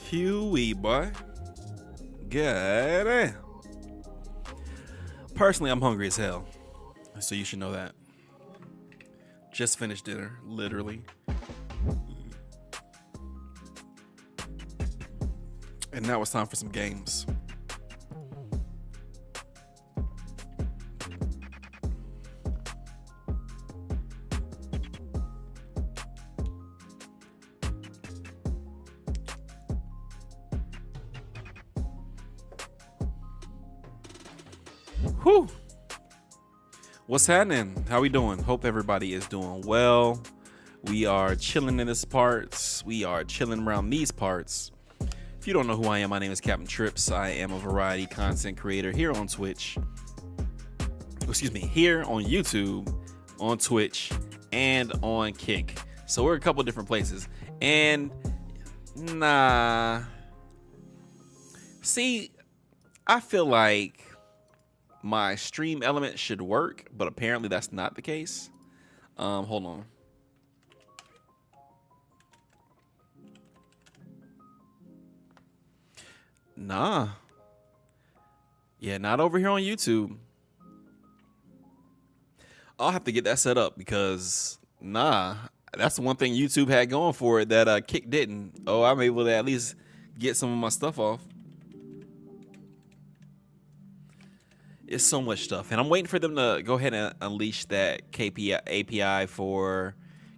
Huey, boy. Good. Personally, I'm hungry as hell, so you should know that. Just finished dinner, literally. And now it's time for some games. Whew. What's happening? How we doing? Hope everybody is doing well. We are chilling in this parts. We are chilling around these parts. If you don't know who I am, my name is Captain Trippz. I am a variety content creator here on Twitch. Here on YouTube, on Twitch, and on Kick. So we're a couple different places. And see, I feel like my stream element should work, but apparently that's not the case. Hold on. Yeah, not over here on YouTube. I'll have to get that set up because that's the one thing YouTube had going for it that Kick didn't. Oh, I'm able to at least get some of my stuff off. It's so much stuff, and I'm waiting for them to go ahead and unleash that API for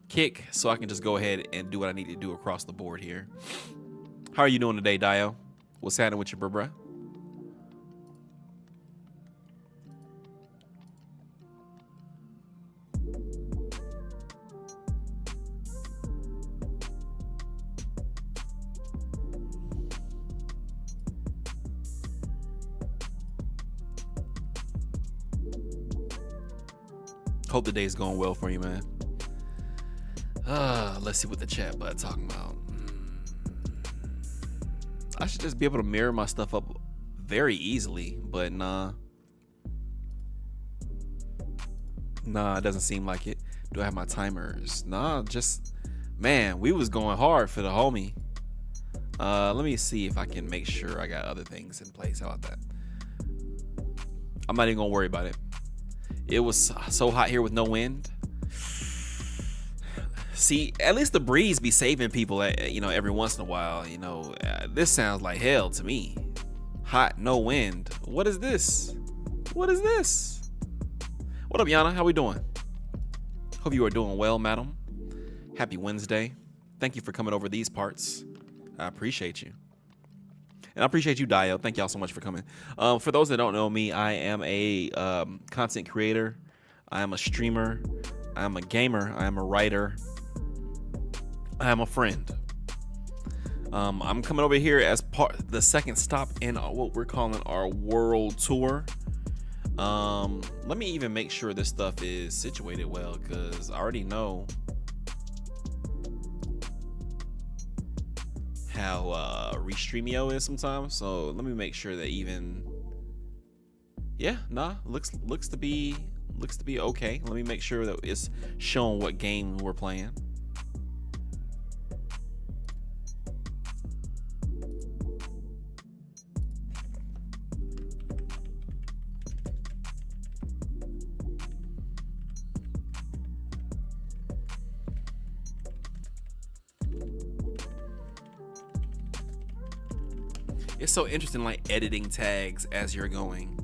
Kick so I can just go ahead and do what I need to do across the board here. How are you doing today, Dio? What's happening with you, bruh? Hope the day's going well for you, man. Let's see what the chat bot talking about. I should just be able to mirror my stuff up very easily, but nah, it doesn't seem like it. Do I have my timers? Man, we was going hard for the homie. Let me see if I can make sure I got other things in place. How about that? I'm not even gonna worry about it. It was so hot here with no wind. See, at least the breeze be saving people, every once in a while. This sounds like hell to me. Hot, no wind. What is this? What is this? What up, Yana? How we doing? Hope you are doing well, madam. Happy Wednesday. Thank you for coming over these parts. I appreciate you. And I appreciate you, Dio. Thank y'all so much for coming. For those that don't know me, I am a content creator. I am a streamer. I am a gamer. I am a writer. I am a friend. I'm coming over here as the second stop in what we're calling our world tour. Let me even make sure this stuff is situated well, because I already know how Restreamio is sometimes. So let me make sure that looks to be okay. Let me make sure that it's showing what game we're playing. It's so interesting, like editing tags as you're going.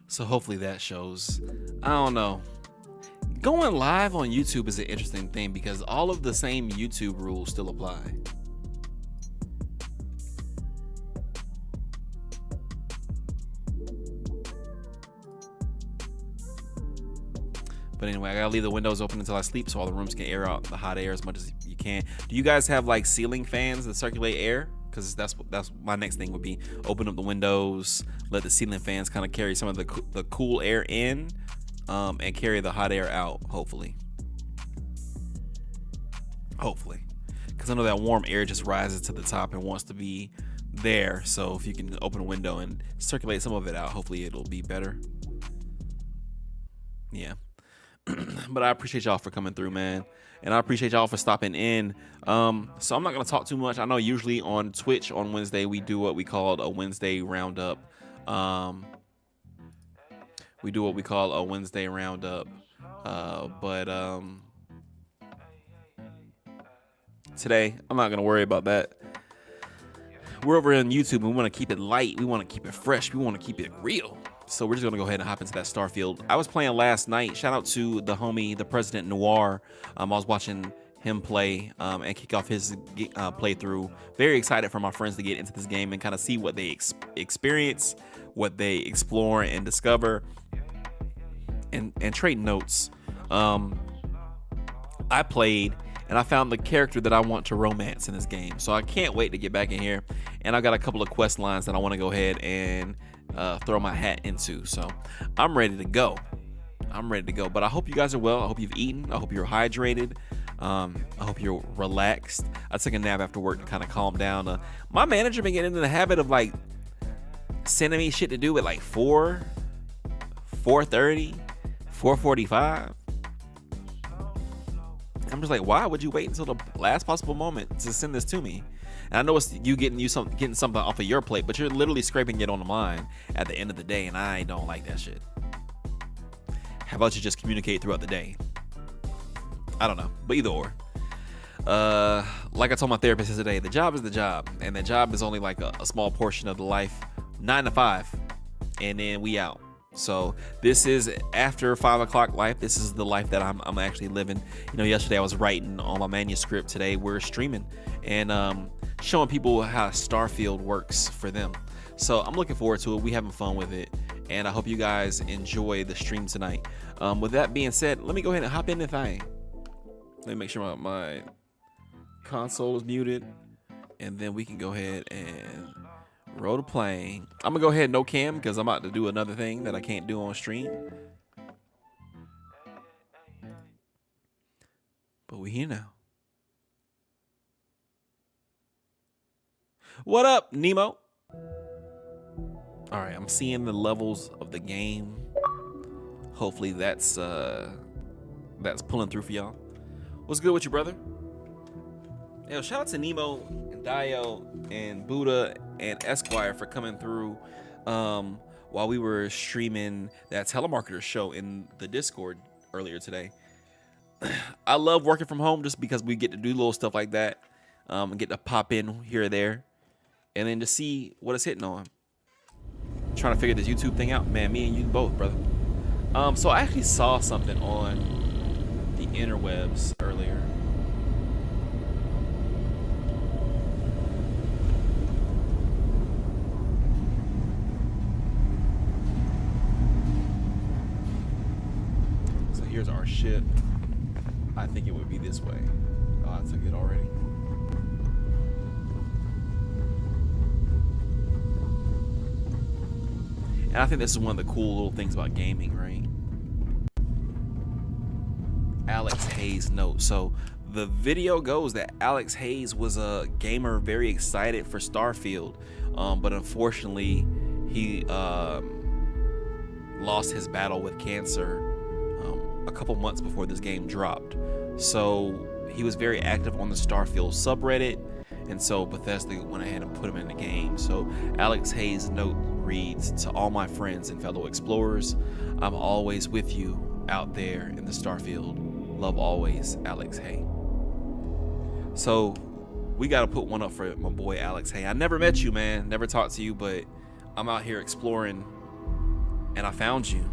So hopefully that shows. I don't know. Going live on YouTube is an interesting thing because all of the same YouTube rules still apply. But anyway, I gotta leave the windows open until I sleep so all the rooms can air out the hot air as much as you can. Do you guys have like ceiling fans that circulate air? Because that's my next thing would be open up the windows, let the ceiling fans kind of carry some of the cool air in, and carry the hot air out. Hopefully, because I know that warm air just rises to the top and wants to be there. So if you can open a window and circulate some of it out, hopefully it'll be better. Yeah. But I appreciate y'all for coming through, man. And I appreciate y'all for stopping in. So I'm not going to talk too much. I know usually on Twitch on Wednesday, we do what we call a Wednesday roundup. We do what we call a Wednesday roundup. But today, I'm not going to worry about that. We're over on YouTube and we want to keep it light. We want to keep it fresh. We want to keep it real. So we're just going to go ahead and hop into that Starfield. I was playing last night. Shout out to the homie, the President Noir. I was watching him play and kick off his playthrough. Very excited for my friends to get into this game and kind of see what they experience, what they explore and discover, and trade notes. I played and I found the character that I want to romance in this game. So I can't wait to get back in here. And I got a couple of quest lines that I want to go ahead and throw my hat into. So I'm ready to go. But I hope you guys are well. I hope you've eaten. I hope you're hydrated. I hope you're relaxed. I took a nap after work to kind of calm down. My manager been getting into the habit of like sending me shit to do at like 4:30, 4:45. I'm just like, why would you wait until the last possible moment to send this to me? And I know it's you getting something off of your plate, but you're literally scraping it on mine at the end of the day, and I don't like that shit. How about you just communicate throughout the day? I don't know, but either or. Like I told my therapist today, the job is the job, and the job is only like a small portion of the life, 9 to 5, and then we out. So this is after 5 o'clock life. This is the life that I'm actually living. You know, yesterday I was writing on my manuscript. Today we're streaming and showing people how Starfield works for them. So I'm looking forward to it. We having fun with it, and I hope you guys enjoy the stream tonight. With that being said, let me go ahead and hop in the thing. Let me make sure my console is muted, and then we can go ahead and roll the plane. I'm gonna go ahead no cam because I'm about to do another thing that I can't do on stream. But we here now. What up, Nemo? All right, I'm seeing the levels of the game. Hopefully that's pulling through for y'all. What's good with you, brother? Yo, shout out to Nemo and Dio and Buddha and Esquire for coming through while we were streaming that telemarketer show in the Discord earlier today. I love working from home just because we get to do little stuff like that and get to pop in here or there and then to see what it's hitting on. Trying to figure this YouTube thing out. Man, me and you both, brother. So I actually saw something on the interwebs earlier. So here's our ship. I think it would be this way. Oh, I took it already. And I think this is one of the cool little things about gaming, right? Alex Hayes note. So the video goes that Alex Hayes was a gamer very excited for Starfield, but unfortunately he lost his battle with cancer a couple months before this game dropped. So he was very active on the Starfield subreddit, and so Bethesda went ahead and put him in the game. So Alex Hayes' note reads, "To all my friends and fellow explorers, I'm always with you out there in the Starfield. Love always, Alex Hay." So we got to put one up for my boy Alex Hay. I never met you, man. Never talked to you, but I'm out here exploring and I found you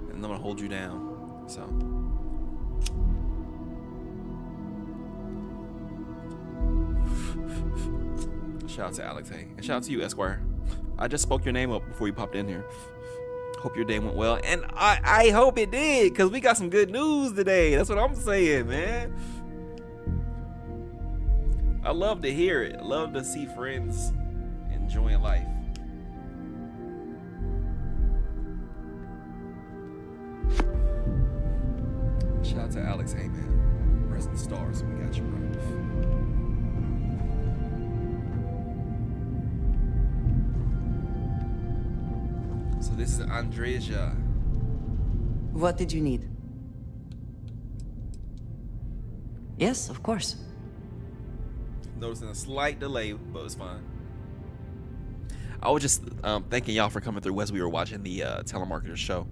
and I'm going to hold you down. So shout out to Alex Hay. And shout out to you, Esquire. I just spoke your name up before you popped in here. Hope your day went well. And I hope it did, because we got some good news today. That's what I'm saying, man. I love to hear it. I love to see friends enjoying life. Shout out to Alex Hay, man. Rest in the stars. We got you, bro. this is Andreja. What did you need? Yes, of course. Noticing a slight delay, but it's fine. I was just thanking y'all for coming through as we were watching the telemarketer show.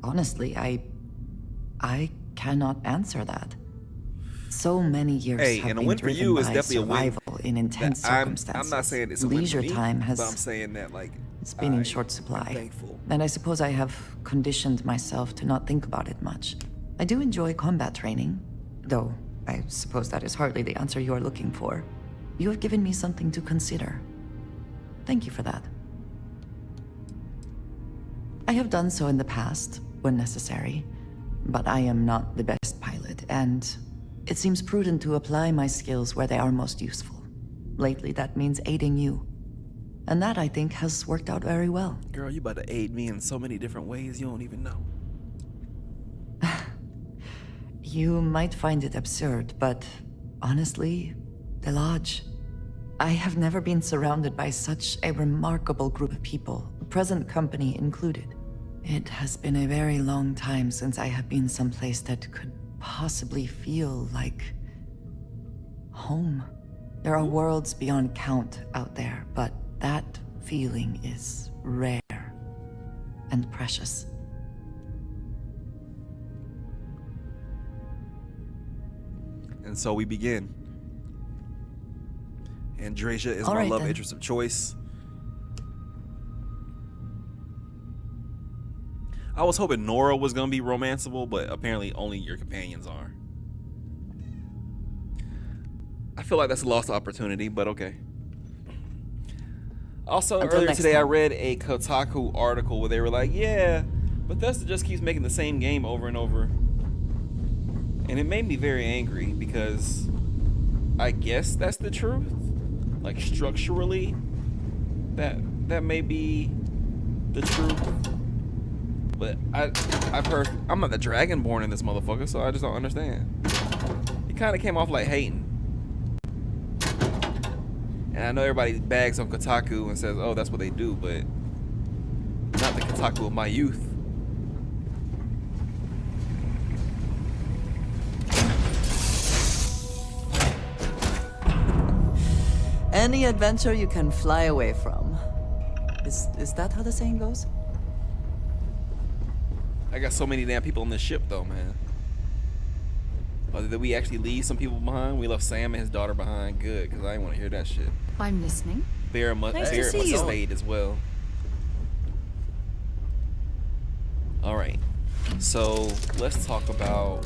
Honestly, I cannot answer that. So many years have and a been win for driven you is by definitely a win. survival in intense circumstances. I'm not saying it's a win Leisure for me, time but has I'm saying that like it's been in short supply. I'm thankful. And I suppose I have conditioned myself to not think about it much. I do enjoy combat training, though I suppose that is hardly the answer you are looking for. You have given me something to consider. Thank you for that. I have done so in the past, when necessary, but I am not the best pilot, and it seems prudent to apply my skills where they are most useful. Lately, that means aiding you. And that, I think, has worked out very well. Girl, you about to aid me in so many different ways you don't even know. You might find it absurd, but honestly, the Lodge. I have never been surrounded by such a remarkable group of people, present company included. It has been a very long time since I have been someplace that could possibly feel like home. There are worlds beyond count out there, but that feeling is rare and precious. And so we begin. Andreja is my love interest of choice. I was hoping Nora was gonna be romanceable, but apparently only your companions are. I feel like that's a lost opportunity, but okay. Also, earlier today I read a Kotaku article where they were like, yeah, Bethesda just keeps making the same game over and over. And it made me very angry because I guess that's the truth. Like structurally, that may be the truth. But I've heard I'm not the Dragonborn in this motherfucker, so I just don't understand. It kind of came off like hating. And I know everybody bags on Kotaku and says, oh, that's what they do, but not the Kotaku of my youth. Any adventure you can fly away from. Is that how the saying goes? I got so many damn people on this ship, though, man. Did we actually leave some people behind? We left Sam and his daughter behind. Good, because I didn't want to hear that shit. I'm listening. Barrett must have stayed as well. All right. So let's talk about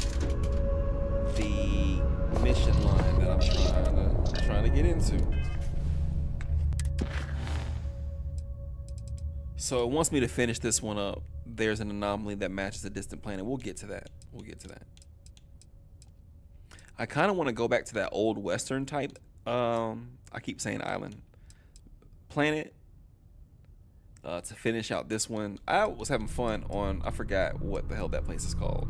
the mission line that I'm trying to get into. So it wants me to finish this one up. There's an anomaly that matches a distant planet. We'll get to that. I kind of want to go back to that old Western type. I keep saying island planet to finish out this one. I was having fun on. I forgot what the hell that place is called.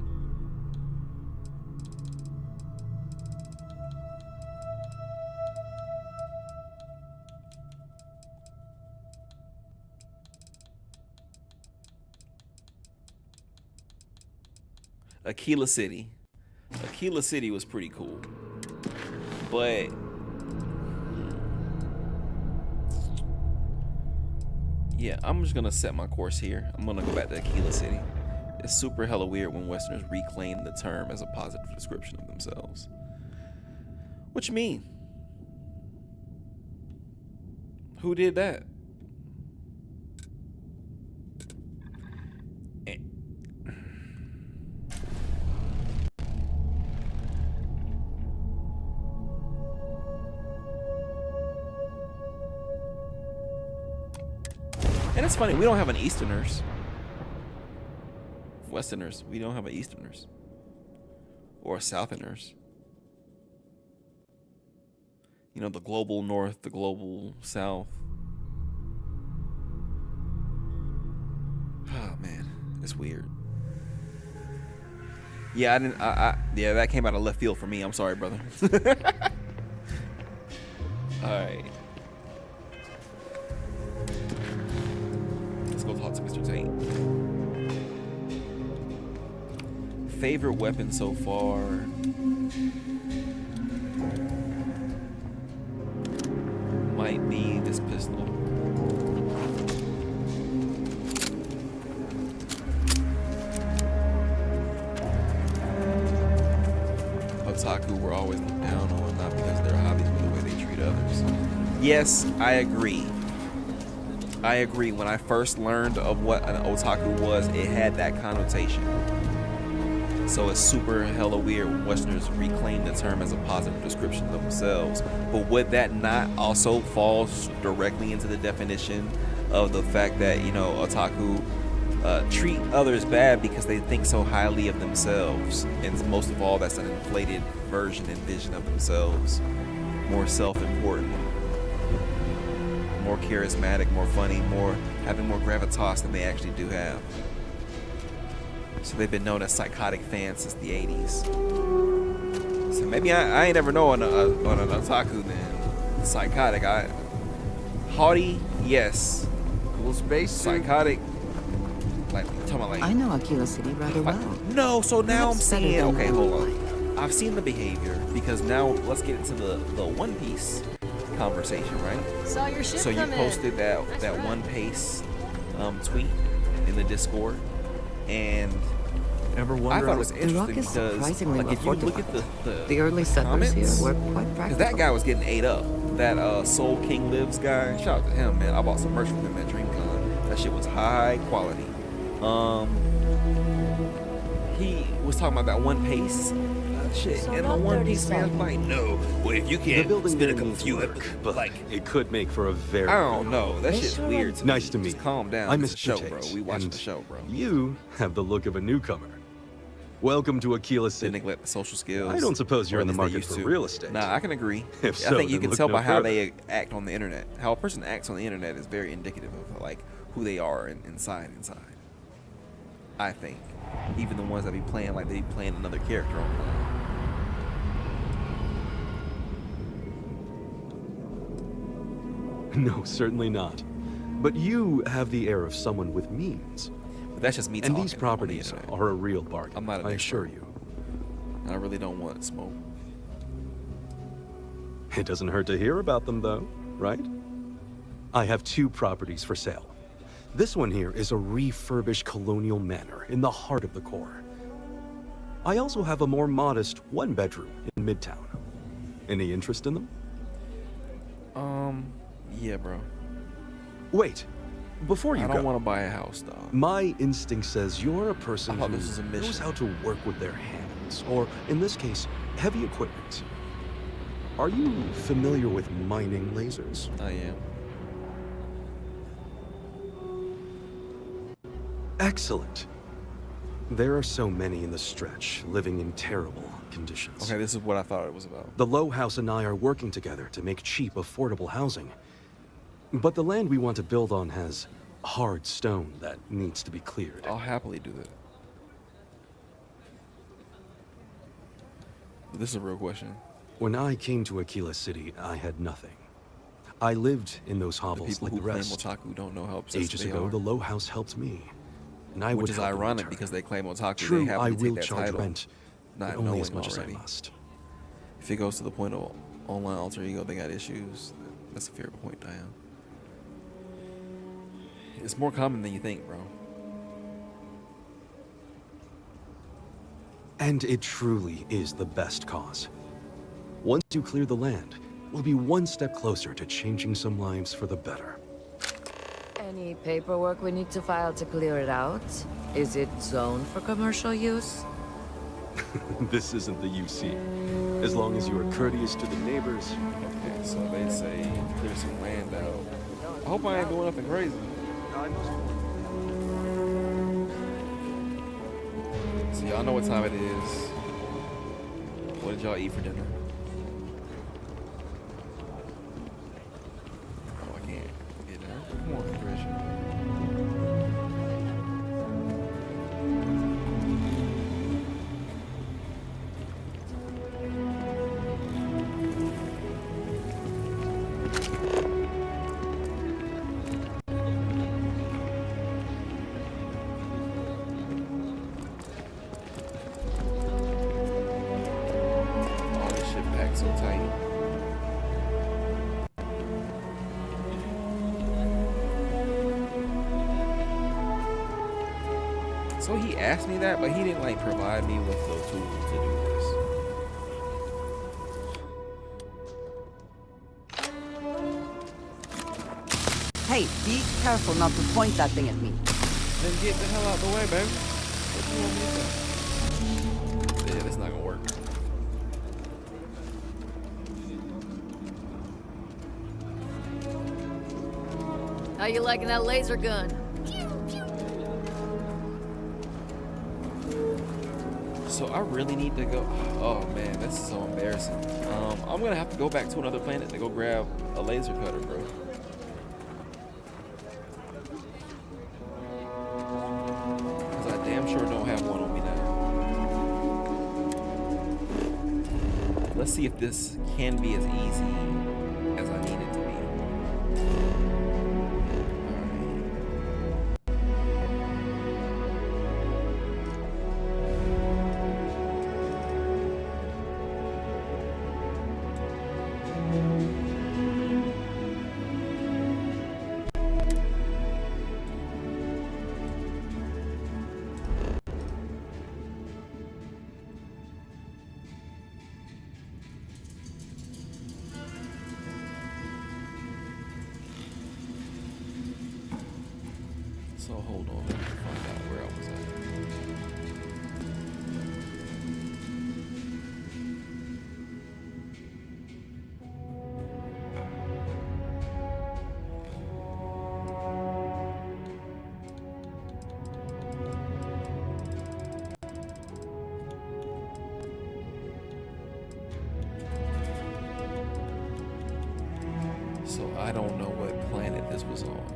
Akila City. Akila City was pretty cool, but yeah, I'm just gonna set my course here. I'm gonna go back to Akila City. It's super hella weird when Westerners reclaim the term as a positive description of themselves. What you mean? Who did that? And it's funny, we don't have an Easterners. Westerners, we don't have an Easterners. Or a Southerners. You know, the global North, the global South. Oh man, it's weird. Yeah, yeah, that came out of left field for me. I'm sorry, brother. All right. Let's go talk to Mr. Tate. Favorite weapon so far? Might be this pistol. Otaku were always looked down on, not because their hobbies, but the way they treat others. Yes, I agree. I agree. When I first learned of what an otaku was, it had that connotation. So it's super hella weird when Westerners reclaim the term as a positive description of themselves. But would that not also fall directly into the definition of the fact that, you know, otaku treat others bad because they think so highly of themselves? And most of all, that's an inflated version and vision of themselves. More self-important, more charismatic, more funny, having more gravitas than they actually do have. So they've been known as psychotic fans since the 80s. So maybe I ain't ever known on an otaku then. Psychotic, haughty, yes. Cool space. Psychotic, like talking about like. I know Akila City rather well. No, so now I'm Perhaps better seeing. than Okay, I hold would on. I've seen the behavior because now let's get into the One Piece conversation, right? Saw your ship So you come in. posted that Nice that run. One Piece tweet in the Discord, and Ever I wonder? thought it was The interesting rock is because surprisingly like well if you look at fortified. the The early settlers here comments, were quite because practical. that guy was getting ate up. That Soul King Lives guy. Shout out to him, man. I bought some merch from him at DreamCon. That shit was high quality. He was talking about that One Piece shit, So and the not One 30 Piece man's seconds. like, no, well if you The can't building spin a may need computer, work, but like, it could make for a very. I don't know. That They shit's sure weird. To Nice me. to meet Just calm down. I'm It's a Mr. show, Tate, bro. We watching and the show, bro. You have the look of a newcomer. Welcome to Akila They City. neglect the social skills. I don't suppose you're or in at the least they market used for to. real estate. Nah, I can agree. If I so, think you then can look tell no by how further. they act on the internet. How a person acts on the internet is very indicative of like who they are inside. I think. Even the ones that be playing like they be playing another character online. No, certainly not. But you have the air of someone with means. But that's just me And talking. these on the properties internet. are a real bargain. I'm not an I expert. assure you. I really don't want smoke. It doesn't hurt to hear about them, though, right? I have 2 properties for sale. This one here is a refurbished colonial manor in the heart of the core. I also have a more modest 1-bedroom in Midtown. Any interest in them? Yeah, bro. Wait, before you I go, don't want to buy a house, dog. my instinct says you're a person I who thought this was a knows mission. how to work with their hands, or in this case, heavy equipment. Are you familiar with mining lasers? I am. Excellent. There are so many in the stretch, living in terrible conditions. Okay, this is what I thought it was about. The Low House and I are working together to make cheap, affordable housing. But the land we want to build on has hard stone that needs to be cleared. I'll happily do that. But this is a real question. When I came to Akila City, I had nothing. I lived in those The hovels people like who the claim rest. otaku don't know how obsessed Ages they ago, are. the Low House helped me. And I Which would is help in ironic return. because they claim otaku. True, they I happily will take that charge title, rent, not but only knowing as much already. as I must. If it goes to the point of online alter ego, they got issues. That's a fair point, Diane. It's more common than you think, bro. And it truly is the best cause. Once you clear the land, we'll be one step closer to changing some lives for the better. Any paperwork we need to file to clear it out? Is it zoned for commercial use? This isn't the UC. As long as you are courteous to the neighbors. Okay, so they say clear some land out. I hope I ain't doing nothing crazy. So y'all know what time it is. What did y'all eat for dinner? Oh, I can't get down. Come on, Christian. so tight. So he asked me that, but he didn't like provide me with the tools to do this. Hey, be careful not to point that thing at me. Then get the hell out the way, baby. What do you want me to do? Yeah, that's not gonna work. How you liking that laser gun? So I really need to go. Oh man, this is so embarrassing. I'm gonna have to go back to another planet to go grab a laser cutter, bro. Cause I damn sure don't have one on me now. Let's see if this can be as easy as I need it to be. So hold on, let me find out where I was at. So I don't know what planet this was on.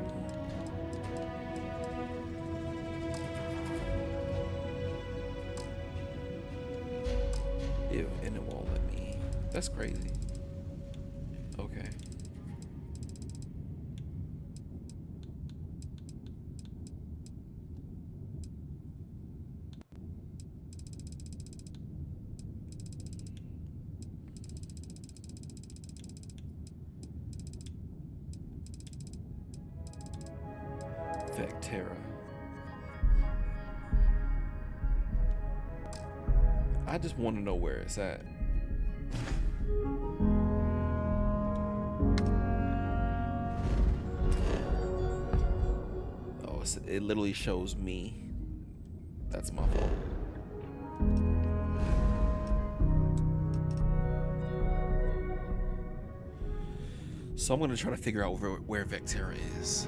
Ew, and it won't let me. That's crazy. Okay. Vectera. I just want to know where it's at. Oh, it literally shows me. That's my fault. So I'm gonna try to figure out where Vectera is.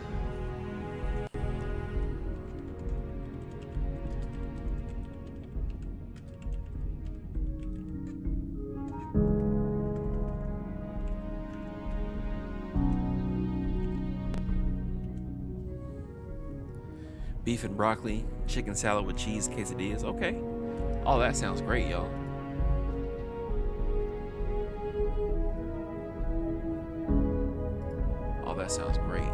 Beef and broccoli, chicken salad with cheese, quesadillas. Okay. Oh, that sounds great, y'all. Oh, that sounds great.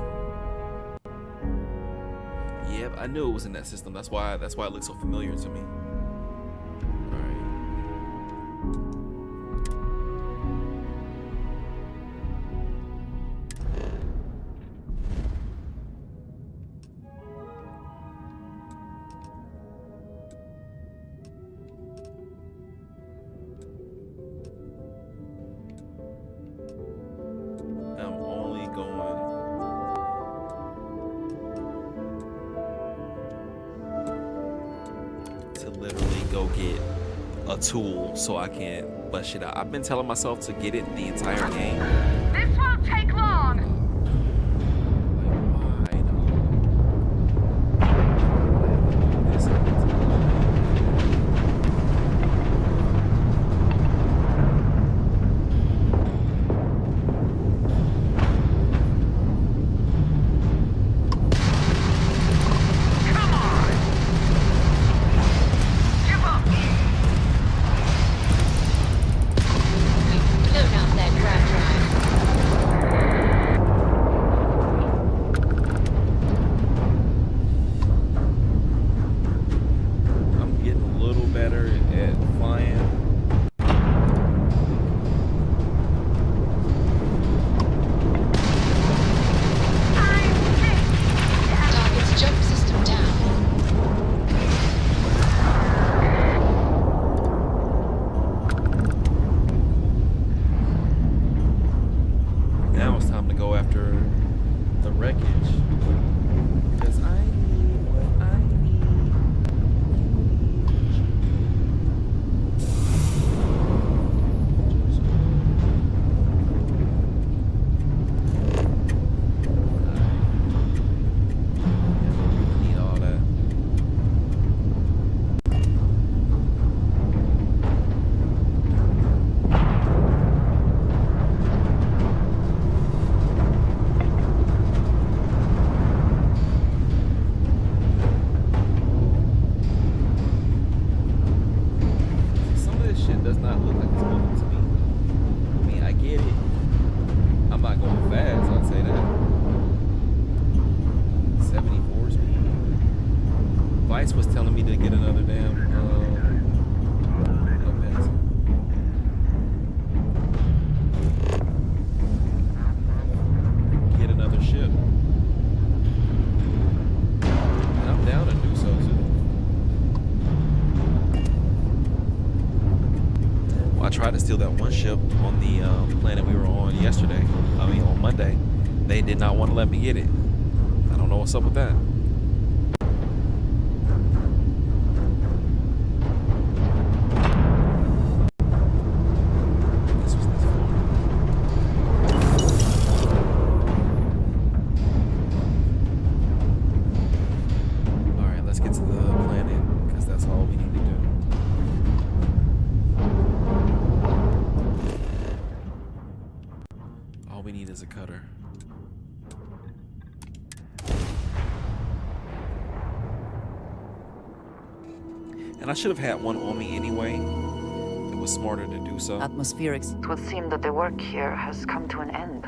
Yep, I knew it was in that system. That's why it looks so familiar to me. All right. I'm only going to literally go get a tool so I can bust shit out. I've been telling myself to get it the entire game. This won't take long. Like, why though? This Come on. Give up. Load out that dry drive. I'm getting a little better at flying. not look like it's moving to me. I mean, I get it. I'm not going fast, I'd say that. 74 speed. Vice was telling me to get another damn Lopez. Get another ship. And I'm down to do so too. Well, I tried to steal that one ship on the planet we were on yesterday. I mean, on Monday. They did not want to let me get it. I don't know what's up with that. This was this far. All right, let's get to the planet because that's all we need to do. All we need is a cutter. And I should have had one on me anyway. It was smarter to do so. Atmospherics. It would seem that the work here has come to an end.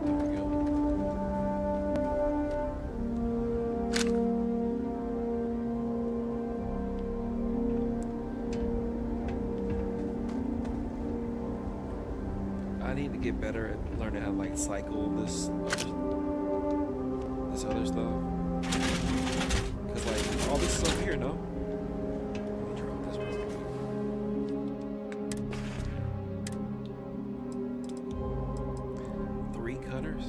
There we go. I need to get better at learning how to like cycle this other stuff. Cause like all this is over here, no? Let me drop this real quick. 3 cutters.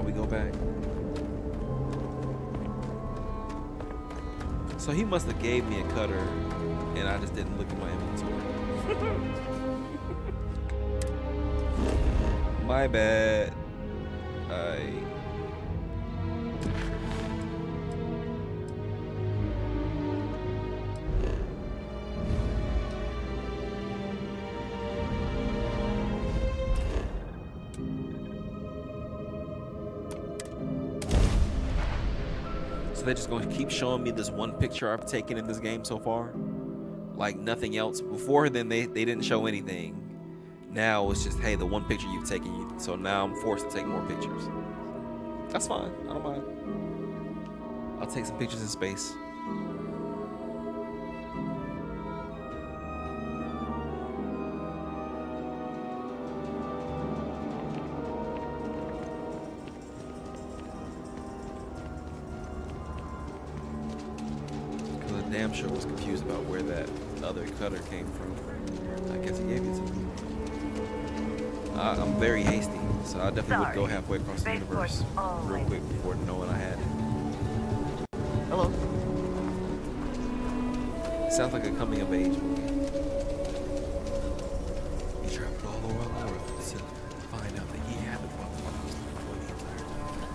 We go back. So he must have gave me a cutter and I just didn't look at my inventory. My bad. So they're just going to keep showing me this one picture I've taken in this game so far, like nothing else. Before then they didn't show anything. Now it's just, hey, the one picture you've taken, so now I'm forced to take more pictures. That's fine, I don't mind. I'll take some pictures in space. Damn sure was confused about where that other cutter came from. I guess he gave it to me. I'm very hasty, so I definitely would go halfway across the universe real quick before knowing I had it. Hello. Sounds like a coming of age movie. He traveled all over the world to find out that he had the problem for the entire time.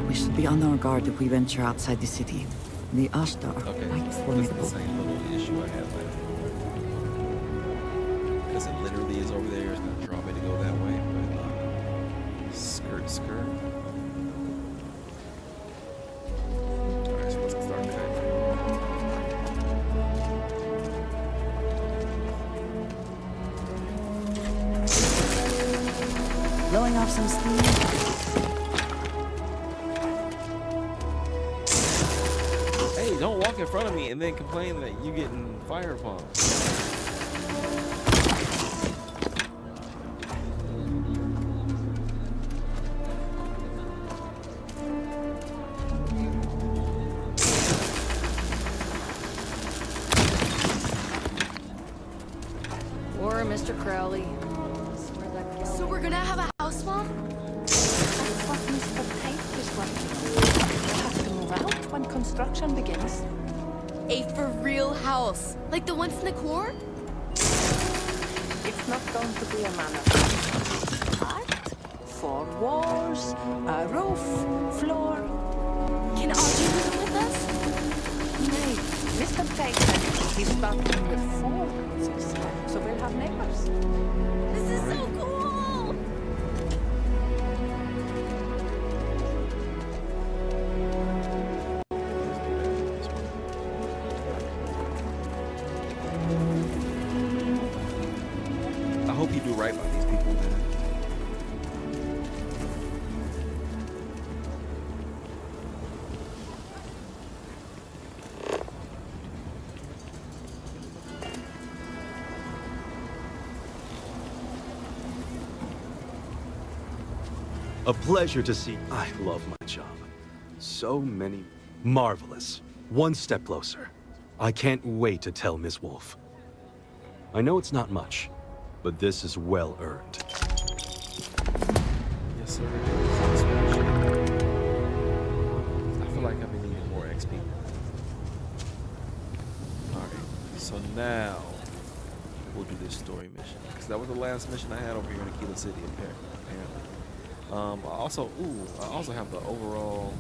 We should be on our guard if we venture outside the city. The Ashtar are Okay, quite that's the formidable. same little issue I had last time. Because it literally is over there. It's going to draw me to go that way. But skirt, skirt. Alright, so let's start cutting. Blowing off some steam. Hey, don't walk in front of me and then complain that you getting fire upon. sure, Mr. Crowley. So we're gonna have a house, Mom? That's what Mr. Pate is working on. We'll have to move out when construction begins. A for real house, like the ones in the core? It's not going to be a manor. But 4 walls, a roof, floor. Can Audrey live with us? Nay, Mr. Pate said he's starting with 4 houses, so we'll have neighbors. This is so cool! I hope you do right by these people, man. A pleasure to see. I love my job. So many. Marvelous. One step closer. I can't wait to tell Ms. Wolf. I know it's not much, but this is well earned. Yes, sir. I feel like I've been needing more XP. Alright, so now we'll do this story mission. Because that was the last mission I had over here in Akila City, apparently. I also have the overall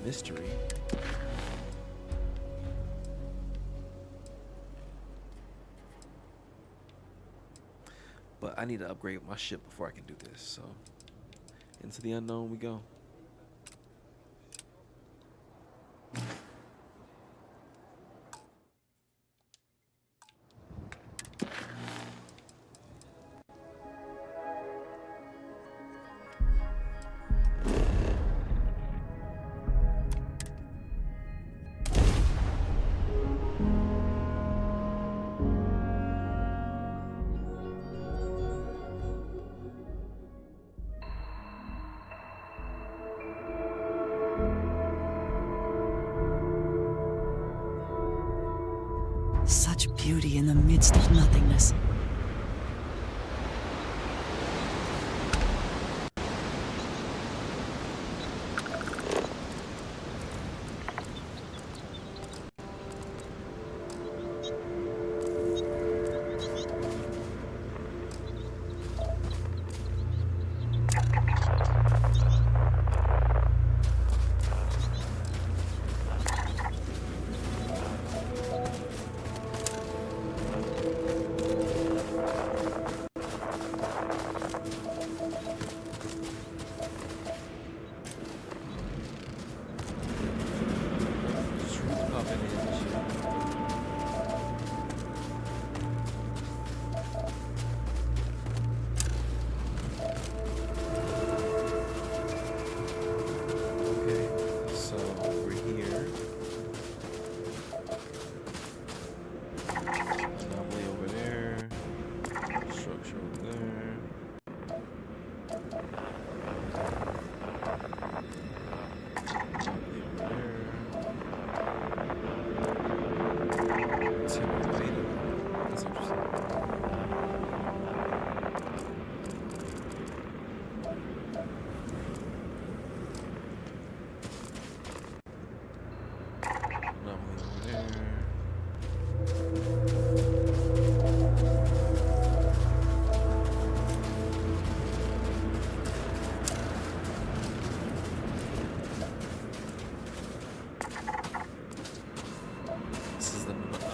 mystery. But I need to upgrade my ship before I can do this. So into the unknown we go. Such beauty in the midst of nothingness.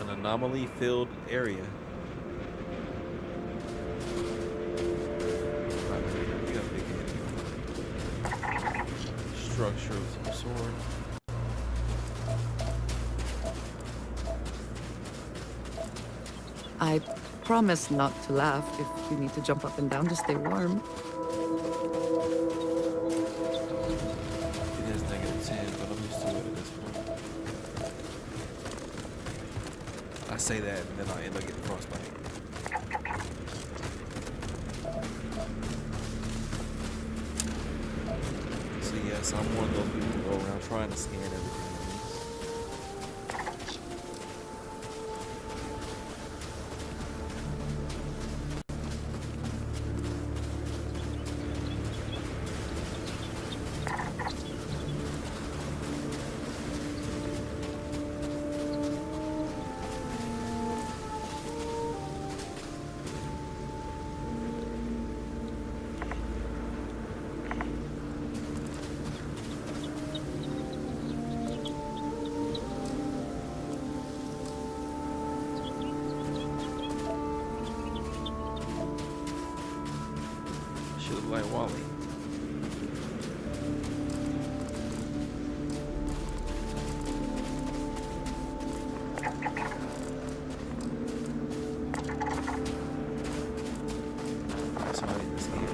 Anomaly-filled area. We got a big area. Structure of some sort. I promise not to laugh if you need to jump up and down to stay warm. It is -10, but I'm used to it at this point. I say that and then I end up getting frostbite. So yes, I'm one of those people who go around trying to scan everything. like Wally. Somebody just here.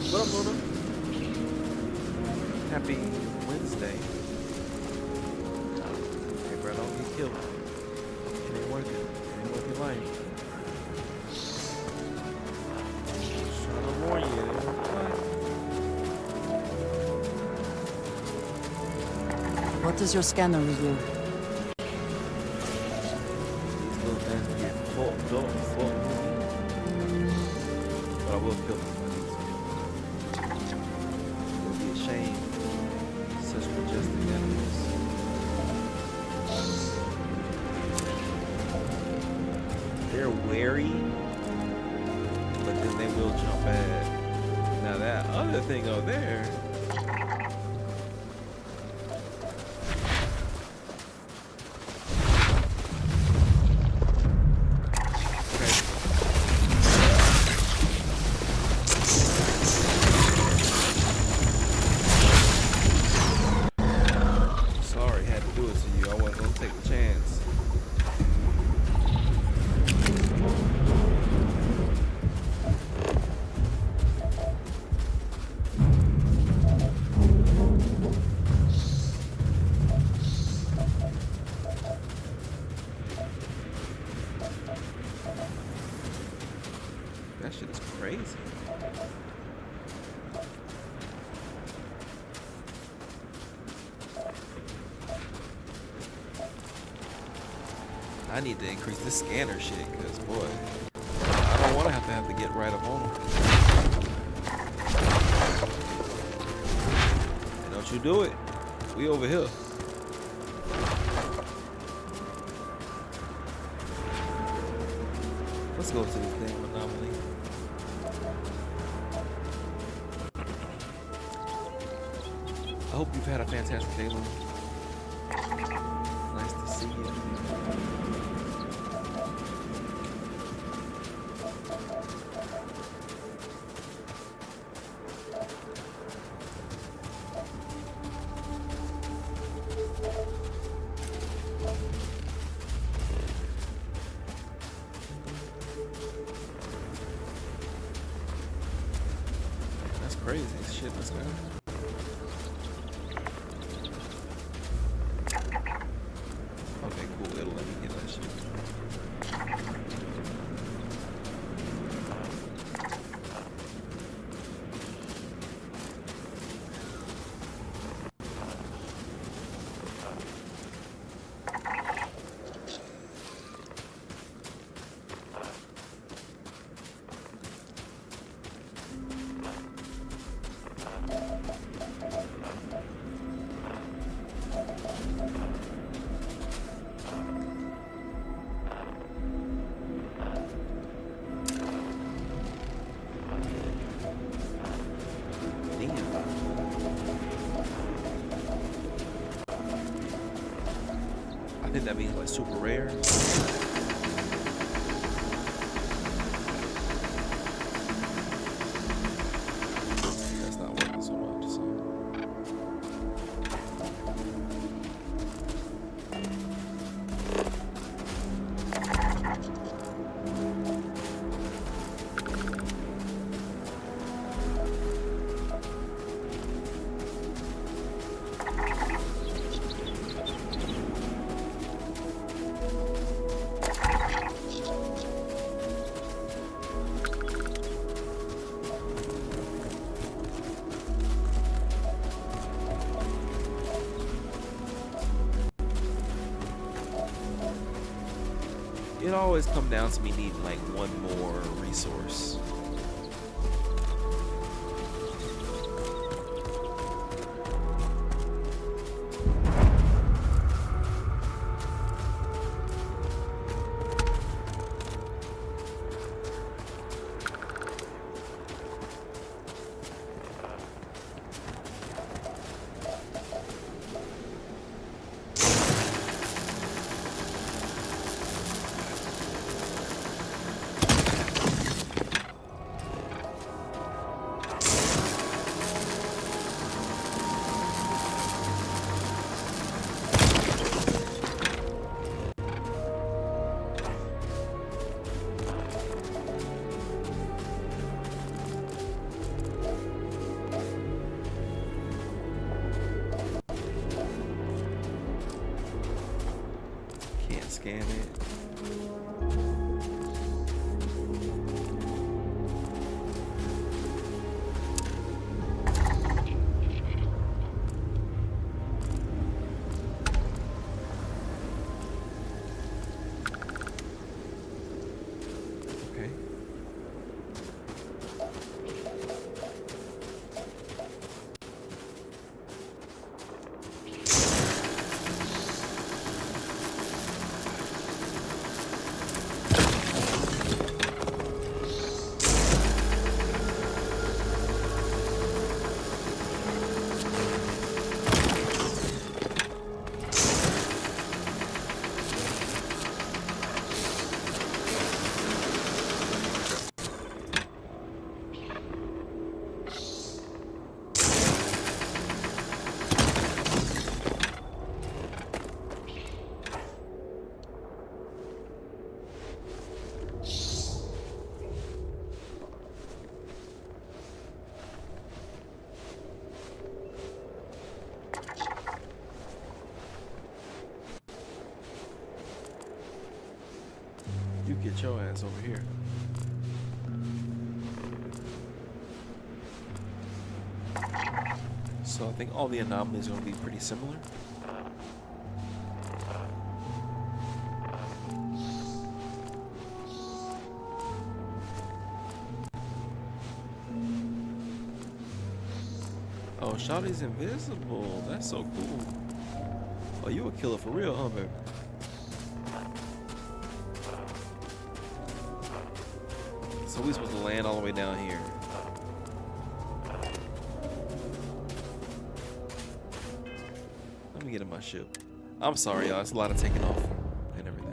What up, Luna? Happy Wednesday. Hey, bro, don't get killed. It ain't worth it. It ain't worth your life. Just trying to warn you. It ain't worth your life. What does your scanner reveal? These little things get fucked up, fucked. But I will kill them. It'll be a shame. Such majestic animals. They're wary, but then they will jump back. Now that other thing over there. Sorry, had to do it to you. I wasn't gonna take the chance. That shit is crazy. I need to increase this scanner shit, cause boy, I don't want to have to get right up on them. And don't you do it. We over here. Let's go to this damn anomaly. I hope you've had a fantastic day, Lou. Nice to see you. That's crazy. Shit, let's go. Okay, cool. It'll let me get that shit. I think that means like super rare. That's not working so much. So. It always come down to me needing like one more resource. Can't scan it. Okay. You get your ass over here. So I think all the anomalies are going to be pretty similar. Oh, Shawty's invisible. That's so cool. Oh, you a killer for real, huh, baby? So we supposed to land all the way down here. Let me get in my ship. I'm sorry, y'all. It's a lot of taking off and everything.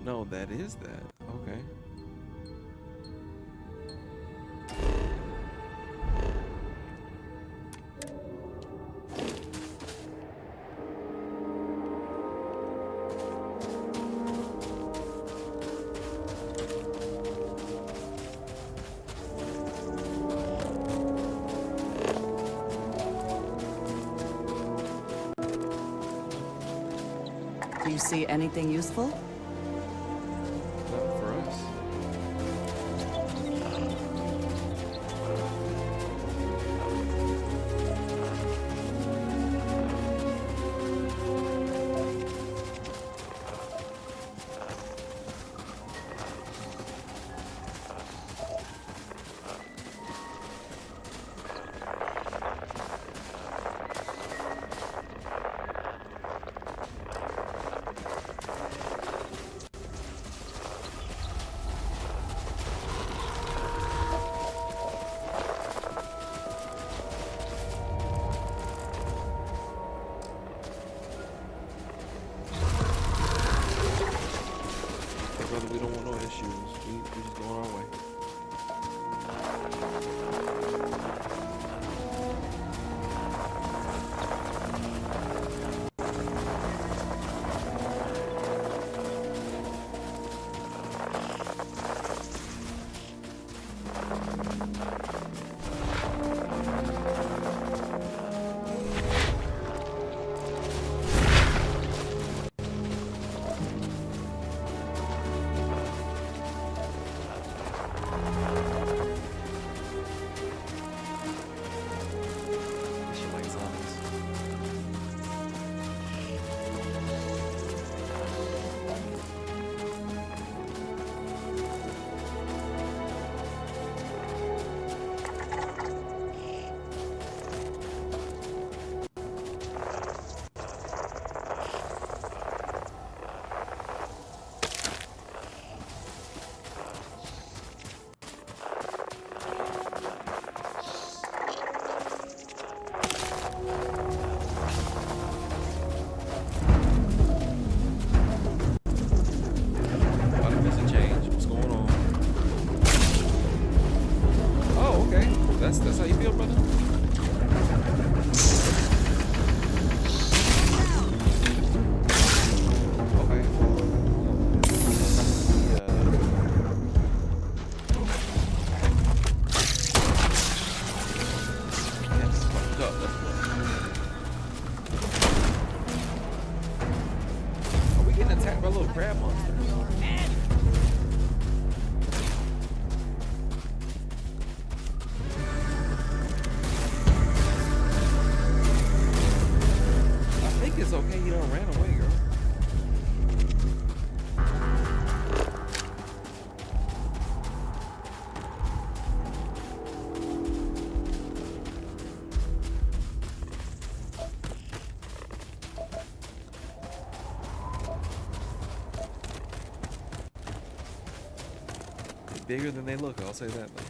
No, that is that. Okay. Do you see anything useful? Not for us. Brother, we don't want no issues. We just going our way. attacked by little crab monsters. I think it's okay he don't ran away, girl. Bigger than they look, I'll say that though.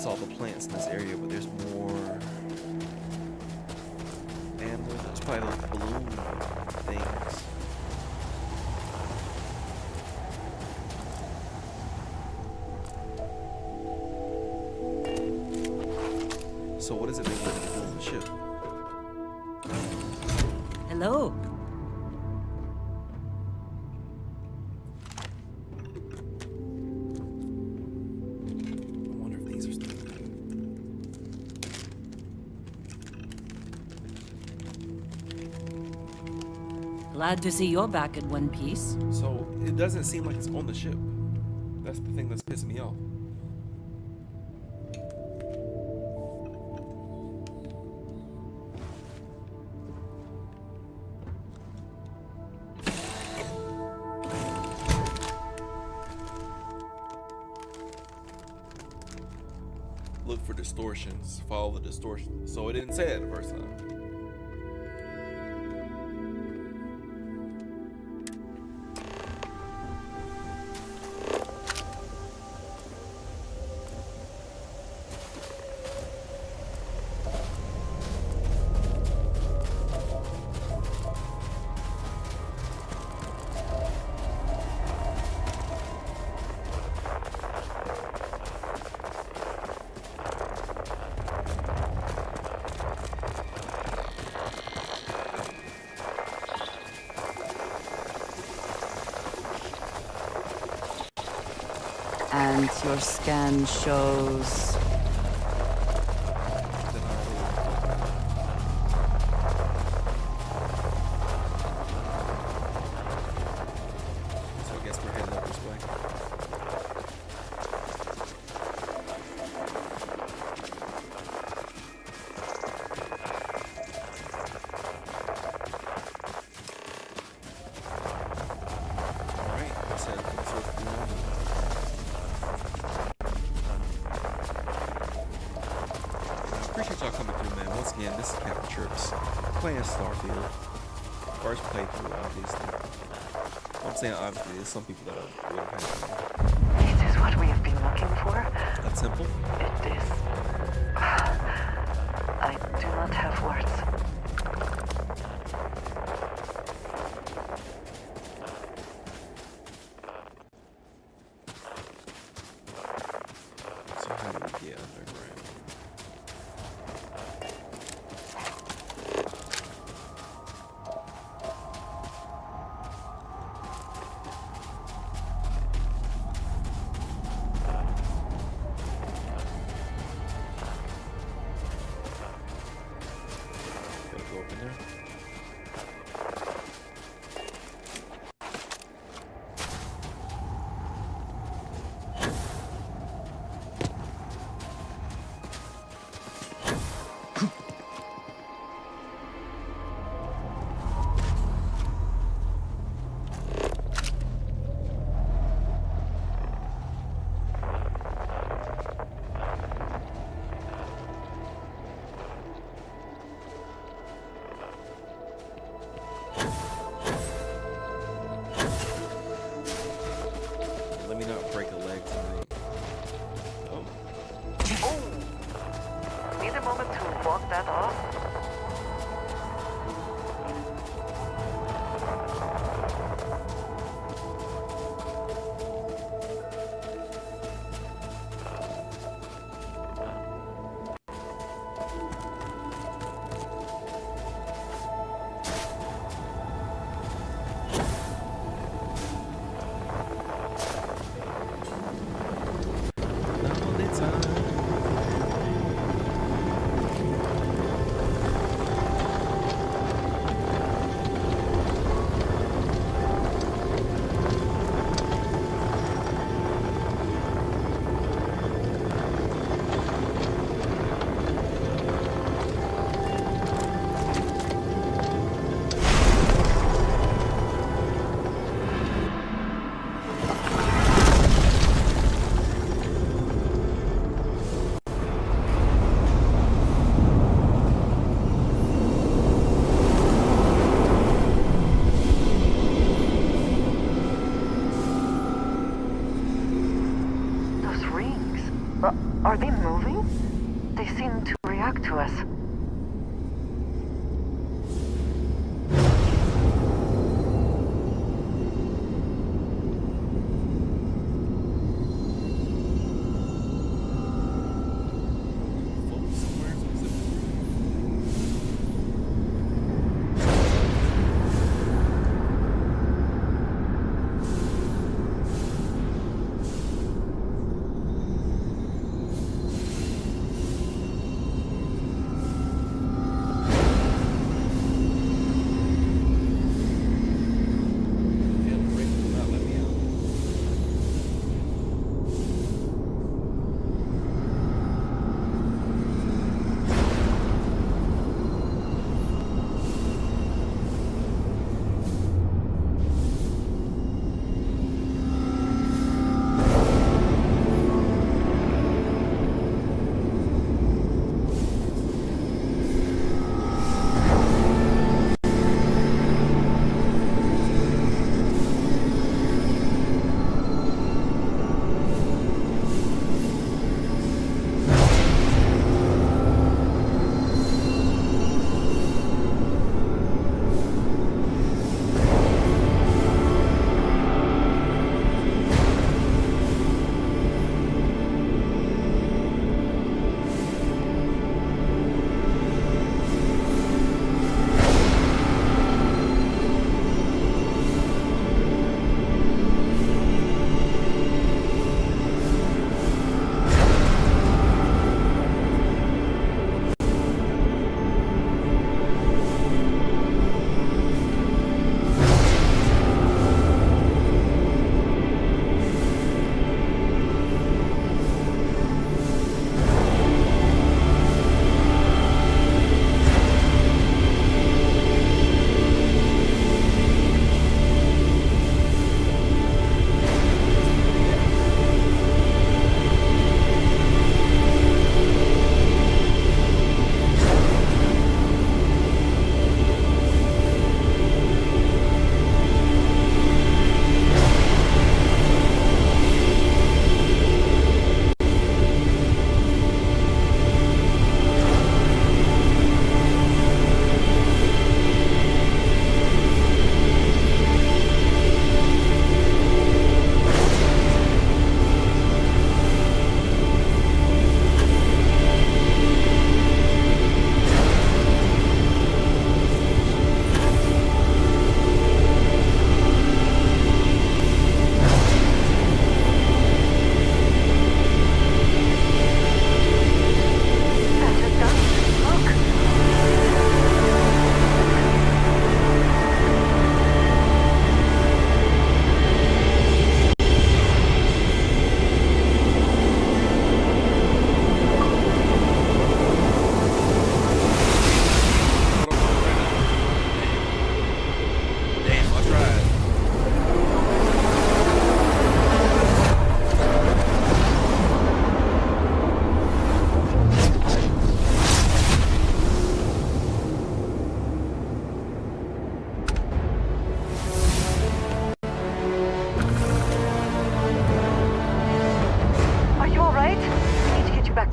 All the plants in this area, but there's more animals. There's probably like balloon things. So what is it they want to do on the ship? Hello. Glad to see you're back in one piece. So it doesn't seem like it's on the ship. That's the thing that's pissing me off. Look for distortions. Follow the distortions. So it didn't say that the first time. And your scan shows... So I guess we're heading up this way. Alright, let's head to the surface beyond it. Appreciate y'all coming through, man. Once again, this is Captain Trippz, playing Starfield. First playthrough, obviously. I'm saying obviously, there's some people that would have had It is what we have been looking for. a temple. It is. I do not have words. So how do we get underground? Are they moving? They seem to react to us. Focus somewhere specific. Hell, Rick will not let me out.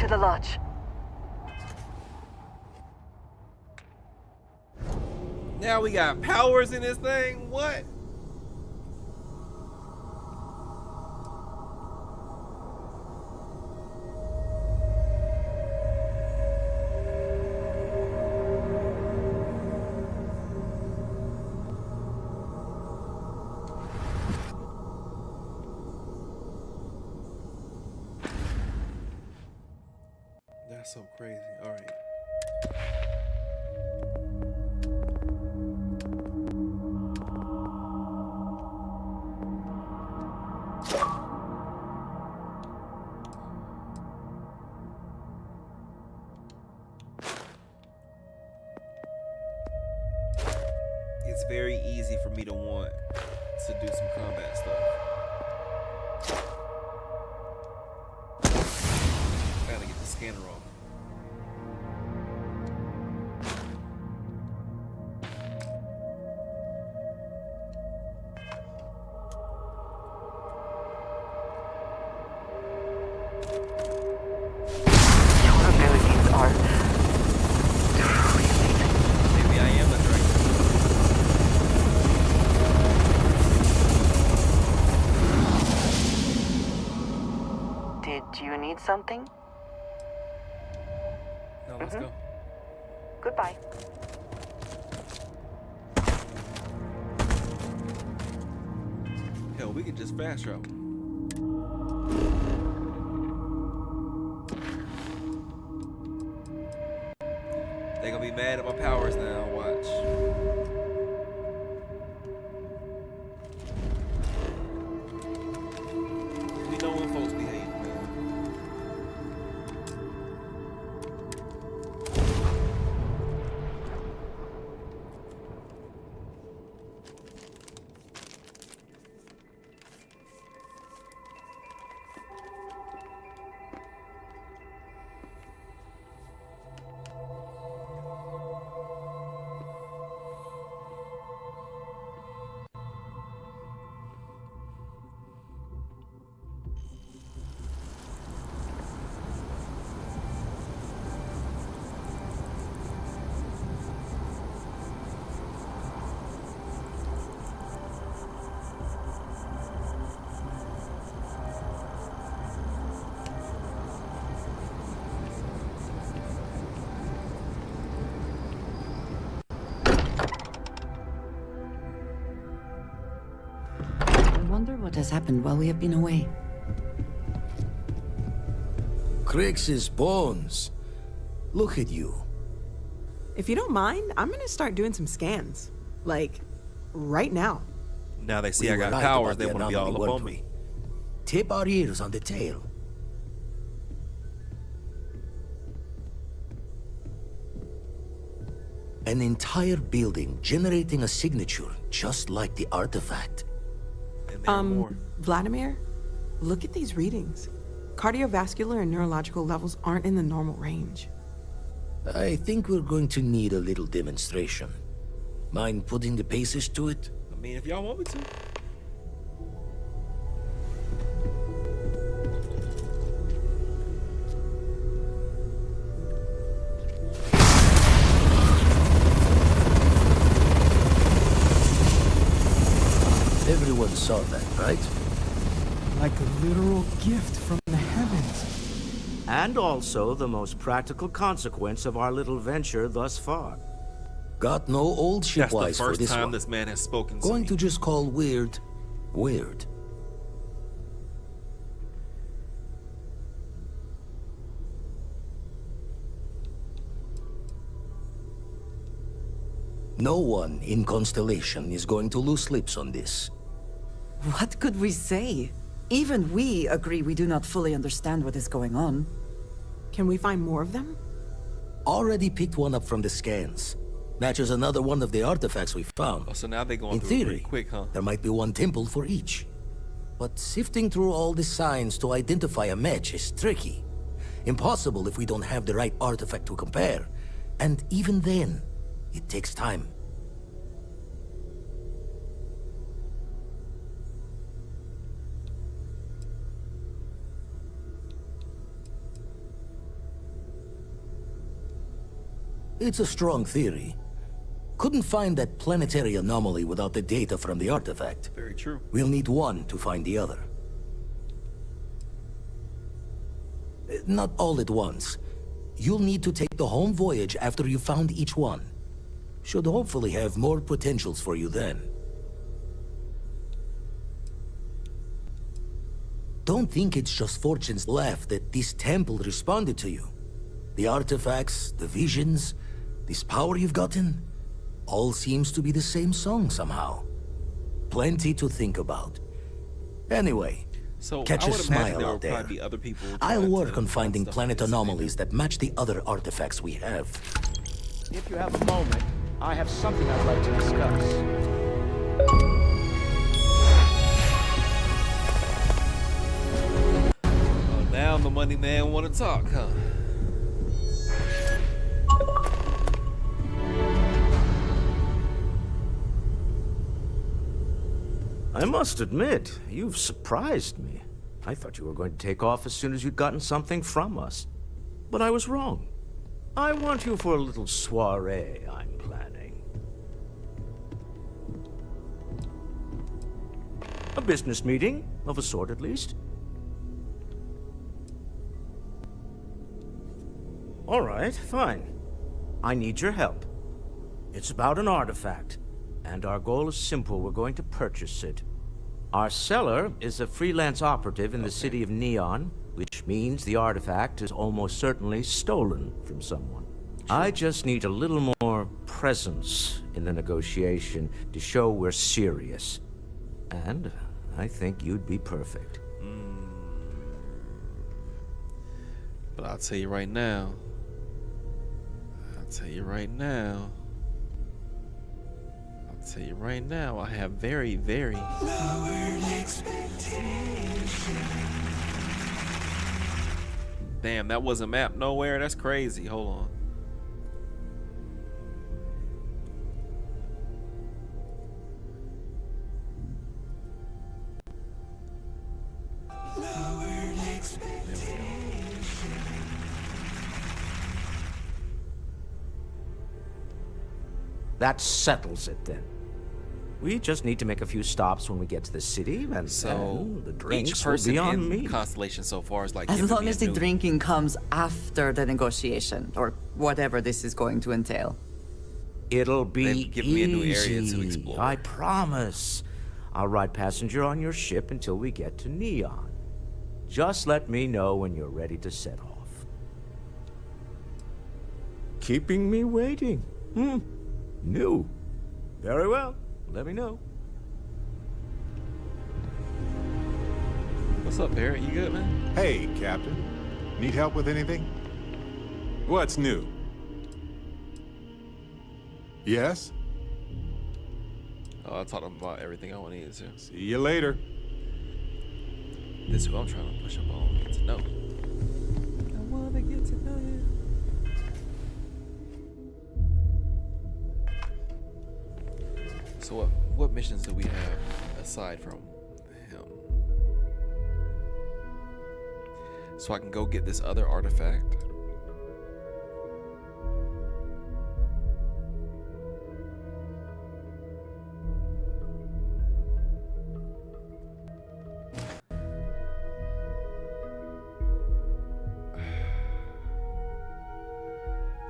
the lodge. Now we got powers in this thing? What? That's so crazy. All right. It's very easy for me to want to do some combat stuff. Gotta get the scanner off. something? No, let's go. Goodbye. Hell, we could just fast travel. They gonna be mad at my powers now. Watch. We know when folks behave, man. I wonder what has happened while we have been away. Crix's bones. Look at you. If you don't mind, I'm gonna start doing some scans. Like, right now. Now they see We I got were right powers, about they the want to be all anomaly, up on weren't me. Tip our ears on the tail. An entire building generating a signature just like the artifact. And there are more. Vladimir, look at these readings. Cardiovascular and neurological levels aren't in the normal range. I think we're going to need a little demonstration. Mind putting the paces to it? I mean, if y'all want me to. Everyone saw that, right? Like a literal gift from the heavens. And also the most practical consequence of our little venture thus far. Got no old That's the shipwise for first this time one. this man has spoken to Going me. to just call weird, weird. No one in Constellation is going to lose slips on this. What could we say? Even we agree we do not fully understand what is going on. Can we find more of them? Already picked one up from the scans. Matches another one of the artifacts we found. Oh, so now they going In through it pretty theory, quick, huh? there might be one temple for each. But sifting through all the signs to identify a match is tricky. Impossible if we don't have the right artifact to compare. And even then, it takes time. It's a strong theory. Couldn't find that planetary anomaly without the data from the artifact. Very true. We'll need one to find the other. Not all at once. You'll need to take the home voyage after you've found each one. Should hopefully have more potentials for you then. Don't think it's just Fortune's laugh that this temple responded to you. The artifacts, the visions, this power you've gotten, all seems to be the same song somehow. Plenty to think about. Anyway, So catch I a would imagine smile there will out there. probably be other people. I'll trying work to on find finding stuff planet like this. anomalies that match the other artifacts we have. If you have a moment, I have something I'd like to discuss. Oh, now the money man want to talk, huh? I must admit, you've surprised me. I thought you were going to take off as soon as you'd gotten something from us. But I was wrong. I want you for a little soiree I'm planning. A business meeting, of a sort at least. All right, fine. I need your help. It's about an artifact, and our goal is simple. We're going to purchase it. Our seller is a freelance operative in the city of Neon, which means the artifact is almost certainly stolen from someone. I just need a little more presence in the negotiation to show we're serious. And I think you'd be perfect. But I'll tell you right now. I'll tell you right now, I have very, very lowered expectations. Damn, that wasn't mapped nowhere. That's crazy. Hold on. That settles it then. We just need to make a few stops when we get to the city, and So then the drinks each will person be on in me. Constellation so far is like As giving long me as a the new- drinking comes after the negotiation, or whatever this is going to entail. It'll be They've given me a new area to easy, explore. I promise. I'll ride passenger on your ship until we get to Neon. Just let me know when you're ready to set off. Keeping me waiting. New. Very well. Let me know. What's up, Barrett? You good, man? Hey, Captain. Need help with anything? What's new? Yes? Oh, I taught him about everything I needed to. See you later. This is what I'm trying to push up on. Get to know. I wanna get to know you. So what missions do we have aside from him? So I can go get this other artifact.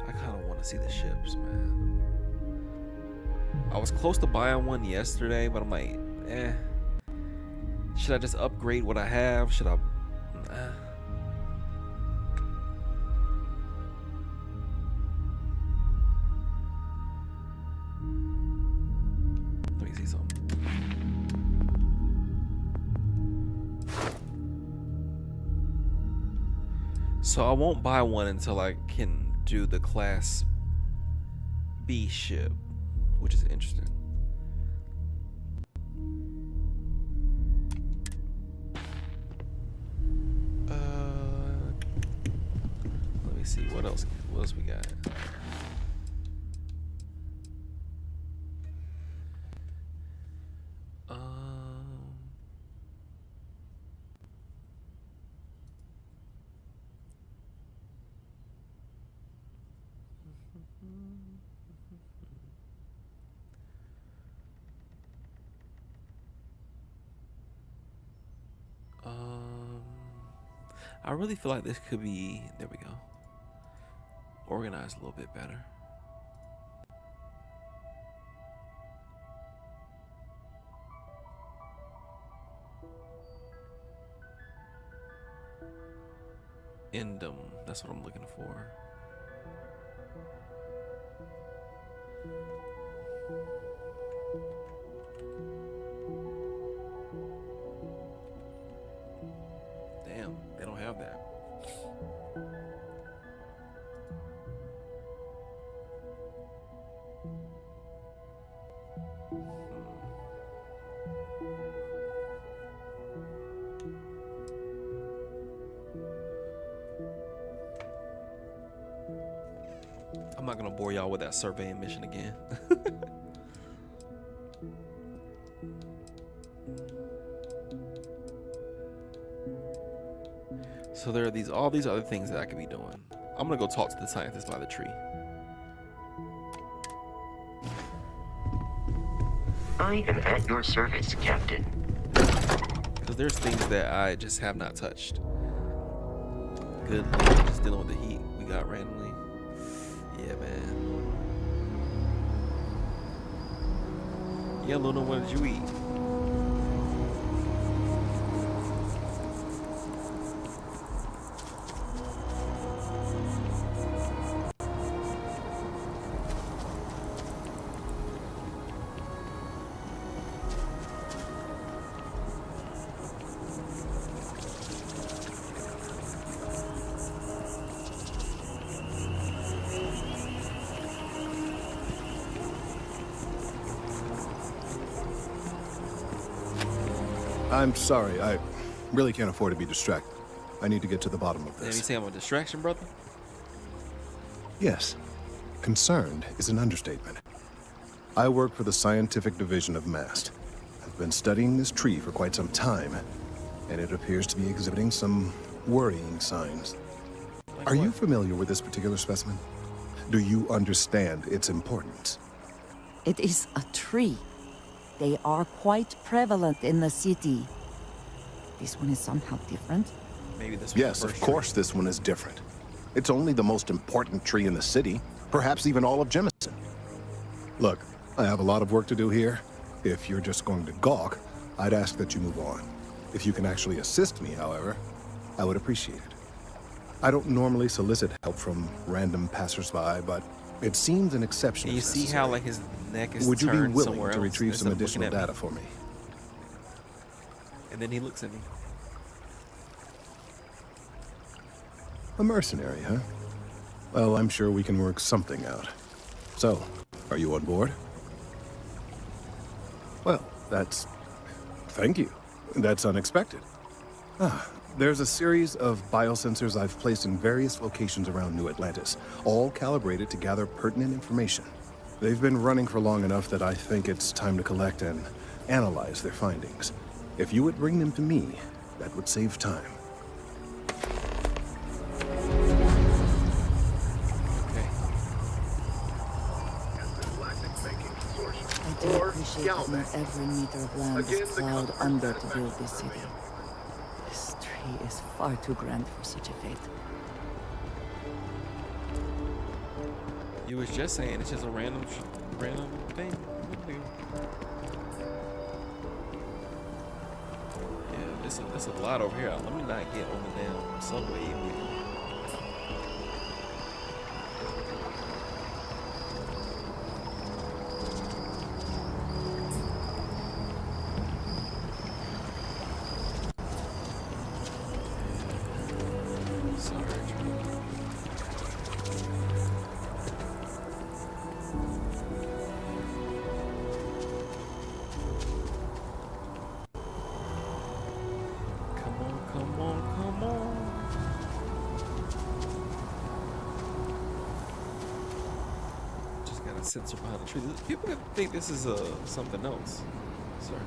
I kind of want to see the ships, man. I was close to buying one yesterday, but I'm like, should I just upgrade what I have? Should I? Let me see something. So I won't buy one until I can do the Class B ship, which is interesting. Let me see what else we got. I really feel like this could be, there we go, organized a little bit better. Endem, that's what I'm looking for. Damn, they don't have that. I'm not gonna bore y'all with that surveying mission again. So there are all these other things that I could be doing. I'm gonna go talk to the scientist by the tree. I am at your service, Captain. Because there's things that I just have not touched. Good Lord, just dealing with the heat. We got randomly. Yeah, man. Yeah, Luna, what did you eat? I'm sorry, I really can't afford to be distracted. I need to get to the bottom of Did you this. say I'm a distraction, brother? Yes. Concerned is an understatement. I work for the scientific division of MAST. I've been studying this tree for quite some time, and it appears to be exhibiting some worrying signs. Are you familiar with this particular specimen? Do you understand its importance? It is a tree. They are quite prevalent in the city. This one is somehow different. Maybe this. Yes, of course this one is different. It's only the most important tree in the city, perhaps even all of Jemison. Look, I have a lot of work to do here. If you're just going to gawk, I'd ask that you move on. If you can actually assist me, however, I would appreciate it. I don't normally solicit help from random passersby, but it seems an exception. You see how like his neck is Would you be turned willing somewhere to else retrieve some instead of looking additional at me? data for me? And then he looks at me. A mercenary, huh? Well, I'm sure we can work something out. So, are you on board? Well, thank you. That's unexpected. There's a series of biosensors I've placed in various locations around New Atlantis, all calibrated to gather pertinent information. They've been running for long enough that I think it's time to collect and analyze their findings. If you would bring them to me, that would save time. I do appreciate that not every meter of land is plowed under to build this city. This tree is far too grand for such a fate. You was just saying it's just a random thing. Yeah, it's a lot over here. Let me not get on the damn subway immediately. Sensor behind the tree. People think this is something else. Sorry.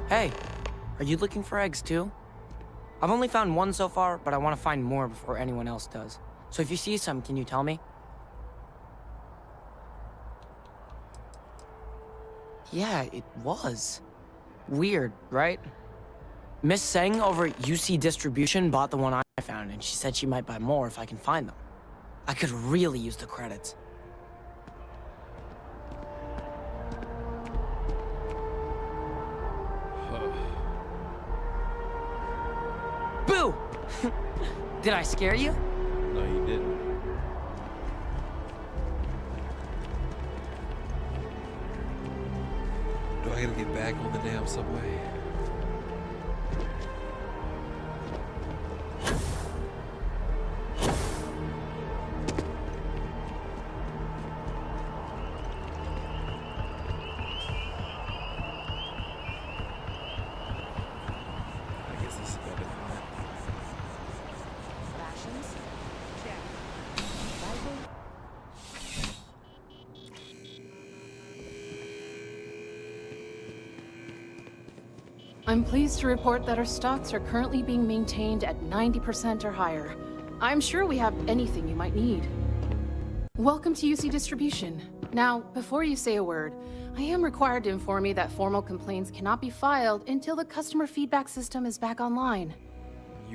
Hey, are you looking for eggs too? I've only found one so far, but I want to find more before anyone else does. So if you see some, can you tell me? Yeah, it was. Weird, right? Miss Seng over at UC Distribution bought the one I found, and she said she might buy more if I can find them. I could really use the credits. Boo! Did I scare you? No, you didn't. Do I gotta get back on the damn subway? I guess this is better than that. Rations? Check. Bible? I'm pleased to report that our stocks are currently being maintained at 90% or higher. I'm sure we have anything you might need. Welcome to UC Distribution. Now, before you say a word, I am required to inform you that formal complaints cannot be filed until the customer feedback system is back online.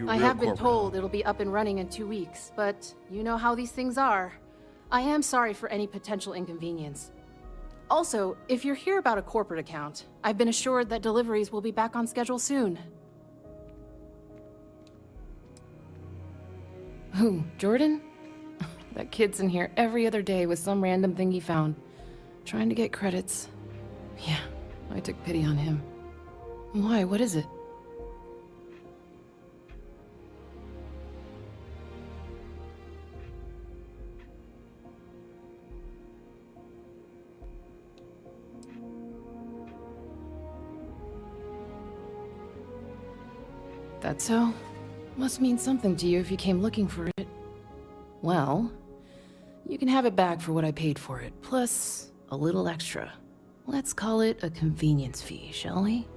I have been told it'll be up and running in 2 weeks, but you know how these things are. I am sorry for any potential inconvenience. Also, if you're here about a corporate account, I've been assured that deliveries will be back on schedule soon. Who, Jordan? That kid's in here every other day with some random thing he found, trying to get credits. Yeah, I took pity on him. Why, what is it? That so? Must mean something to you if you came looking for it. Well, you can have it back for what I paid for it, plus a little extra. Let's call it a convenience fee, shall we?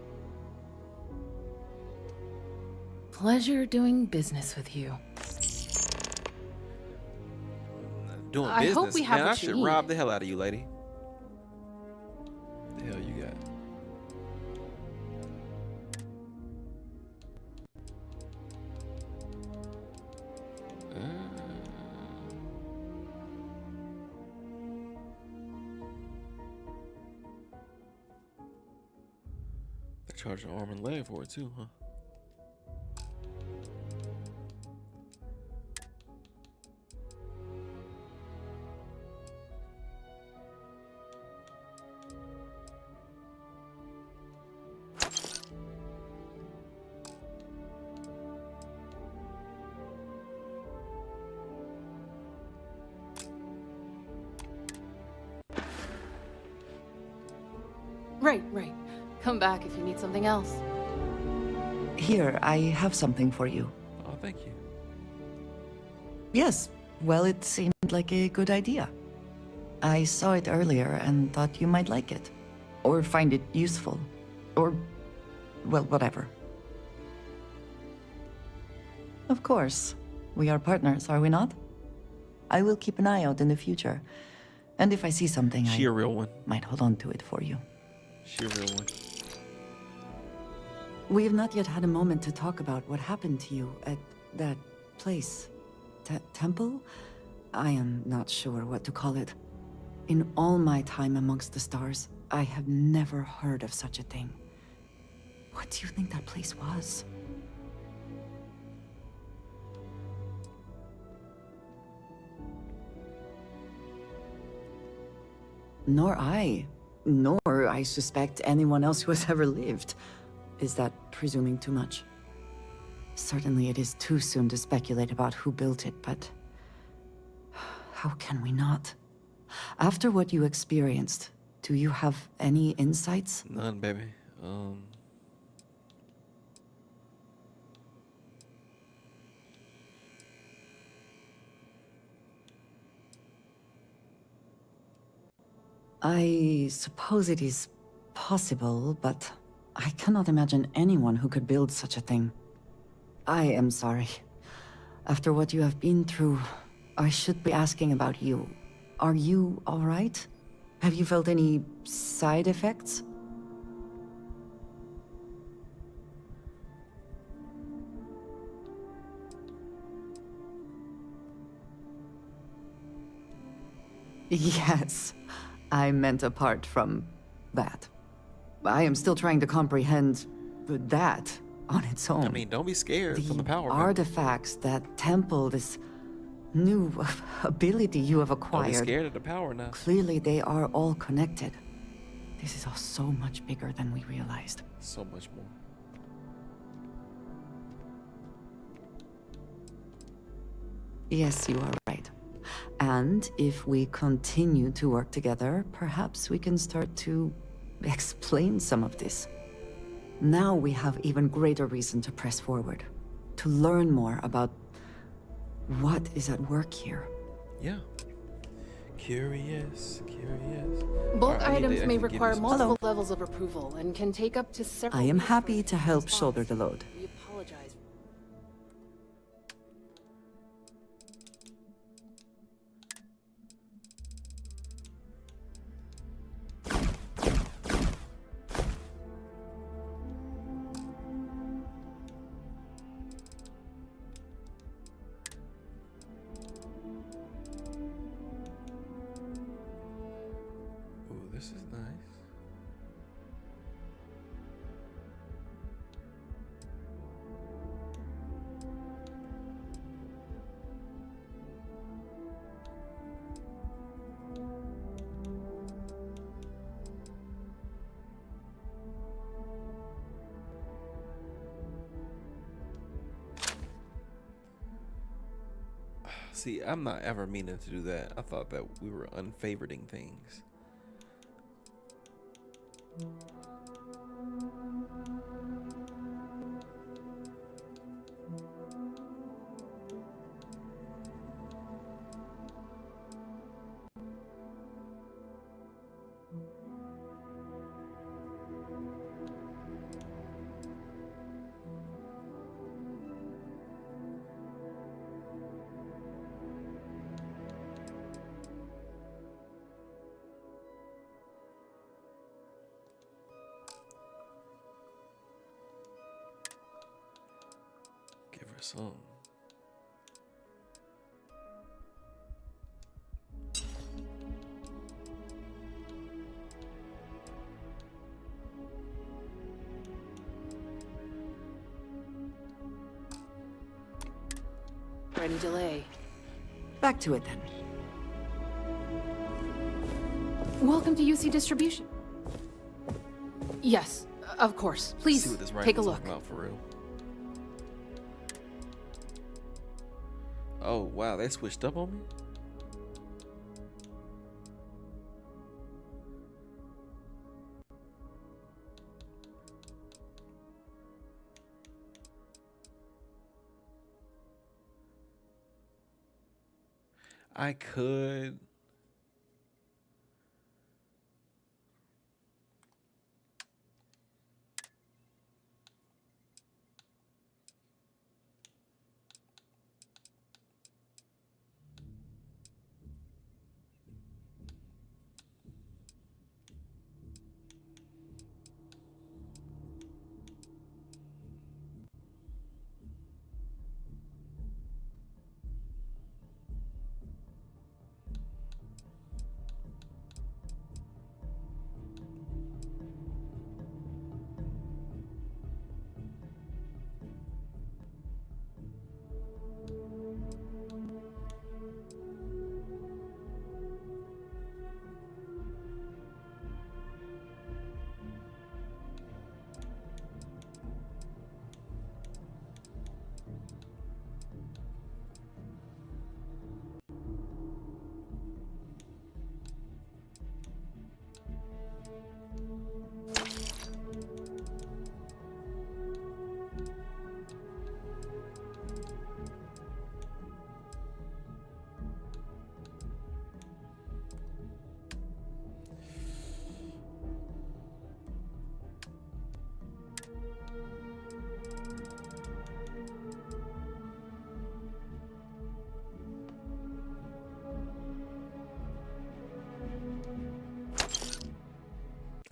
Pleasure doing business with you. Doing I business? hope we have Man, what I you should need. rob the hell out of you, lady. The hell you got? They charge an arm and leg for it too, huh? Right. Come back if you need something else. Here, I have something for you. Oh, thank you. Yes, well, it seemed like a good idea. I saw it earlier and thought you might like it. Or find it useful. Or, well, whatever. Of course. We are partners, are we not? I will keep an eye out in the future. And if I see something, She a real one. Might hold on to it for you. She a real one. We have not yet had a moment to talk about what happened to you at that place. Temple? I am not sure what to call it. In all my time amongst the stars, I have never heard of such a thing. What do you think that place was? Nor I. Nor, I suspect, anyone else who has ever lived. Is that presuming too much? Certainly it is too soon to speculate about who built it, but... how can we not? After what you experienced, do you have any insights? None, baby. I suppose it is possible, but I cannot imagine anyone who could build such a thing. I am sorry. After what you have been through, I should be asking about you. Are you all right? Have you felt any side effects? Yes, I meant apart from that. I am still trying to comprehend that on its own. I mean, don't be scared from the power. Artifacts that temple this new ability you have acquired. Don't be scared of the power now. Clearly, they are all connected. This is all so much bigger than we realized. So much more. Yes, you are right. And if we continue to work together, perhaps we can start to explain some of this. Now we have even greater reason to press forward, to learn more about what is at work here. Yeah. Curious. Bulk items may require multiple levels of approval and can take up to several. I am happy to help shoulder the load. We apologize. Ooh, this is nice. See, I'm not ever meaning to do that. I thought that we were unfavoring things. Give her some. Any delay. Back to it then. Welcome to UC Distribution. Yes, of course. Please See what this take a writing's look. talking about for real. Oh wow, they switched up on me. I could.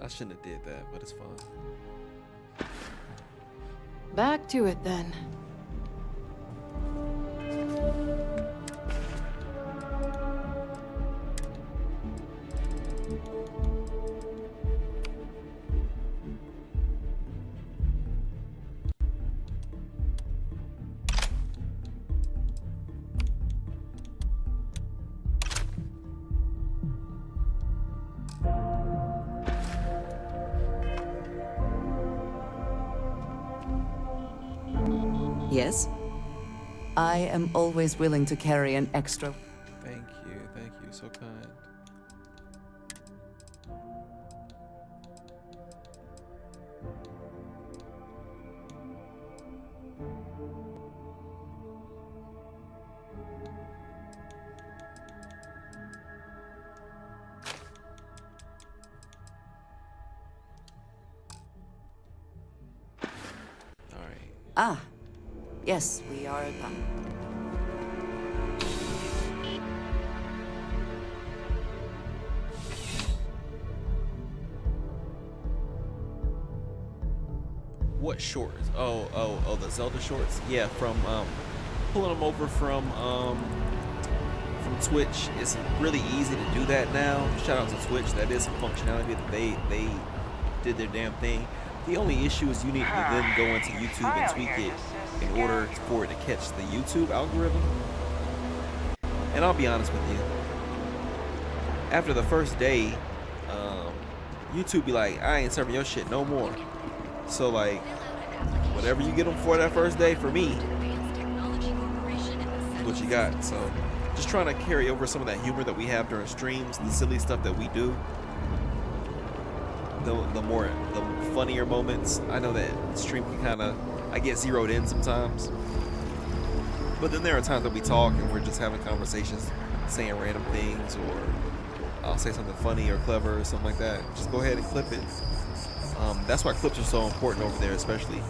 I shouldn't have did that, but it's fine. Back to it then. Yes? I am always willing to carry an extra. Thank you, so kind. All right. Ah, yes, we are done. What shorts? Oh, the Zelda shorts. Yeah, from pulling them over from Twitch. It's really easy to do that now. Shout out to Twitch. That is some functionality that they did their damn thing. The only issue is you need to then go into YouTube and tweak it in order for it to catch the YouTube algorithm. And I'll be honest with you, after the first day, YouTube be like, I ain't serving your shit no more. So like, whatever you get them for that first day, for me, is what you got. So just trying to carry over some of that humor that we have during streams, the silly stuff that we do, the funnier moments. I know that stream can kind of, I get zeroed in sometimes, but then there are times that we talk and we're just having conversations, saying random things, or I'll say something funny or clever or something like that. Just go ahead and clip it. That's why clips are so important over there, especially.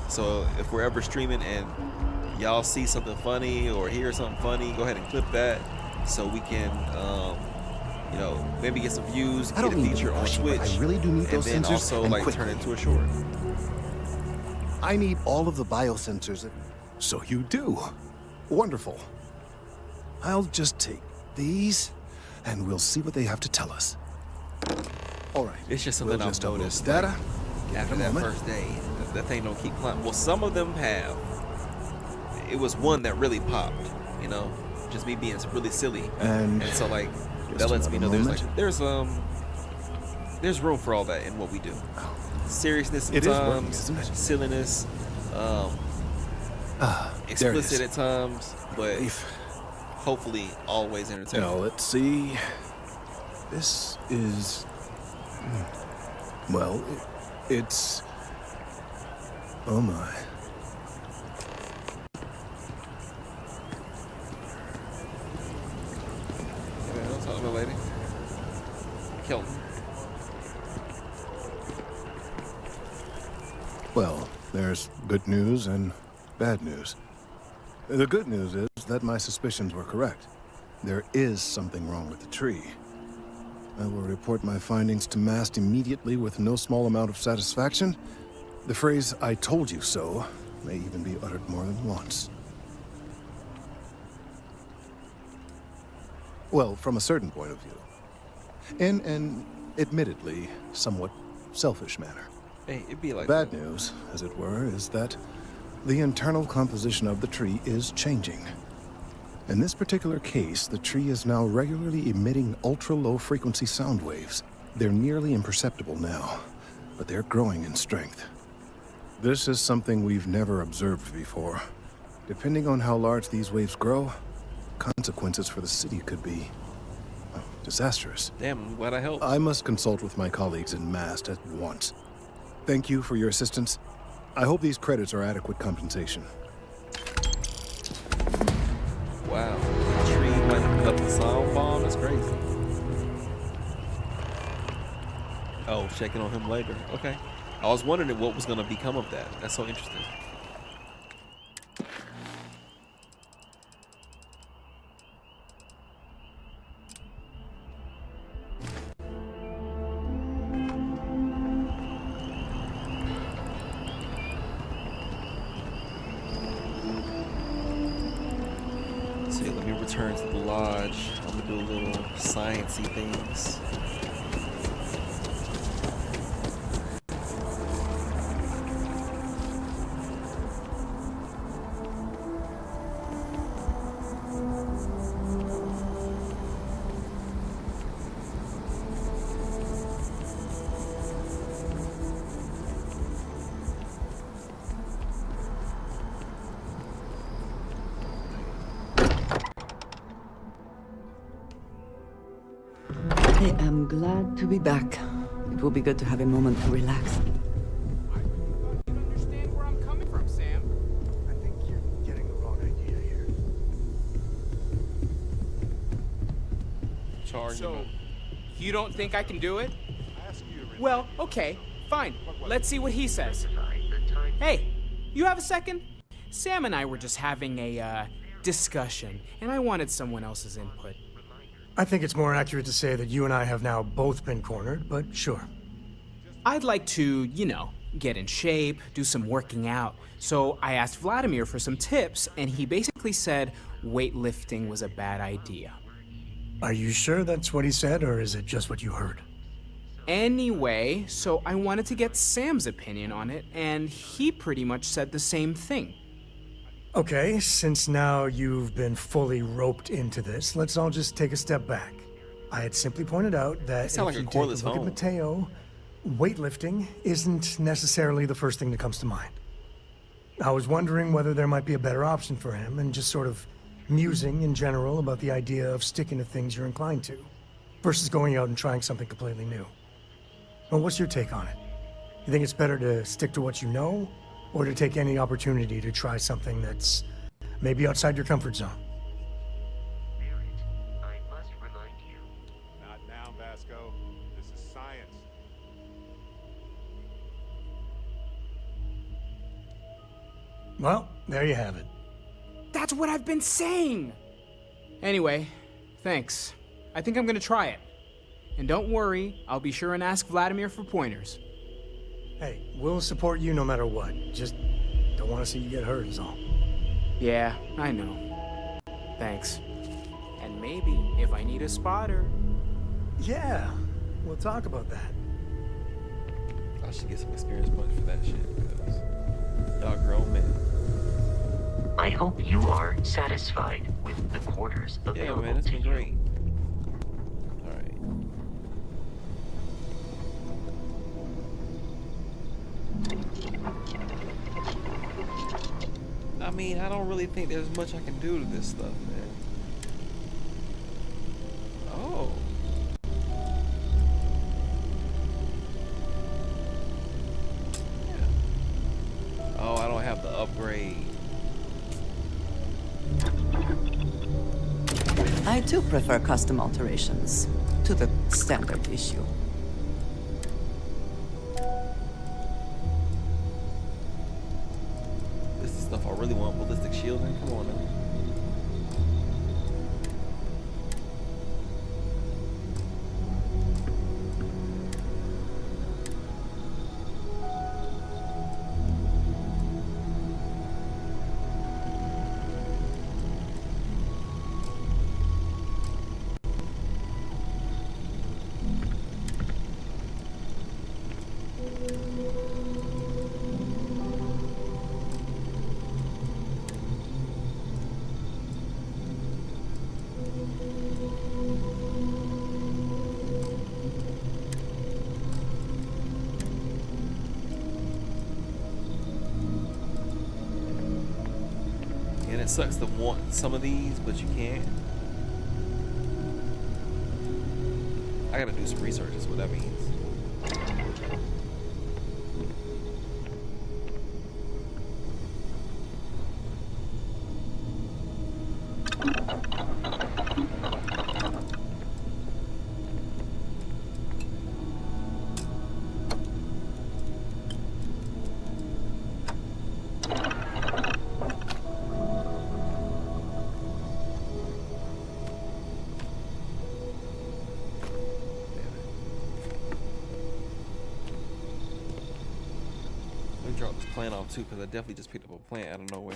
So if we're ever streaming and y'all see something funny or hear something funny, go ahead and clip that so we can, you know, maybe get some views, get a feature on Twitch, I really do need and those then sensors also and like quickly. turn it into a short. I need all of the biosensors. So you do. Wonderful. I'll just take these, and we'll see what they have to tell us. All right. It's just something we'll I've just upload noticed. the data. Like, after that first day, that thing don't keep climbing. Well, some of them have. It was one that really popped, you know, just me being really silly, and so like that lets me know there's room for all that in what we do. Seriousness sometimes, silliness, explicit at times, but hopefully always entertaining. Now let's see. This is, well, it's, oh my. What's up, little lady? Kelton. Well, there's good news and bad news. The good news is that my suspicions were correct. There is something wrong with the tree. I will report my findings to Mast immediately with no small amount of satisfaction. The phrase, "I told you so," may even be uttered more than once. Well, from a certain point of view. In an admittedly somewhat selfish manner. Hey, it'd be like bad news, as it were, is that the internal composition of the tree is changing. In this particular case, the tree is now regularly emitting ultra-low frequency sound waves. They're nearly imperceptible now, but they're growing in strength. This is something we've never observed before. Depending on how large these waves grow, consequences for the city could be disastrous. Damn, I'm glad I helped. I must consult with my colleagues in Mast at once. Thank you for your assistance. I hope these credits are adequate compensation. Wow, the tree went up the sound bomb. That's crazy. Oh, checking on him later. Okay. I was wondering what was going to become of that. That's so interesting. return to the lodge. I'm gonna do a little sciencey things. I am glad to be back. It will be good to have a moment to relax. Understand where I'm coming from, Sam. I think you're getting the wrong idea here. So, you don't think I can do it? Well, okay, fine. Let's see what he says. Hey, you have a second? Sam and I were just having a discussion, and I wanted someone else's input. I think it's more accurate to say that you and I have now both been cornered, but sure. I'd like to, you know, get in shape, do some working out. So I asked Vladimir for some tips, and he basically said weightlifting was a bad idea. Are you sure that's what he said, or is it just what you heard? Anyway, so I wanted to get Sam's opinion on it, and he pretty much said the same thing. Okay, since now you've been fully roped into this, let's all just take a step back. I had simply pointed out that if sound like a you take a cordless look at phone. Mateo, weightlifting isn't necessarily the first thing that comes to mind. I was wondering whether there might be a better option for him, and just sort of musing in general about the idea of sticking to things you're inclined to, versus going out and trying something completely new. Well, what's your take on it? You think it's better to stick to what you know, or to take any opportunity to try something that's maybe outside your comfort zone? Not now, Vasco. This is science. Well, there you have it. That's what I've been saying! Anyway, thanks. I think I'm gonna try it. And don't worry, I'll be sure and ask Vladimir for pointers. Hey, we'll support you no matter what. Just don't want to see you get hurt is all. Yeah, I know. Thanks. And maybe if I need a spotter. Yeah, we'll talk about that. I should get some experience points for that shit, because y'all grown men. I hope you are satisfied with the quarters Yeah, available man, it's to been you. great. Alright. I mean, I don't really think there's much I can do to this stuff, man. Oh. Yeah. Oh, I don't have the upgrade. I too prefer custom alterations to the standard issue. This is stuff I really want. Ballistic shielding. Come on now. And it sucks to want some of these, but you can't. I gotta do some research, is what that means. Let me drop this plant off too, because I definitely just picked up a plant out of nowhere.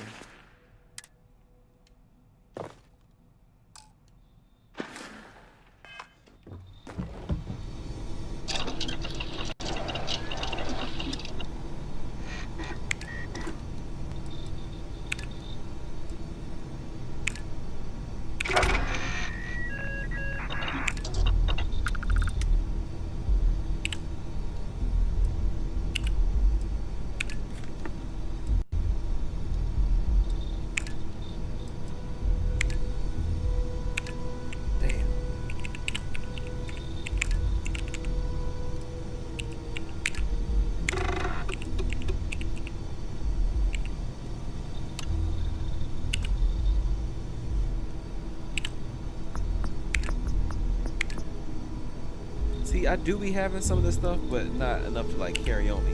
See, I do be having some of this stuff, but not enough to like carry on me.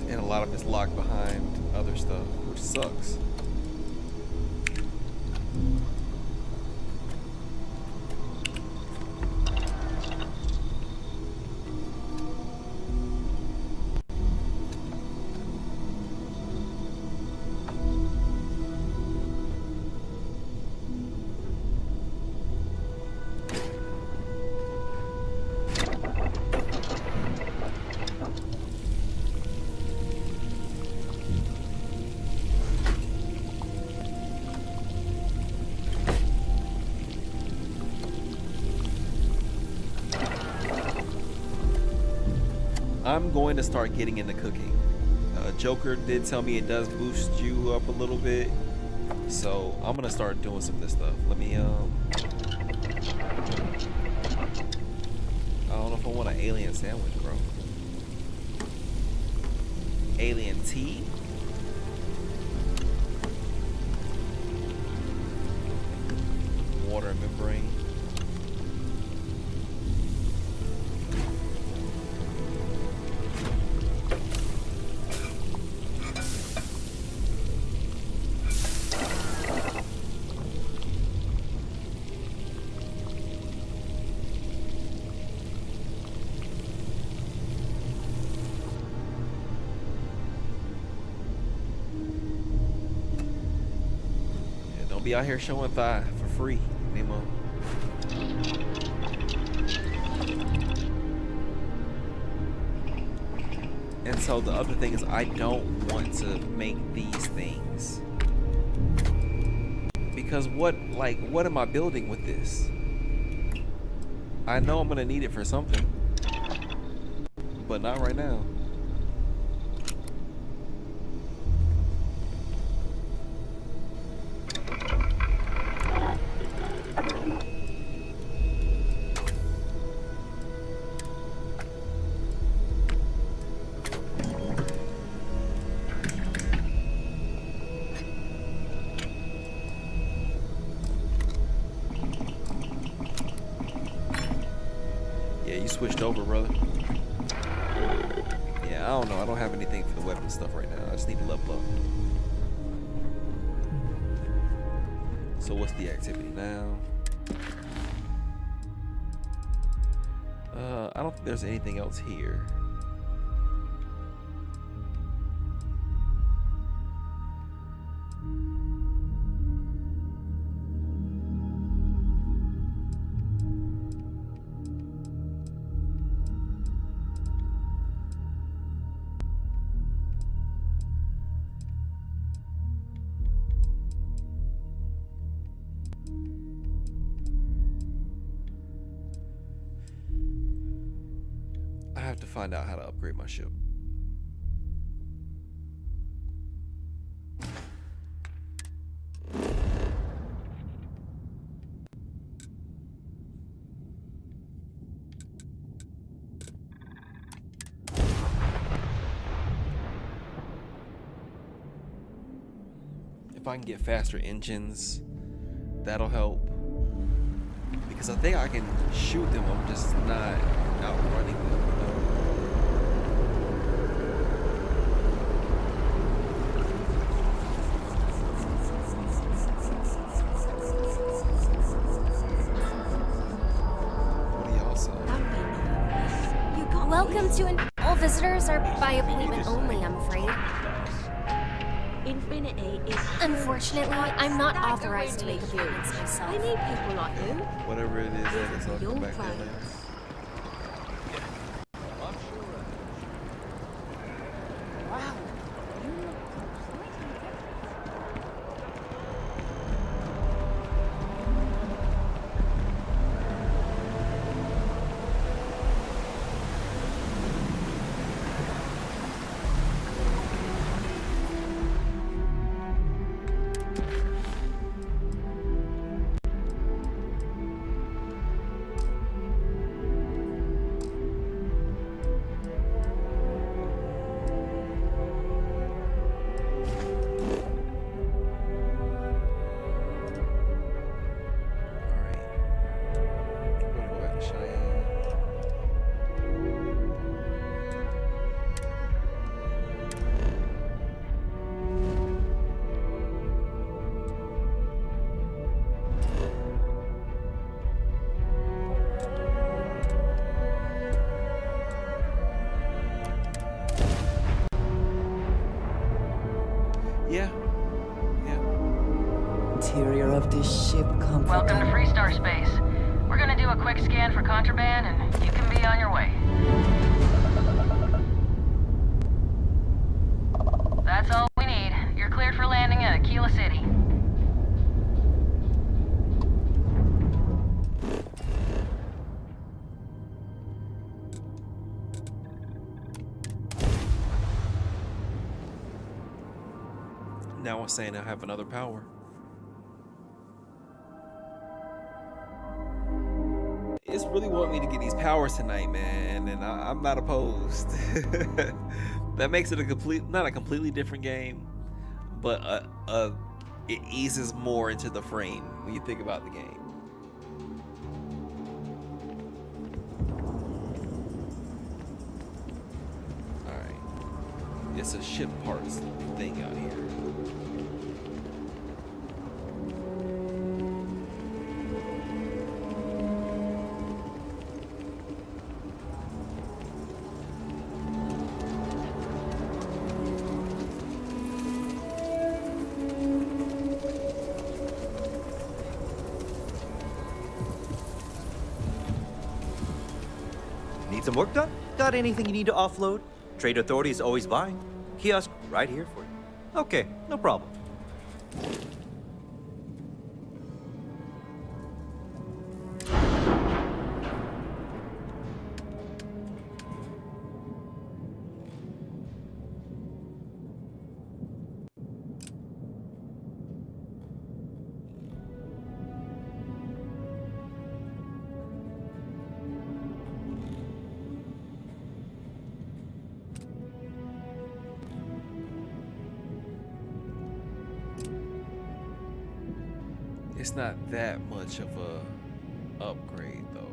And a lot of it's locked behind other stuff, which sucks. I'm going to start getting into cooking. Joker did tell me it does boost you up a little bit, so I'm gonna start doing some of this stuff. Let me I don't know if I want an alien sandwich, bro. Alien tea? Water membrane. Be out here showing thigh for free, Nemo. And so the other thing is I don't want to make these things. Because what am I building with this? I know I'm gonna need it for something. But not right now. Switched over, brother. Yeah, I don't know. I don't have anything for the weapon stuff right now. I just need to level up. So what's the activity now? I don't think there's anything else here. To find out how to upgrade my ship. If I can get faster engines, that'll help. Because I think I can shoot them, I'm just not outrunning them. Welcome to all visitors are by appointment only, I'm afraid. Infinity is... Unfortunately, I'm not authorized to make appointments myself. I need people like you. Whatever it is, I guess I'll come back there later. Wow. of this ship come from? Welcome to Freestar Space. We're gonna do a quick scan for contraband, and you can be on your way. That's all we need. You're cleared for landing at Akila City. Now I'm saying I have another power. It's really wanting me to get these powers tonight, man, and I'm not opposed. That makes it not a completely different game, but it eases more into the frame when you think about the game. All right, it's a ship parts thing out here. Need some work done? Got anything you need to offload? Trade Authority is always buying. Kiosk right here for you. Okay, no problem. It's not that much of a upgrade though.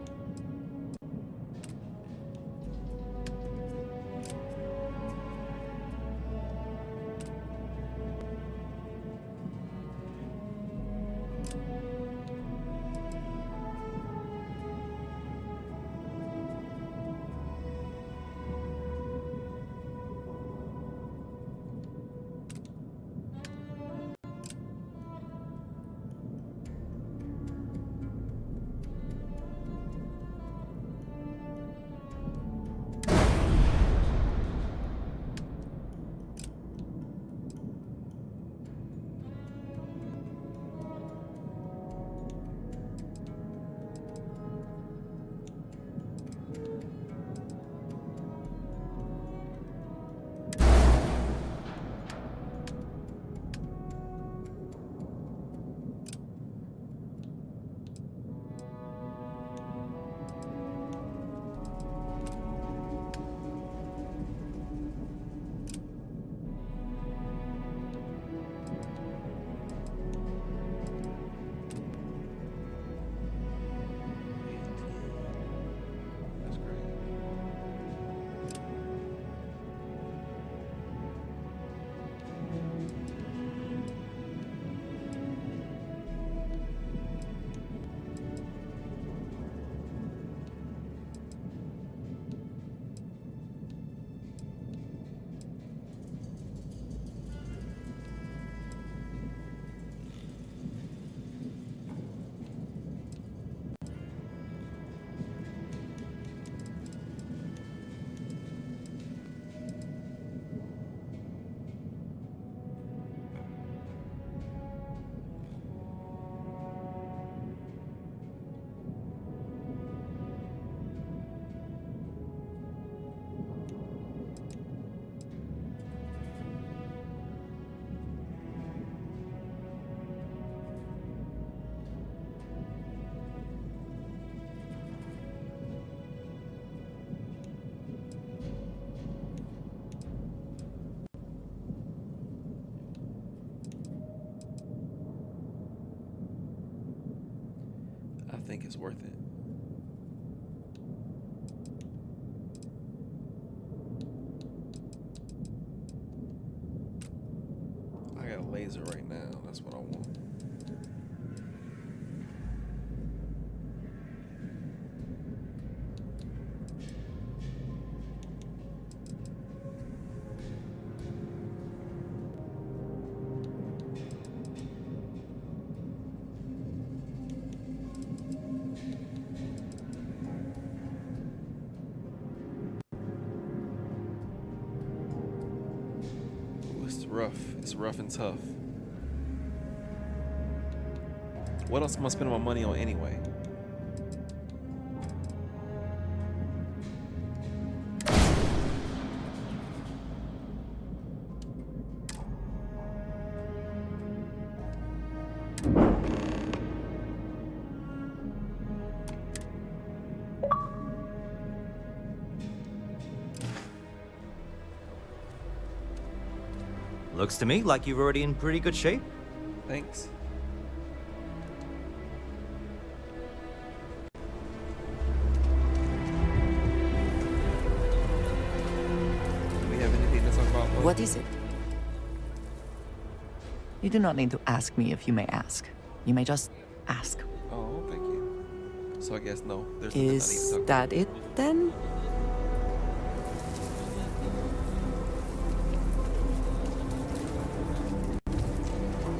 I think it's worth it. I got a laser right now. That's what I want. rough. It's rough and tough. What else am I spending my money on anyway? Looks to me like you're already in pretty good shape. Thanks. Do we have anything to talk about? What is it? You do not need to ask me if you may ask. You may just ask. Oh, thank you. So I guess no. There's nothing I need to Is talk that it then?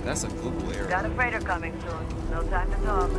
That's a Google error. Got a freighter coming soon. No time to talk.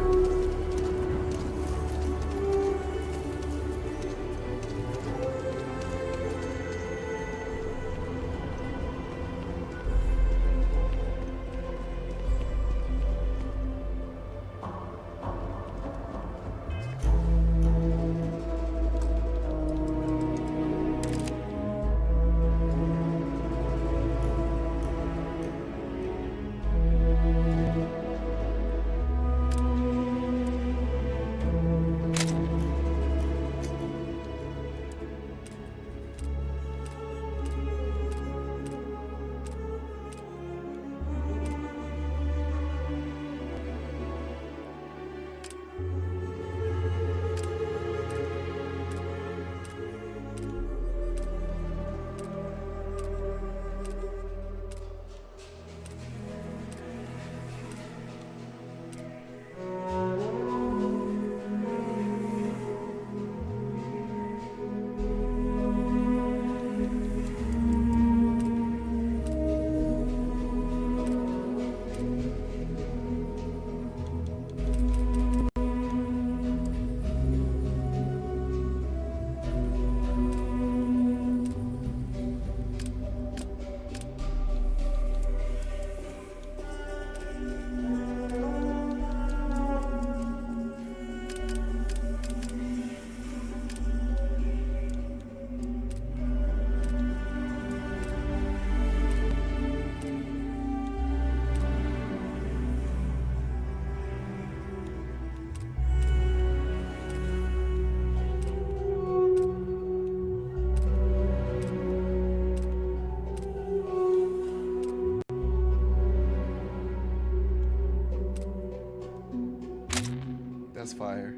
That's fire.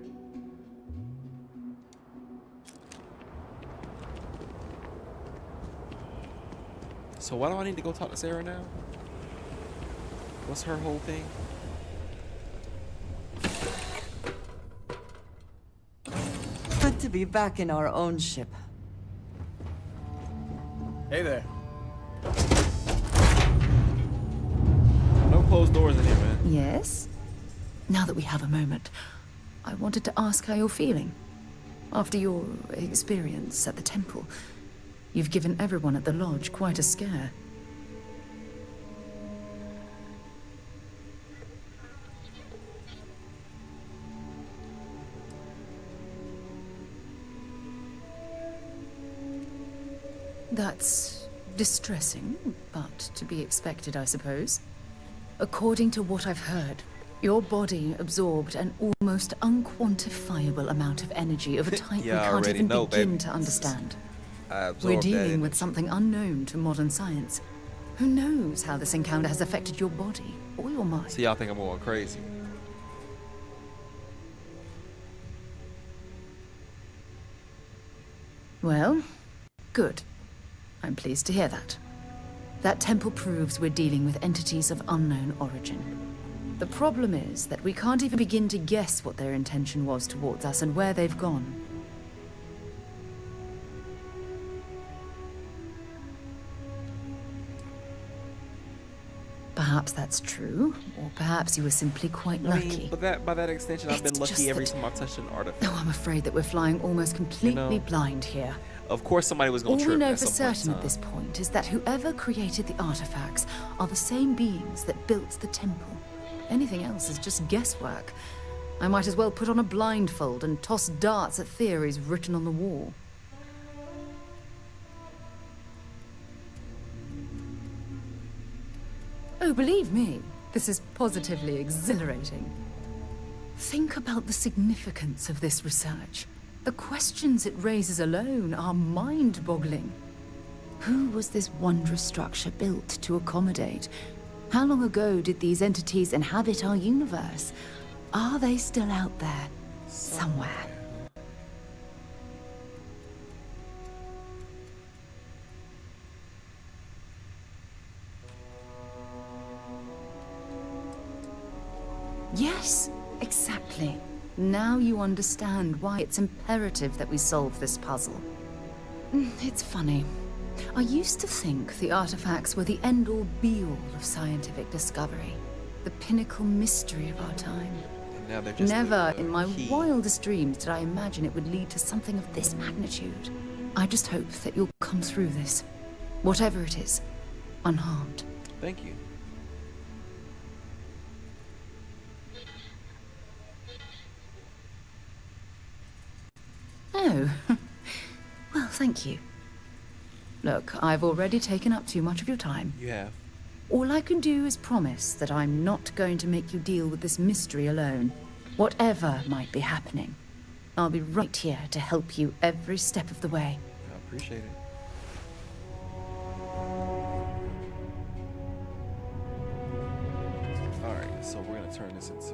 So why do I need to go talk to Sarah now? What's her whole thing? Good to be back in our own ship. Hey there. No closed doors in here, man. Yes? Now that we have a moment, I wanted to ask how you're feeling. After your experience at the temple, you've given everyone at the lodge quite a scare. That's distressing, but to be expected, I suppose. According to what I've heard, your body absorbed an almost unquantifiable amount of energy of a type Yeah, I we can't already even know, begin baby. to understand. I We're absorbed that dealing with energy. something unknown to modern science. Who knows how this encounter has affected your body or your mind? So y'all think I'm going crazy? Well, good. I'm pleased to hear that. That temple proves we're dealing with entities of unknown origin. The problem is that we can't even begin to guess what their intention was towards us and where they've gone. Perhaps Perhaps that's true, or perhaps you were simply quite I lucky. mean, but by that extension, I've been It's just lucky every that- time I've touched an artifact. Oh, I'm afraid that we're flying almost completely know, blind here. Of course, somebody was All gonna we trip know at for some point in certain at time. this point is that whoever created the artifacts are the same beings that built the temple. Anything else is just guesswork. I might as well put on a blindfold and toss darts at theories written on the wall. Oh, believe me, this is positively exhilarating. Think about the significance of this research. The questions it raises alone are mind-boggling. Who was this wondrous structure built to accommodate? How long ago did these entities inhabit our universe? Are they still out there, somewhere? Yes, exactly. Now you understand why it's imperative that we solve this puzzle. It's funny. I used to think the artifacts were the end-all be-all of scientific discovery, the pinnacle mystery of our time. And now they're just Never the in my key. wildest dreams did I imagine it would lead to something of this magnitude. I just hope that you'll come through this, whatever it is, unharmed. Thank you. Oh, well, thank you. Look, I've already taken up too much of your time. You have. All I can do is promise that I'm not going to make you deal with this mystery alone. Whatever might be happening, I'll be right here to help you every step of the way. I appreciate it. Alright, so we're gonna turn this into...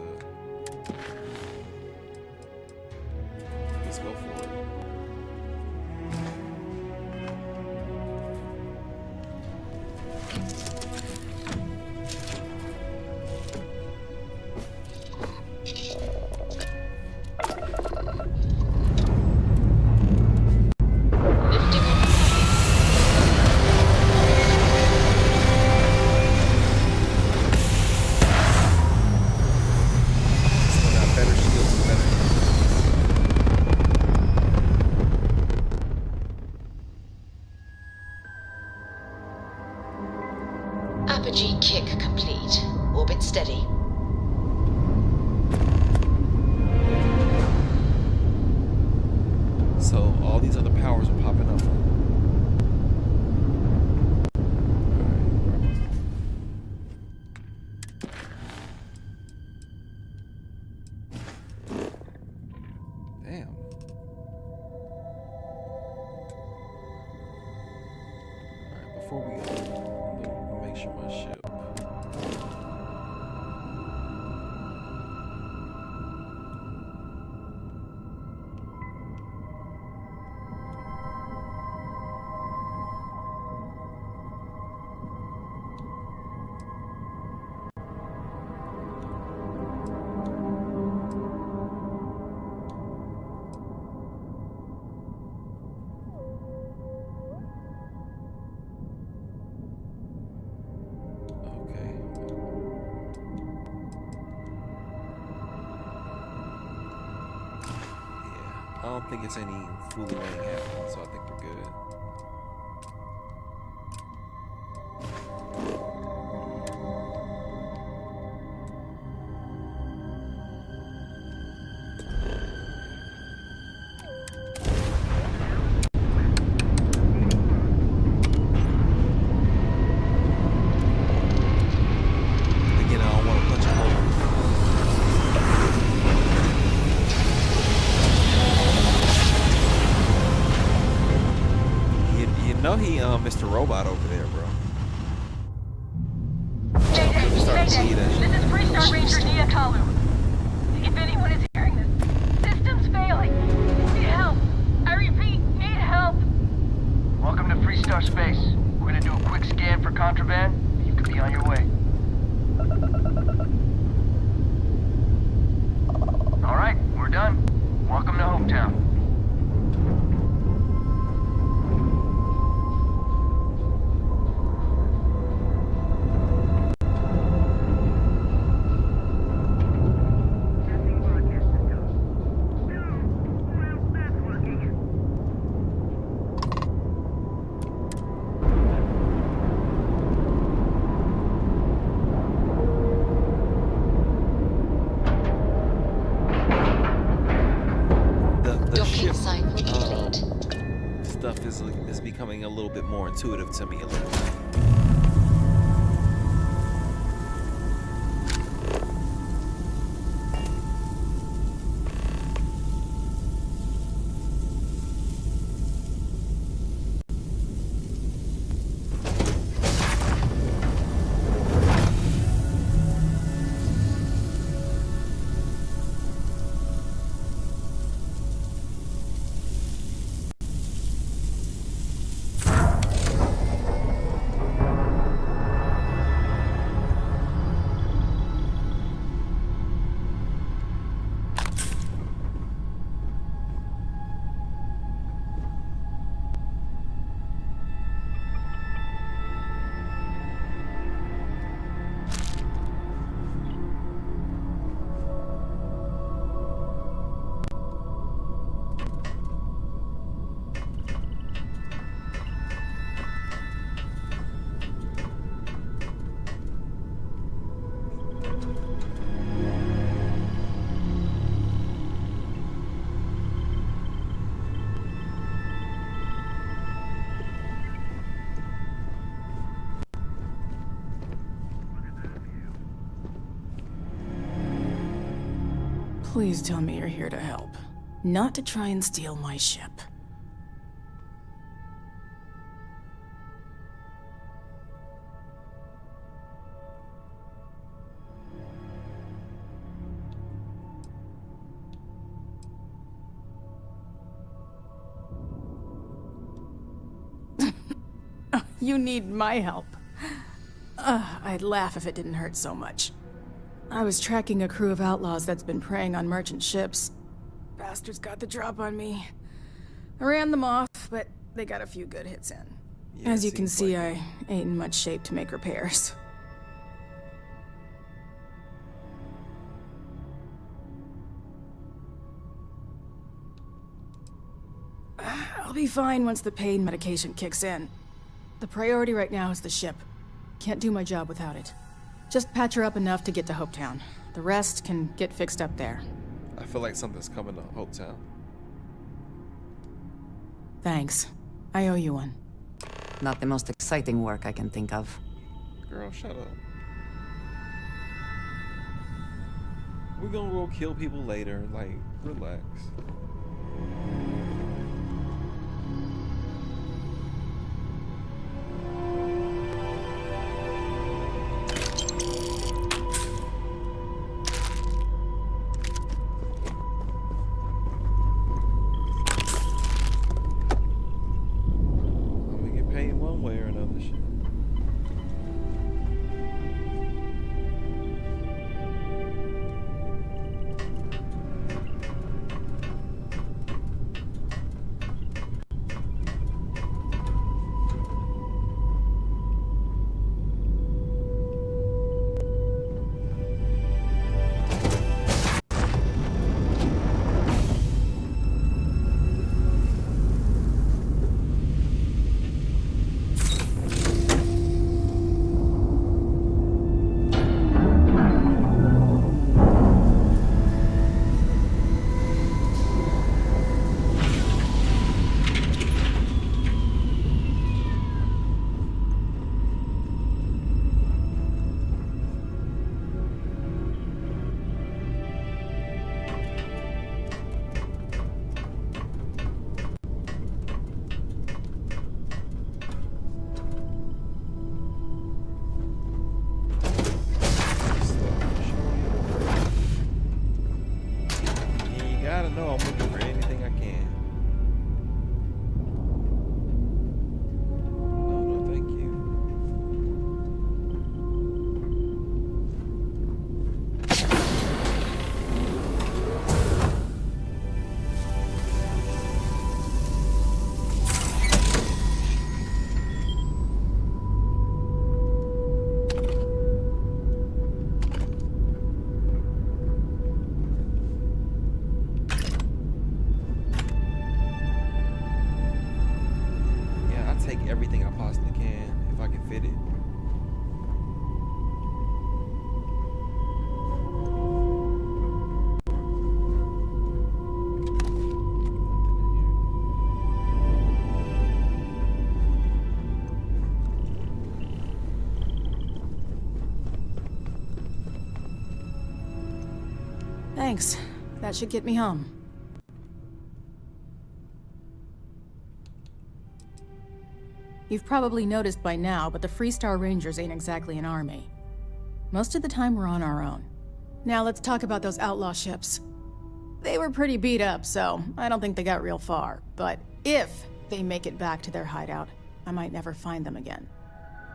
Let's go for it. Still got better shields and better. Apogee kick complete. Orbit steady. So all these other powers are popping up. Damn. Alright, before we go, make sure my ship. Okay. Yeah, I don't think it's any fooling happening, so I think we're good. Again, I don't want to punch a hole. You know he Mr. Robot over there, bro. Mayday, Start to see that shit. this is Freestar Ranger Nia Kalu. If anyone is hearing this, system's failing. Need help. I repeat, need help. Welcome to Freestar Space. We're gonna do a quick scan for contraband, and you can be on your way. All right, we're done. Welcome to Hometown. Assignment complete. Stuff is becoming a little bit more intuitive to me a little bit. Please tell me you're here to help, not to try and steal my ship. You need my help. I'd laugh if it didn't hurt so much. I was tracking a crew of outlaws that's been preying on merchant ships. Bastards got the drop on me. I ran them off, but they got a few good hits in. Yeah, As you can see, like I ain't in much shape to make repairs. I'll be fine once the pain medication kicks in. The priority right now is the ship. Can't do my job without it. Just patch her up enough to get to Hopetown. The rest can get fixed up there. I feel like something's coming to Hopetown. Thanks. I owe you one. Not the most exciting work I can think of. Girl, shut up. We're gonna go kill people later. Like, relax. know I'm looking for anything I can. No, no, thank you. Take everything I possibly can if I can fit it. Thanks. That should get me home. You've probably noticed by now, but the Freestar Rangers ain't exactly an army. Most of the time, we're on our own. Now let's talk about those outlaw ships. They were pretty beat up, so I don't think they got real far. But if they make it back to their hideout, I might never find them again.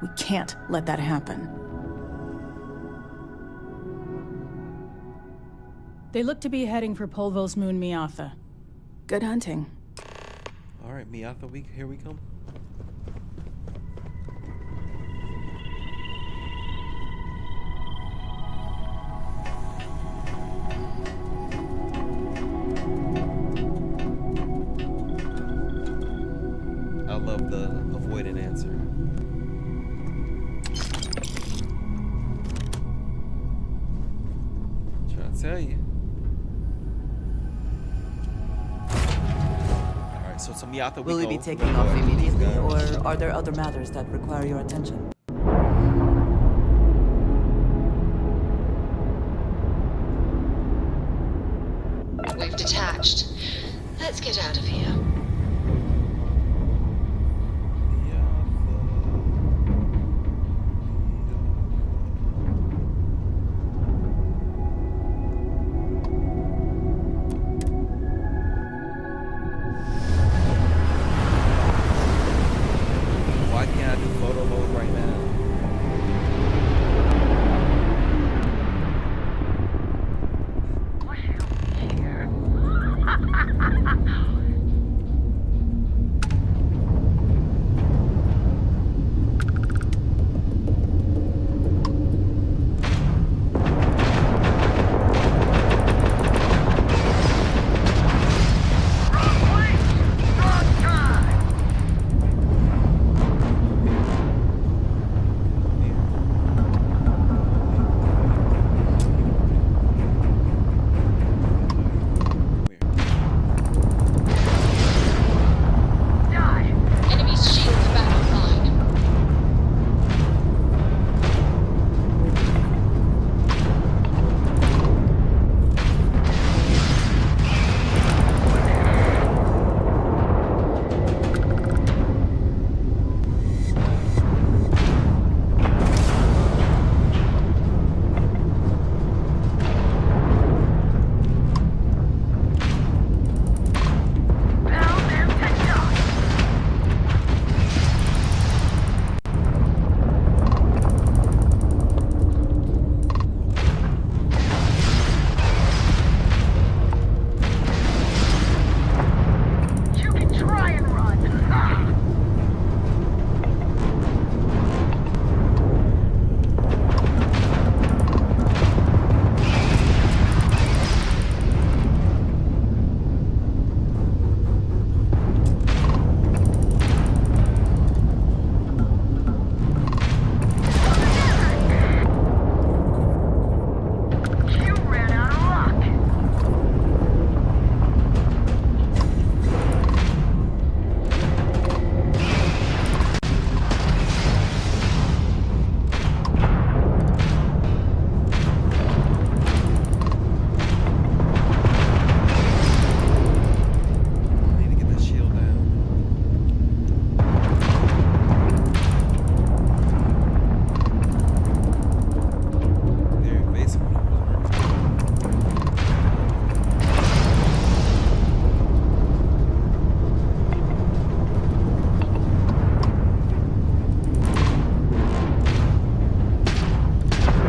We can't let that happen. They look to be heading for Polvo's moon, Miatha. Good hunting. All right, Miatha, here we come. I love the avoided answer. Trying to tell you. Alright, so Miatha, Will you be taking off immediately, or are there other matters that require your attention? We've detached. Let's get out of here. Why can't I do photo mode right now? Enemy's shields back online. You can try and run. You ran out of luck. I need to get that shield down. Their invasive maneuvers work.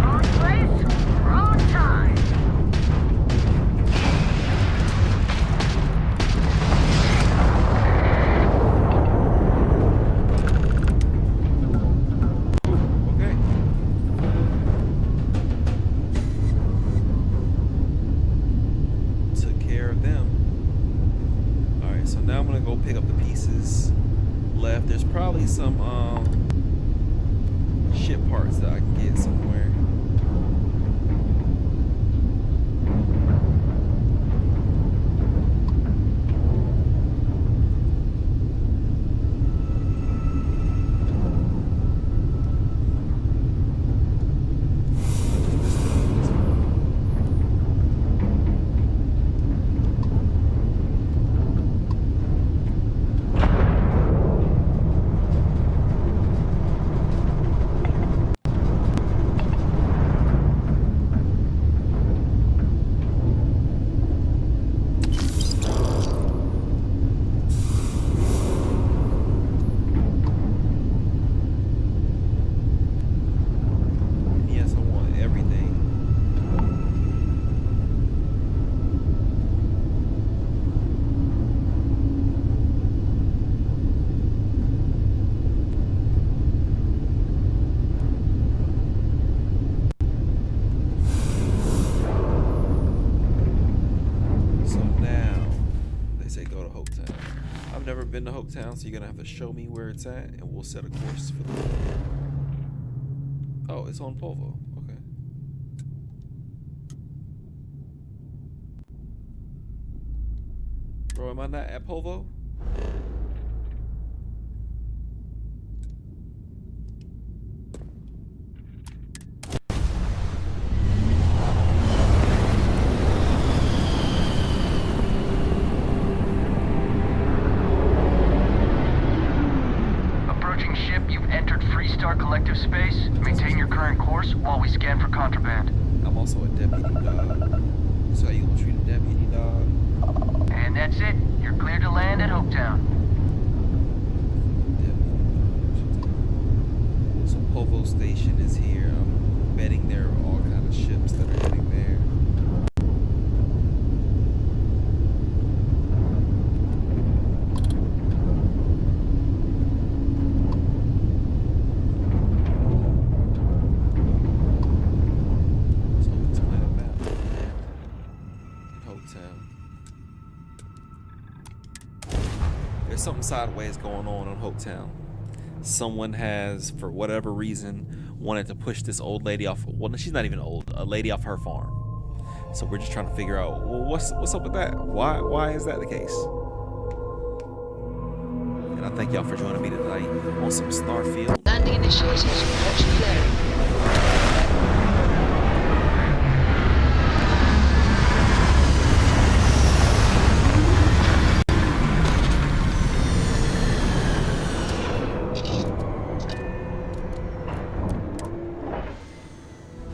Wrong place, wrong time. Okay. Took care of them. Alright, so now I'm gonna go pick up the pieces left. There's probably some ship parts that I can get somewhere. I've never been to Hopetown, so you're gonna have to show me where it's at, and we'll set a course for the. Oh, it's on Polvo. Okay. Bro, am I not at Polvo? Approaching ship, you've entered Freestar Collective space. Maintain your current course while we scan for contraband. I'm also a deputy, dog. So how you gonna treat a deputy, dog? And that's it. You're cleared to land at Hopetown. So Polvo Station is here. I'm betting there are all kind of ships that are heading there. So let's play the map. In Hopetown. There's something sideways going on Hopetown. Someone has, for whatever reason, wanted to push this old lady off. Well, she's not even old. A lady off her farm. So we're just trying to figure out, well, what's up with that? Why is that the case? And I thank y'all for joining me tonight on some Starfield. Landing initiated. Watch clearing.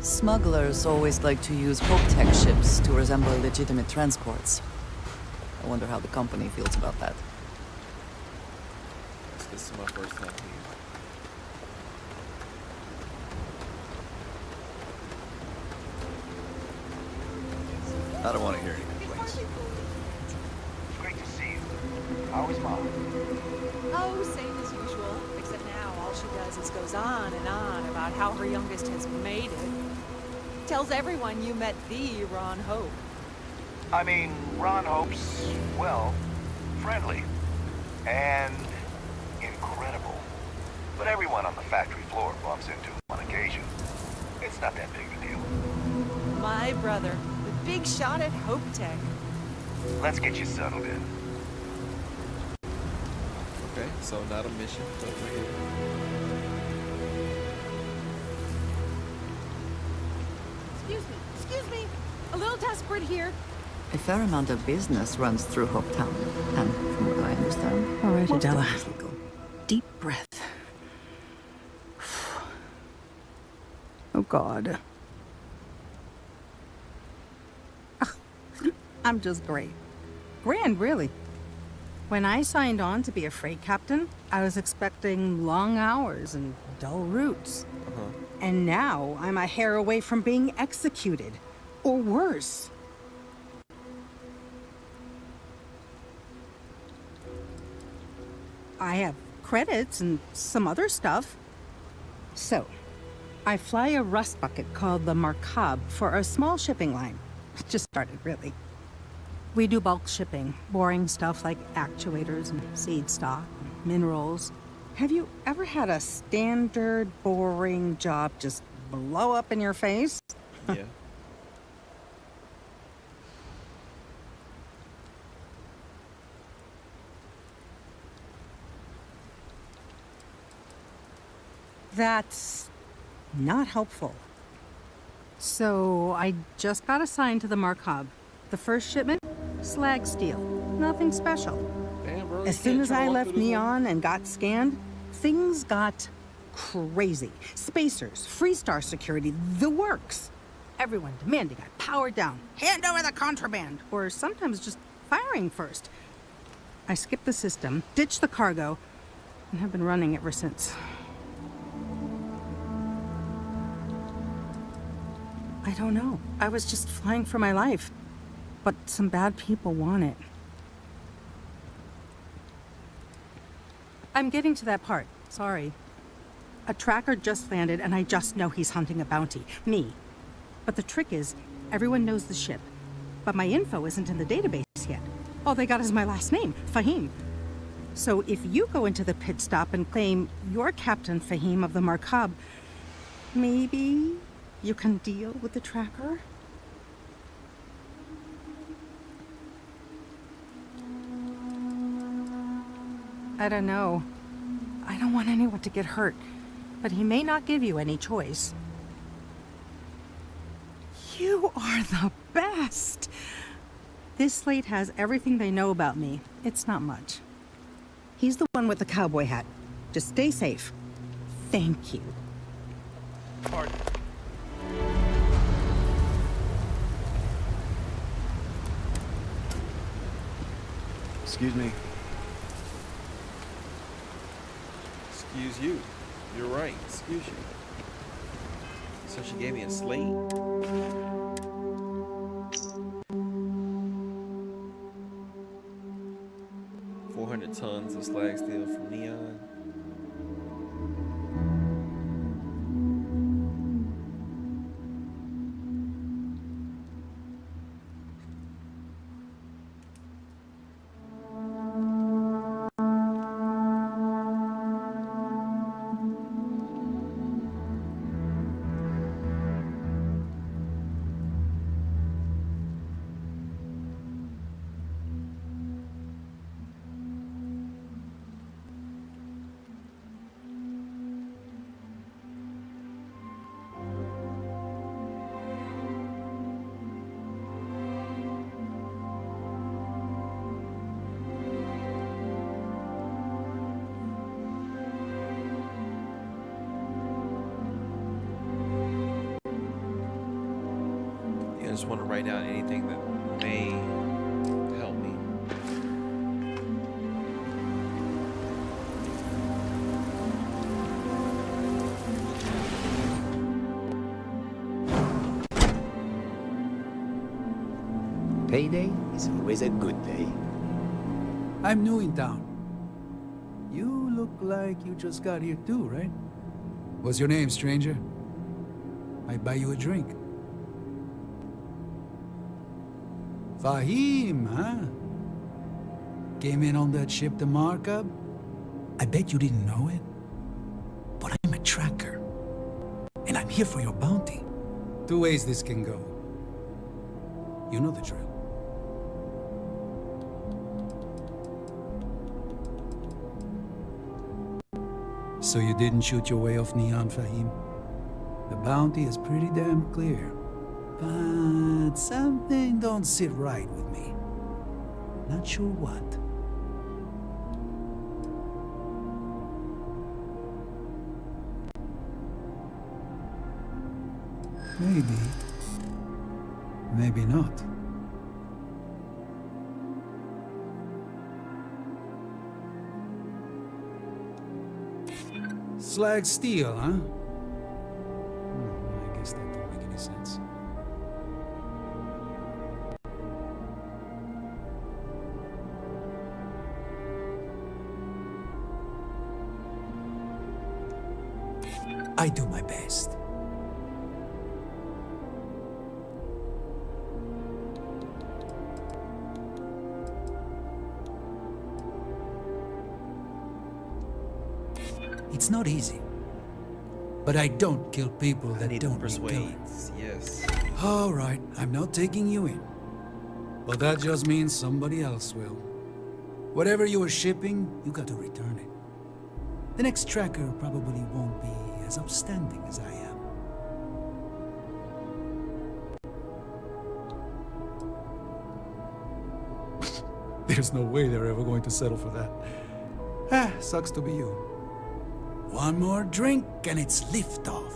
Smugglers always like to use Hope-Tech ships to resemble legitimate transports. I wonder how the company feels about that. This is my first time here. I don't want to hear anything, please. Great to see you. How is Mom? Oh, same as usual. Except now all she does is goes on and on about how her youngest has made it. Tells everyone you met the Ron Hope. I mean, Ron Hope's, well, friendly. And incredible. But everyone on the factory floor bumps into him on occasion. It's not that big of a deal. My brother, the big shot at Hope Tech. Let's get you settled in. Okay, so not a mission, but we're here. Excuse me. A little desperate here. A fair amount of business runs through Hopetown, and from what I understand, All right, most of Adela. it is legal. Deep breath. Oh, God. I'm just great. Grand, really. When I signed on to be a freight captain, I was expecting long hours and dull routes. And now I'm a hair away from being executed. Or worse. I have credits and some other stuff. So, I fly a rust bucket called the Marcab for a small shipping line. Just started, really. We do bulk shipping, boring stuff like actuators and seed stock, and minerals. Have you ever had a standard, boring job just blow up in your face? Yeah. That's not helpful. So I just got assigned to the Marcab. The first shipment, slag steel. Nothing special. Damn, bro, As soon as I left Neon and got scanned, things got crazy. Spacers, Freestar security, the works. Everyone demanding I power down, hand over the contraband, or sometimes just firing first. I skipped the system, ditched the cargo, and have been running ever since. I don't know. I was just flying for my life. But some bad people want it. I'm getting to that part. Sorry. A tracker just landed, and I just know he's hunting a bounty. Me. But the trick is, everyone knows the ship. But my info isn't in the database yet. All they got is my last name, Fahim. So if you go into the pit stop and claim you're Captain Fahim of the Markab, maybe you can deal with the tracker? I don't know. I don't want anyone to get hurt, but he may not give you any choice. You are the best! This slate has everything they know about me. It's not much. He's the one with the cowboy hat. Just stay safe. Thank you. Pardon. Excuse me. Excuse you. You're right. Excuse you. So she gave me a slate. 400 tons of slag steel from Neon. I just want to write down anything that may help me. Payday is always a good day. I'm new in town. You look like you just got here too, right? What's your name, stranger? Might buy you a drink. Fahim, huh? Came in on that ship, the Markab? I bet you didn't know it. But I'm a tracker. And I'm here for your bounty. Two ways this can go. You know the drill. So you didn't shoot your way off Neon, Fahim? The bounty is pretty damn clear. But something don't sit right with me. Not sure what. Maybe. Maybe not. Slag steel, huh? I guess that don't make any sense. I do my best. It's not easy. But I don't kill people that don't need killing. Yes. All right, I'm not taking you in. But that just means somebody else will. Whatever you were shipping, you got to return it. The next tracker probably won't be as outstanding as I am. There's no way they're ever going to settle for that. Ah, sucks to be you. One more drink and it's liftoff.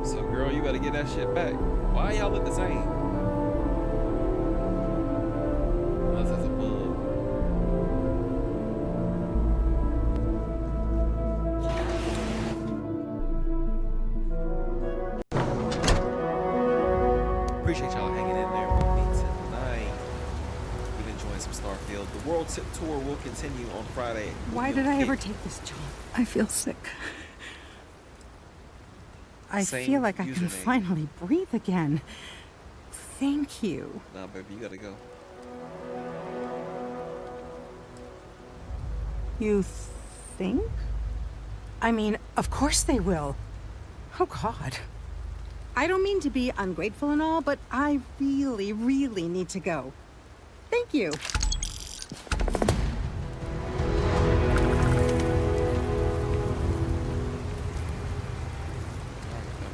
So, girl, you gotta get that shit back. Why y'all look the same? Unless that's a bug. Appreciate y'all hanging in there with me tonight. We've been enjoying some Starfield. The World Tip Tour will continue on Friday. Why did I ever take this job? I feel sick. I feel like I can finally breathe again. Thank you. Nah, baby, you gotta go. You think? I mean, of course they will. Oh, God. I don't mean to be ungrateful and all, but I really, really need to go. Thank you.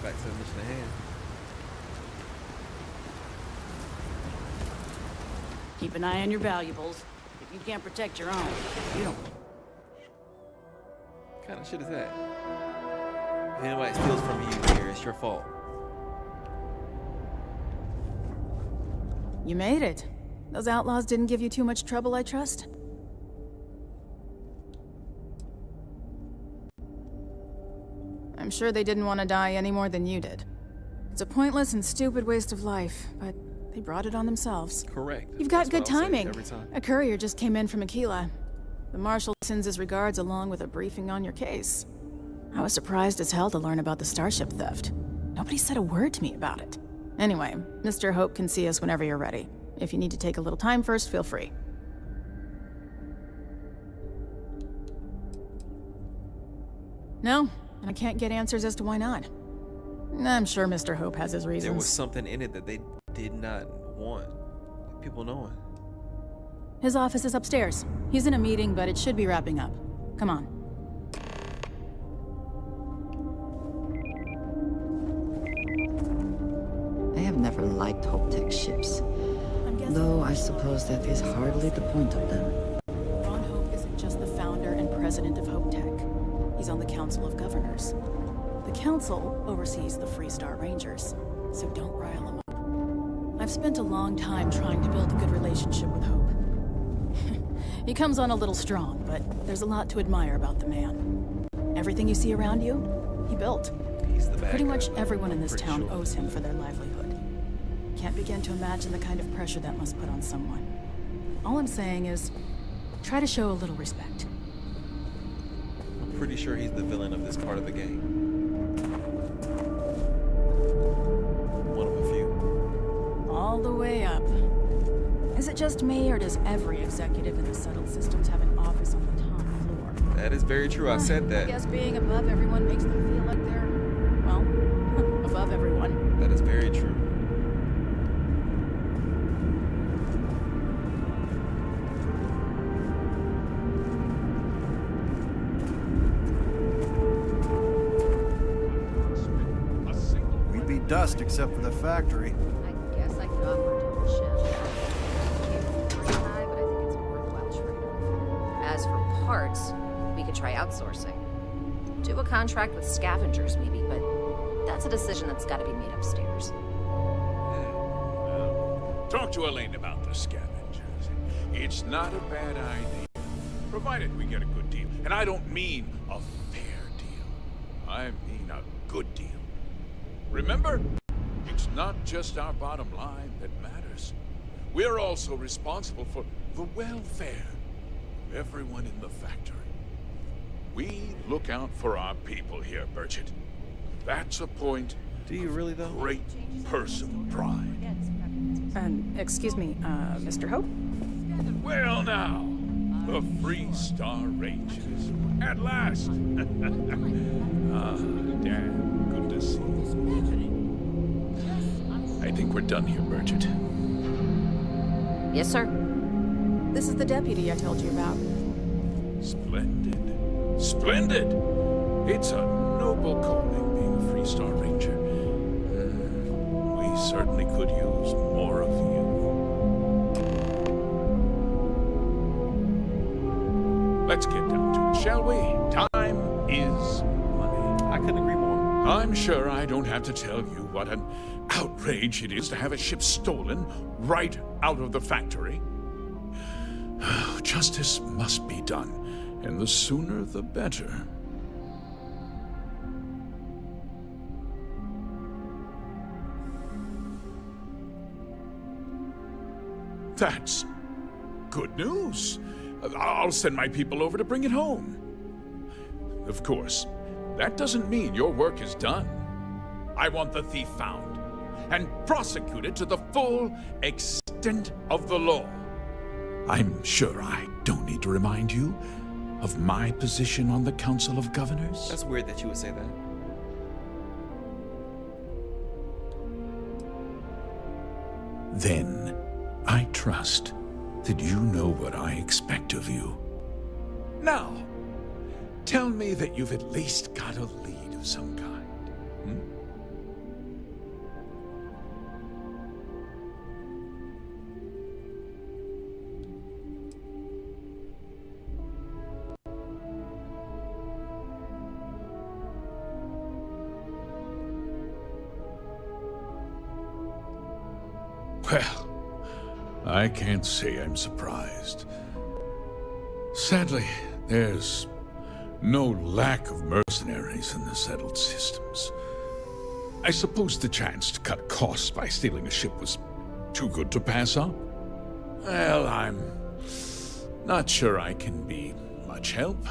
Back to the mission at hand. Keep an eye on your valuables. If you can't protect your own, you don't. What kind of shit is that? If anybody steals from you here, it's your fault. You made it. Those outlaws didn't give you too much trouble, I trust? I'm sure they didn't want to die any more than you did. It's a pointless and stupid waste of life, but they brought it on themselves. Correct. You've got good That's what I'll say timing. every time. A courier just came in from Akila. The Marshal sends his regards along with a briefing on your case. I was surprised as hell to learn about the Starship theft. Nobody said a word to me about it. Anyway, Mr. Hope can see us whenever you're ready. If you need to take a little time first, feel free. No, I can't get answers as to why not. I'm sure Mr. Hope has his reasons. There was something in it that they did not want people knowing. His office is upstairs. He's in a meeting, but it should be wrapping up. Come on. I have never liked Hope Tech ships. Though I suppose that is hardly the point of them. Ron Hope isn't just the founder and president of Hope Tech. He's on the Council of Governors. The Council oversees the Freestar Rangers, so don't rile him up. I've spent a long time trying to build a good relationship with Hope. He comes on a little strong, but there's a lot to admire about the man. Everything you see around you, he built. He's the bad Pretty guy, much though. everyone in this Pretty town sure. owes him for their livelihood. Can't begin to imagine the kind of pressure that must put on someone. All I'm saying is, try to show a little respect. I'm pretty sure he's the villain of this part of the game. One of a few. All the way up. Is it just me, or does every executive in the settled systems have an office on the top floor? That is very true. I said I that. guess being above everyone makes them feel like they're, well, above everyone. That is very true. We'd be dust except for the factory. I guess I could offer a total shift. Pretty high, but I think it's a worthwhile trade. As for parts, we could try outsourcing. Do a contract with scavengers, maybe, but that's a decision that's got to be made upstairs. Talk to Elaine about the scavengers. It's not a bad idea, provided we get a good deal. And I don't mean a fair deal. I mean a good deal. Remember, it's not just our bottom line that matters. We're also responsible for the welfare of everyone in the factory. We look out for our people here, Burchett. That's a point. Do you really, though? Great personal pride. Excuse me, Mr. Hope? Well now, the Freestar Rangers. At last! Ah, damn, good to see you. I think we're done here, Burchett. Yes, sir. This is the deputy I told you about. Splendid. Splendid! It's a noble calling being a Freestar Ranger. We certainly could use more of you. Let's get down to it, shall we? Time is money. I couldn't agree more. I'm sure I don't have to tell you what an outrage it is to have a ship stolen right out of the factory. Justice must be done, and the sooner the better. That's good news. I'll send my people over to bring it home. Of course, that doesn't mean your work is done. I want the thief found and prosecuted to the full extent of the law. I'm sure I don't need to remind you, of my position on the Council of Governors? That's weird that you would say that. Then I trust that you know what I expect of you. Now, tell me that you've at least got a lead of some kind. Hmm? Well, I can't say I'm surprised. Sadly, there's no lack of mercenaries in the settled systems. I suppose the chance to cut costs by stealing a ship was too good to pass up? Well, I'm not sure I can be much help.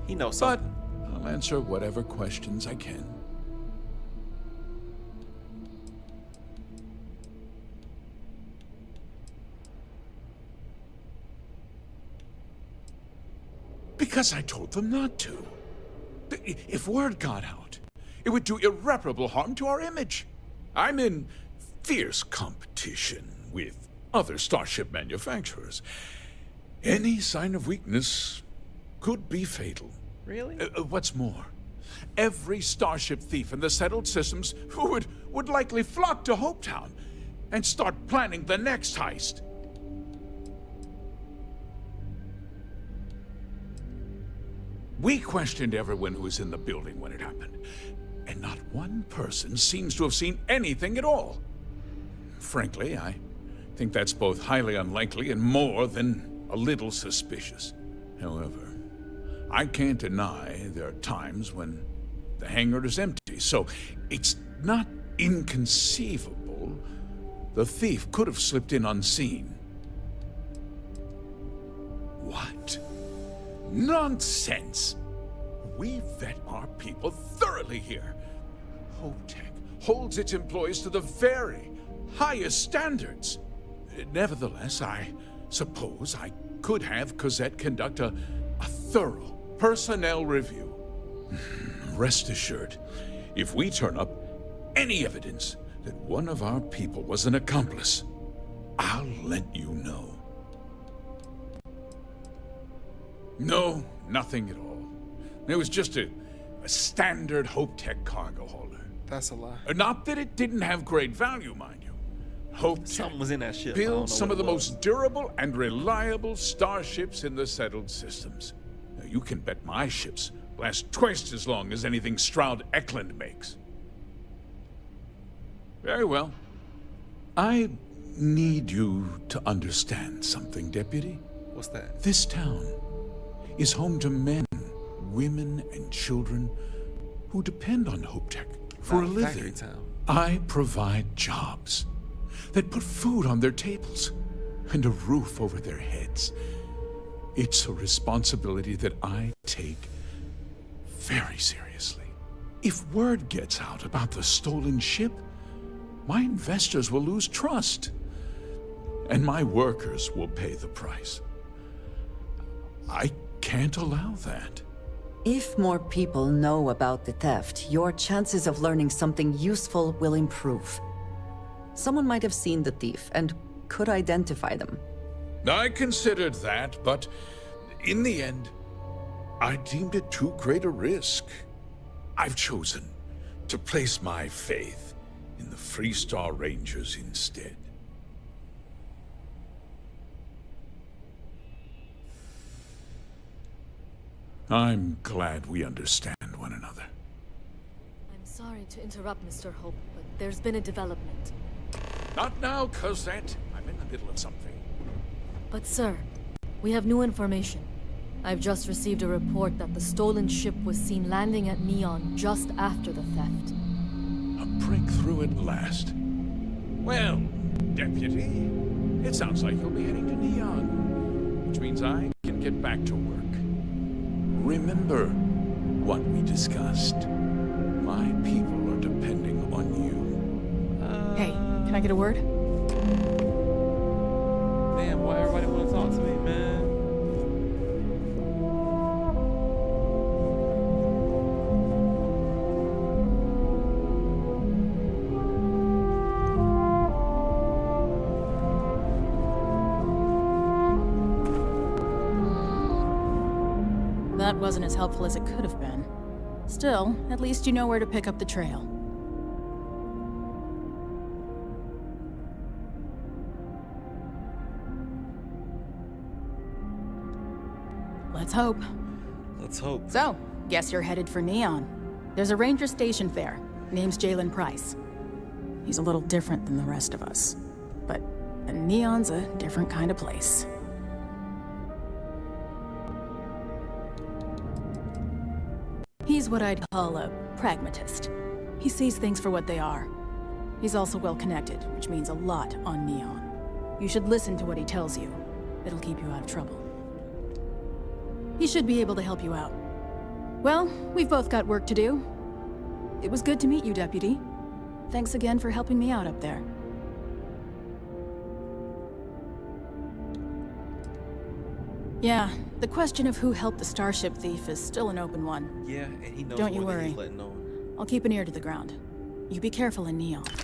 He knows something. But I'll answer whatever questions I can. Because I told them not to. If word got out, it would do irreparable harm to our image. I'm in fierce competition with other Starship manufacturers. Any sign of weakness could be fatal. Really? What's more, every Starship thief in the settled systems would likely flock to Hopetown and start planning the next heist. We questioned everyone who was in the building when it happened, and not one person seems to have seen anything at all. Frankly, I think that's both highly unlikely and more than a little suspicious. However, I can't deny there are times when the hangar is empty, so it's not inconceivable the thief could have slipped in unseen. What? Nonsense! We vet our people thoroughly here. HopeTech holds its employees to the very highest standards. Nevertheless, I suppose I could have Cosette conduct a thorough personnel review. Rest assured, if we turn up any evidence that one of our people was an accomplice, I'll let you know. No, nothing at all. It was just a standard HopeTech cargo holder. That's a lie. Not that it didn't have great value, mind you. HopeTech Something was in that ship. builds some of the most durable and reliable starships in the settled systems. Now, you can bet my ships last twice as long as anything Stroud Eklund makes. Very well. I need you to understand something, Deputy. What's that? This town is home to men, women, and children who depend on HopeTech for a living. I provide jobs that put food on their tables and a roof over their heads. It's a responsibility that I take very seriously. If word gets out about the stolen ship, my investors will lose trust, and my workers will pay the price. I can't allow that. If more people know about the theft, your chances of learning something useful will improve. Someone might have seen the thief and could identify them. I considered that, but in the end, I deemed it too great a risk. I've chosen to place my faith in the Freestar Rangers instead. I'm glad we understand one another. I'm sorry to interrupt, Mr. Hope, but there's been a development. Not now, Cosette. I'm in the middle of something. But sir, we have new information. I've just received a report that the stolen ship was seen landing at Neon just after the theft. A breakthrough at last. Well, Deputy, it sounds like you'll be heading to Neon, which means I can get back to work. Remember what we discussed. My people are depending on you. Hey, can I get a word? Damn, why everybody want to talk to me, man? That wasn't as helpful as it could have been. Still, at least you know where to pick up the trail. Let's hope. Let's hope. So, guess you're headed for Neon. There's a ranger stationed there. Name's Jalen Price. He's a little different than the rest of us. But Neon's a different kind of place. He's what I'd call a pragmatist. He sees things for what they are. He's also well connected, which means a lot on Neon. You should listen to what he tells you. It'll keep you out of trouble. He should be able to help you out. Well, we've both got work to do. It was good to meet you, Deputy. Thanks again for helping me out up there. Yeah, the question of who helped the Starship thief is still an open one. Yeah, and he knows Don't you more than worry. he's letting on. I'll keep an ear to the ground. You be careful in Neon. Come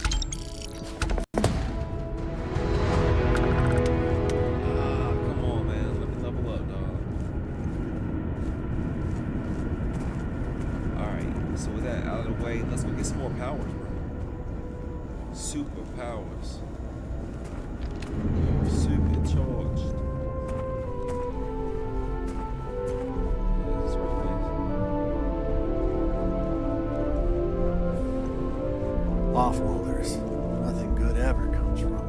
on, man. Let me level up, dog. Alright, so with that out of the way, let's go get some more powers, bro. Superpowers. Supercharged. Offworlders. Nothing good ever comes from them.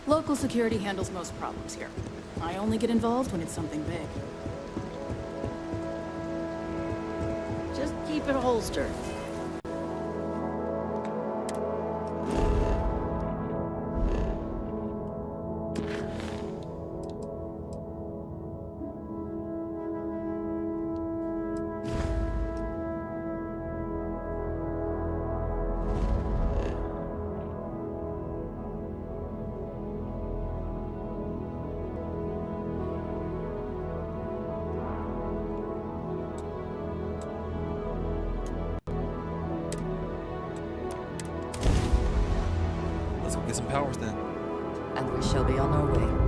Local security handles most problems here. I only get involved when it's something big. Just keep it holstered. Let's go get some powers then. And we shall be on our way.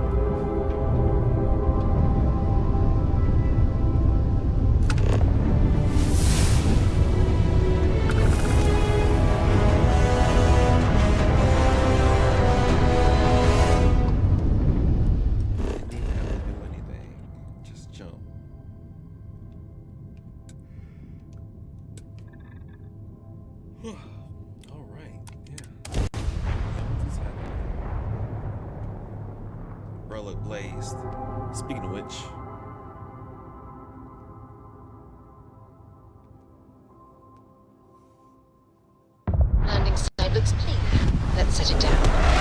Didn't even have to do anything. Just jump. All right, yeah. What's happening? Relic blazed. Speaking of which, Landing site looks clean. Let's set it down.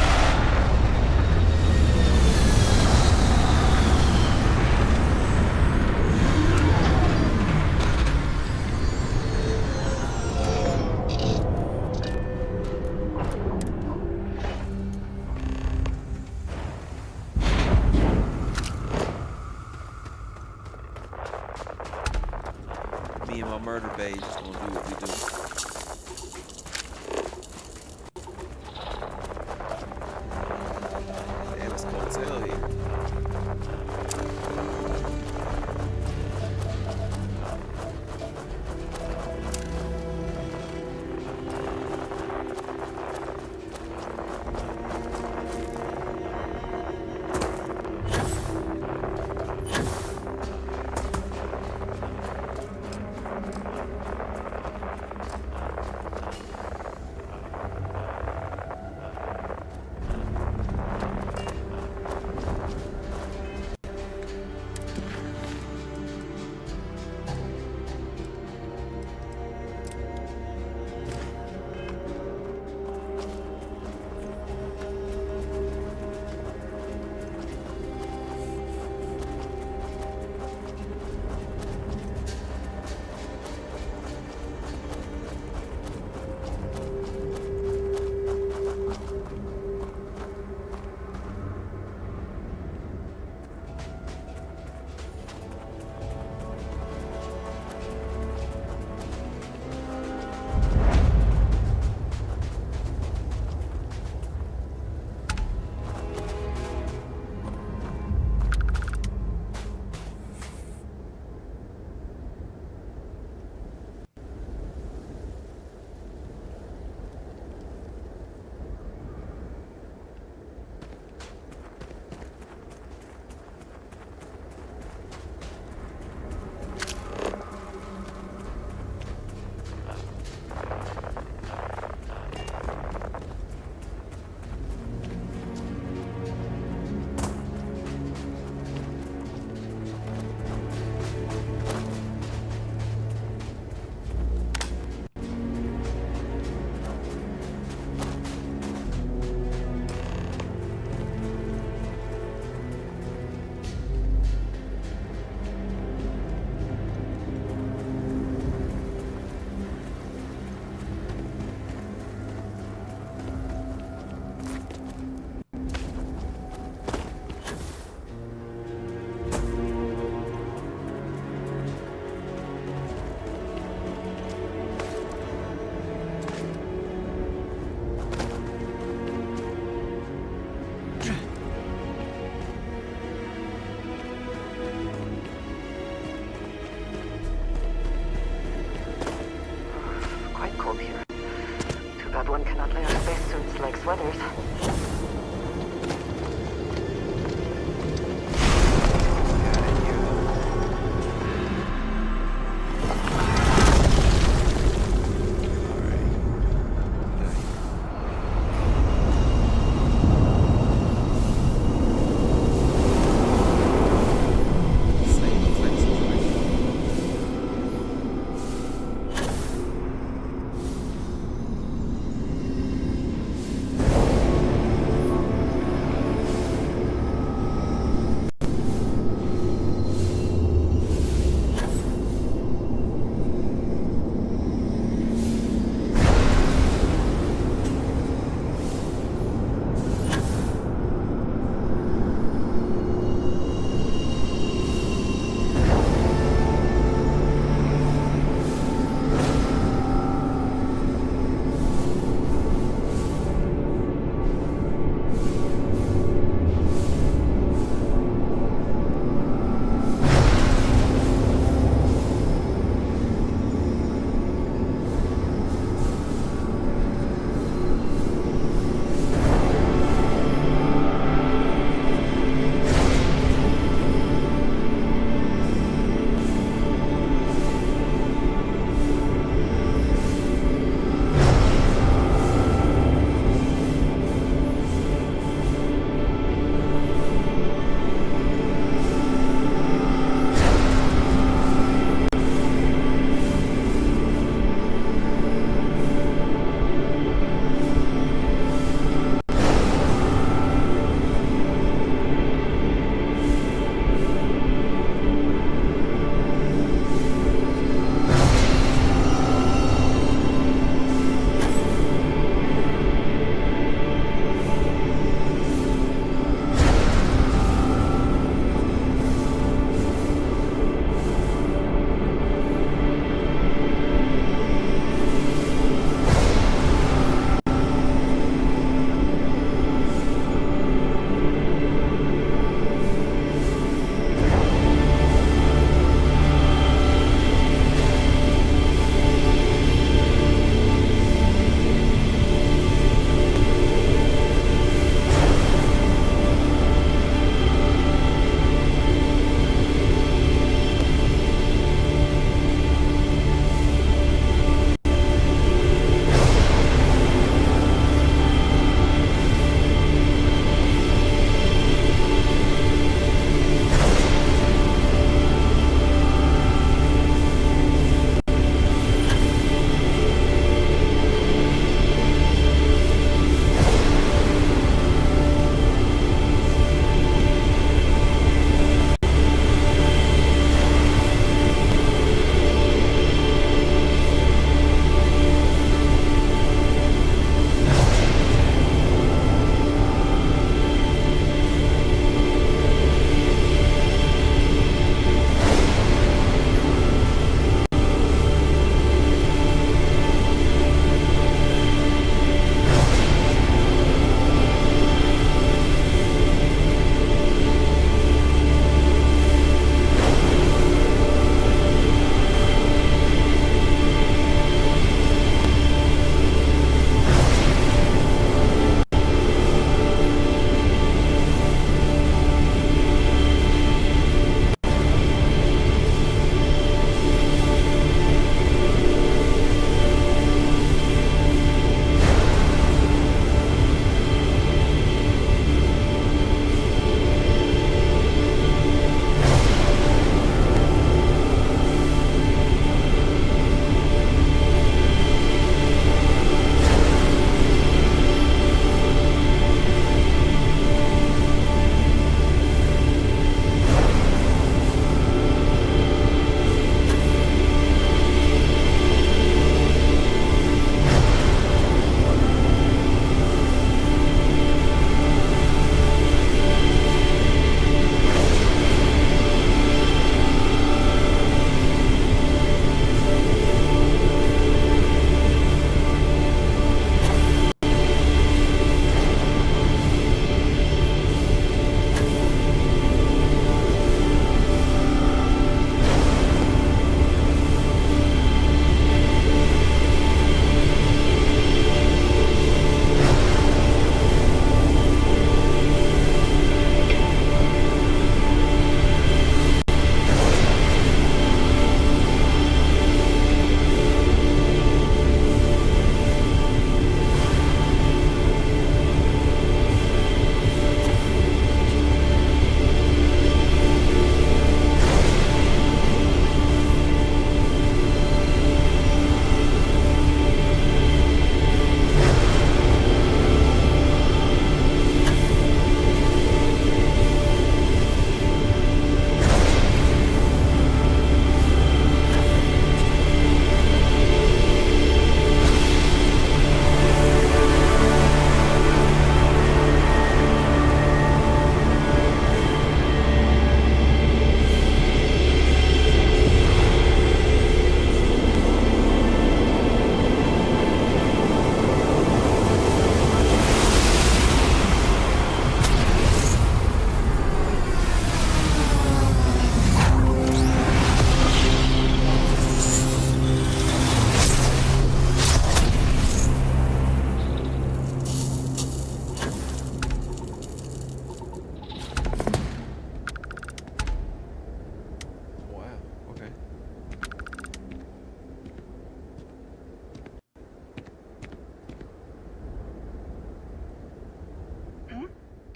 me and my murder bae just gonna do what we do. Damn, it's cold as hell here. one cannot wear spacesuits like sweaters.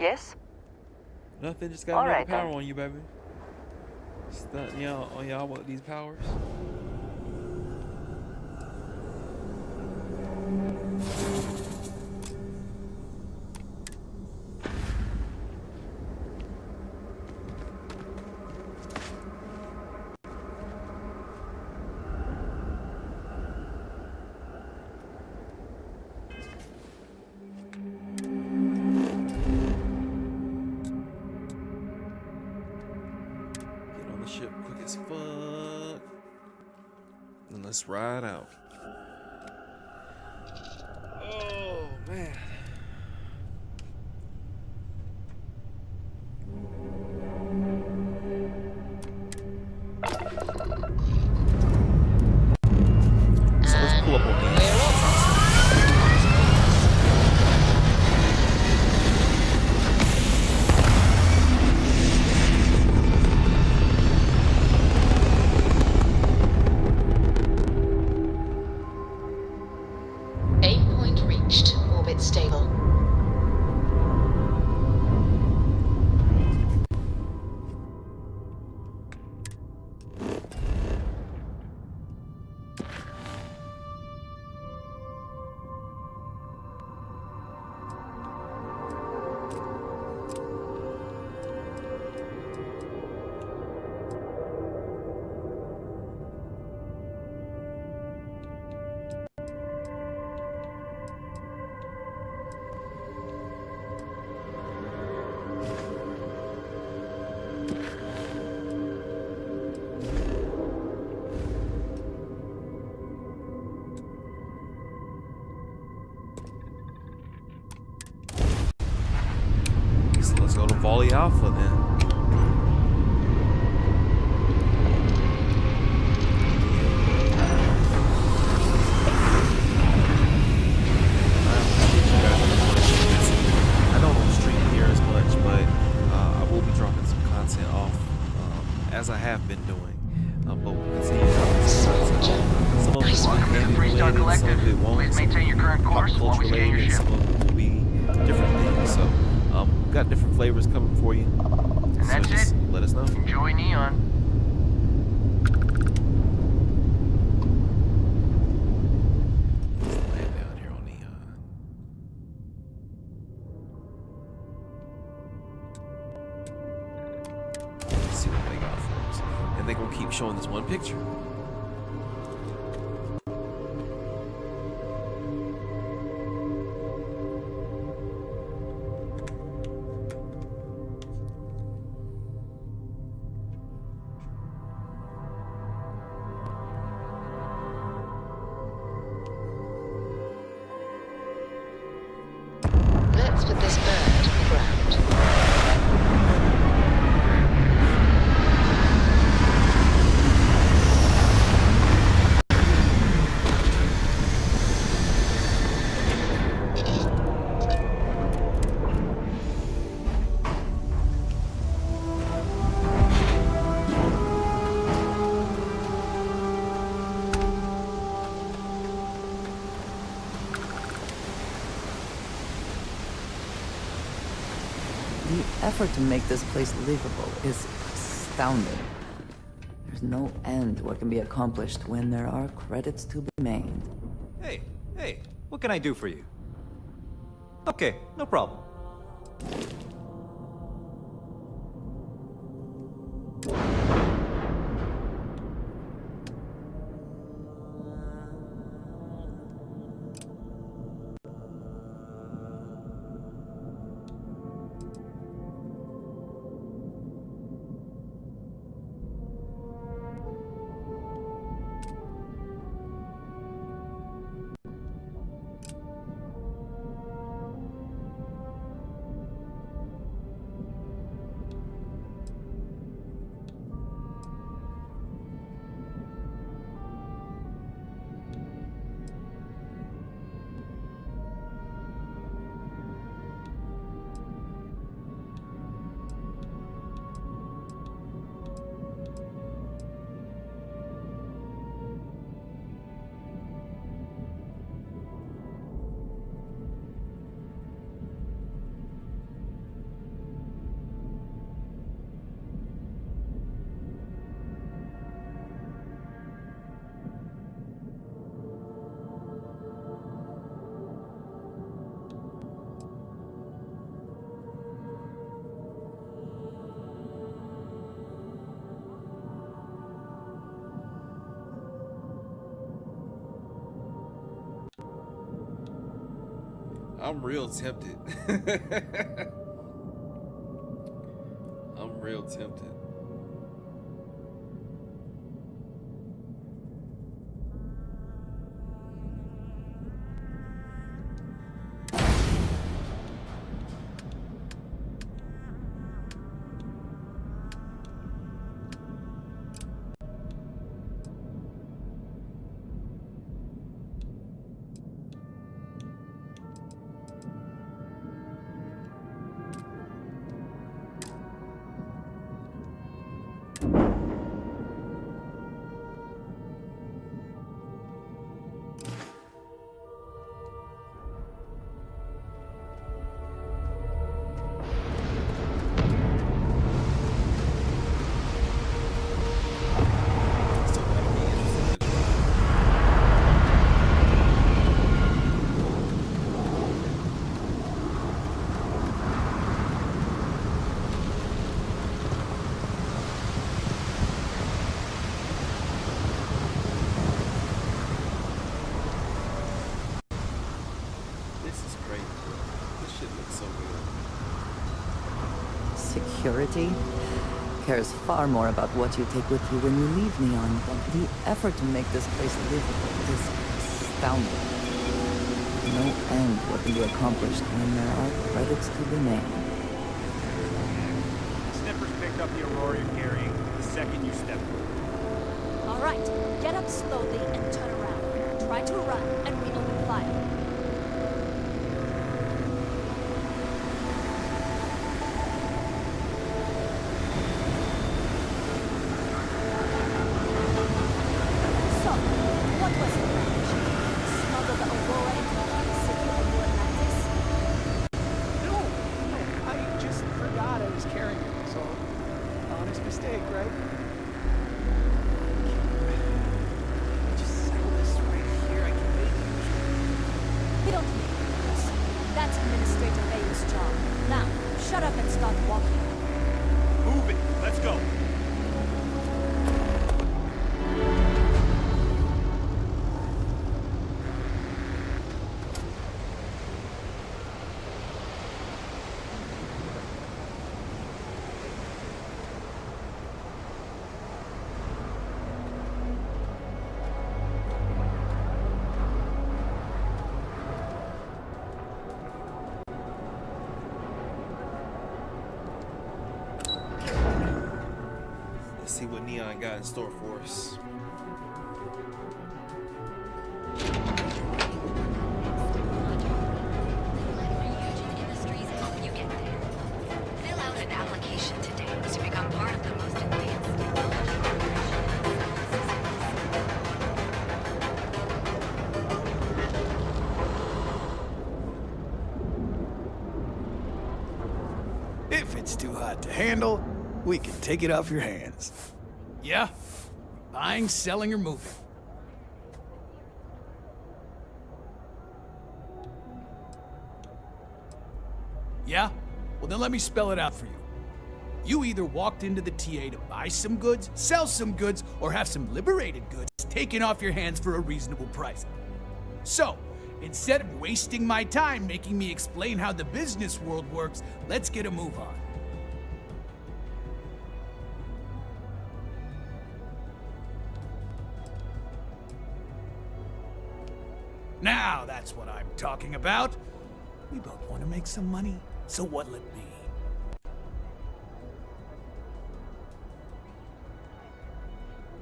Yes? Nothing, just got All another right, power then. on you, baby. Stunting y'all on y'all with these powers. Get on the ship quick as fuck. And let's ride out. Oh man. So let's pull up on these. Aim point reached. Orbit stable. So let's go to Volley Alpha then. I don't stream here as much, but I will be dropping some content off as I have been doing. But we'll continue dropping some content. Some of it will be gaming related, some of it won't. Please maintain your current course Pop while culture we scan your related, ship. some of it will be different things. So we've got different flavors coming for you. And that's just it. let us know. Enjoy Neon. Let's land down here on Neon. Let's see what they got for us. And they're gonna keep showing this one picture. Let's put this bird on the ground. The effort to make this place livable is astounding. There's no end to what can be accomplished when there are credits to be made. Hey, what can I do for you? Okay, no problem. I'm real tempted. I'm real tempted. Security cares far more about what you take with you when you leave Neon, but the effort to make this place livable is astounding. No end what can be accomplished when there are credits to be made. Snippers picked up the Aurora you're carrying the second you step through. All right, get up slowly and turn around. Try to run, and we open fire. See what Neon got in store for us. Fill out an application today to become part of the most advanced. If it's too hot to handle, we can take it off your hands. Yeah? Buying, selling, or moving? Yeah? Well, then let me spell it out for you. You either walked into the TA to buy some goods, sell some goods, or have some liberated goods taken off your hands for a reasonable price. So, instead of wasting my time making me explain how the business world works, let's get a move on. Now that's what I'm talking about. We both want to make some money, so what'll it be?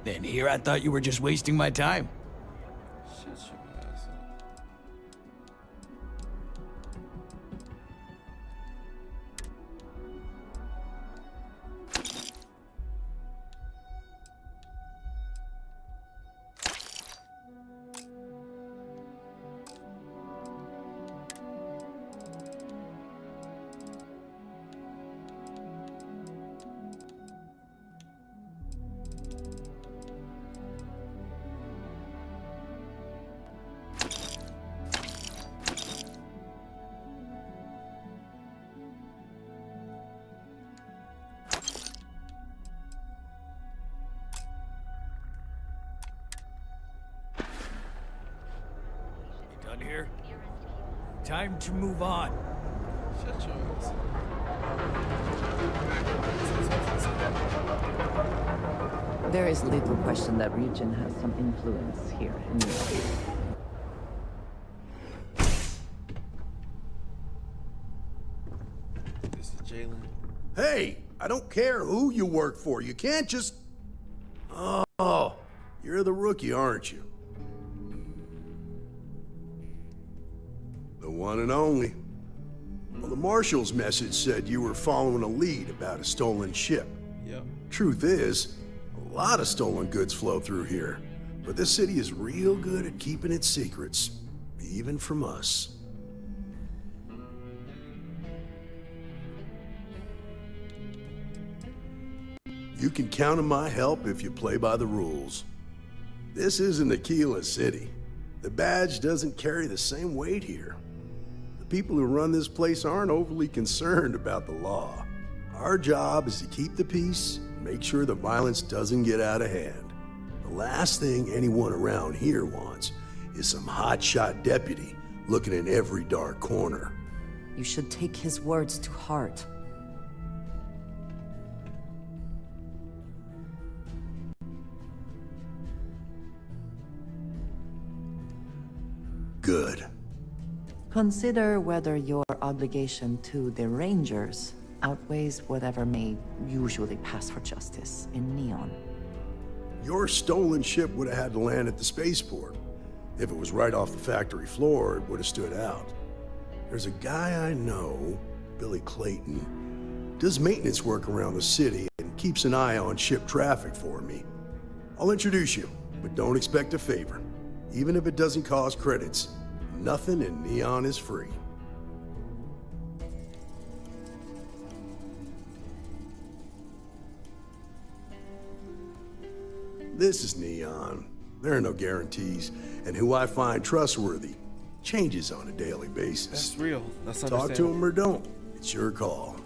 Then here I thought you were just wasting my time. Shut your ass up. Here? Time to move on. Shut your ass. There is little question that region has some influence here in New York. This is Jalen. Hey, I don't care who you work for. You can't just... Oh, you're the rookie, aren't you? The one and only. Well, the Marshal's message said you were following a lead about a stolen ship. Yep. Truth is, a lot of stolen goods flow through here. But this city is real good at keeping its secrets. Even from us. You can count on my help if you play by the rules. This isn't Akila City. The badge doesn't carry the same weight here. The people who run this place aren't overly concerned about the law. Our job is to keep the peace, make sure the violence doesn't get out of hand. The last thing anyone around here wants is some hotshot deputy looking in every dark corner. You should take his words to heart. Good. Consider whether your obligation to the Rangers outweighs whatever may usually pass for justice in Neon. Your stolen ship would have had to land at the spaceport. If it was right off the factory floor, it would have stood out. There's a guy I know, Billy Clayton, does maintenance work around the city and keeps an eye on ship traffic for me. I'll introduce you, but don't expect a favor. Even if it doesn't cost credits, nothing in Neon is free. This is Neon. There are no guarantees, and who I find trustworthy changes on a daily basis. That's real. That's Talk understandable. to him or don't. It's your call.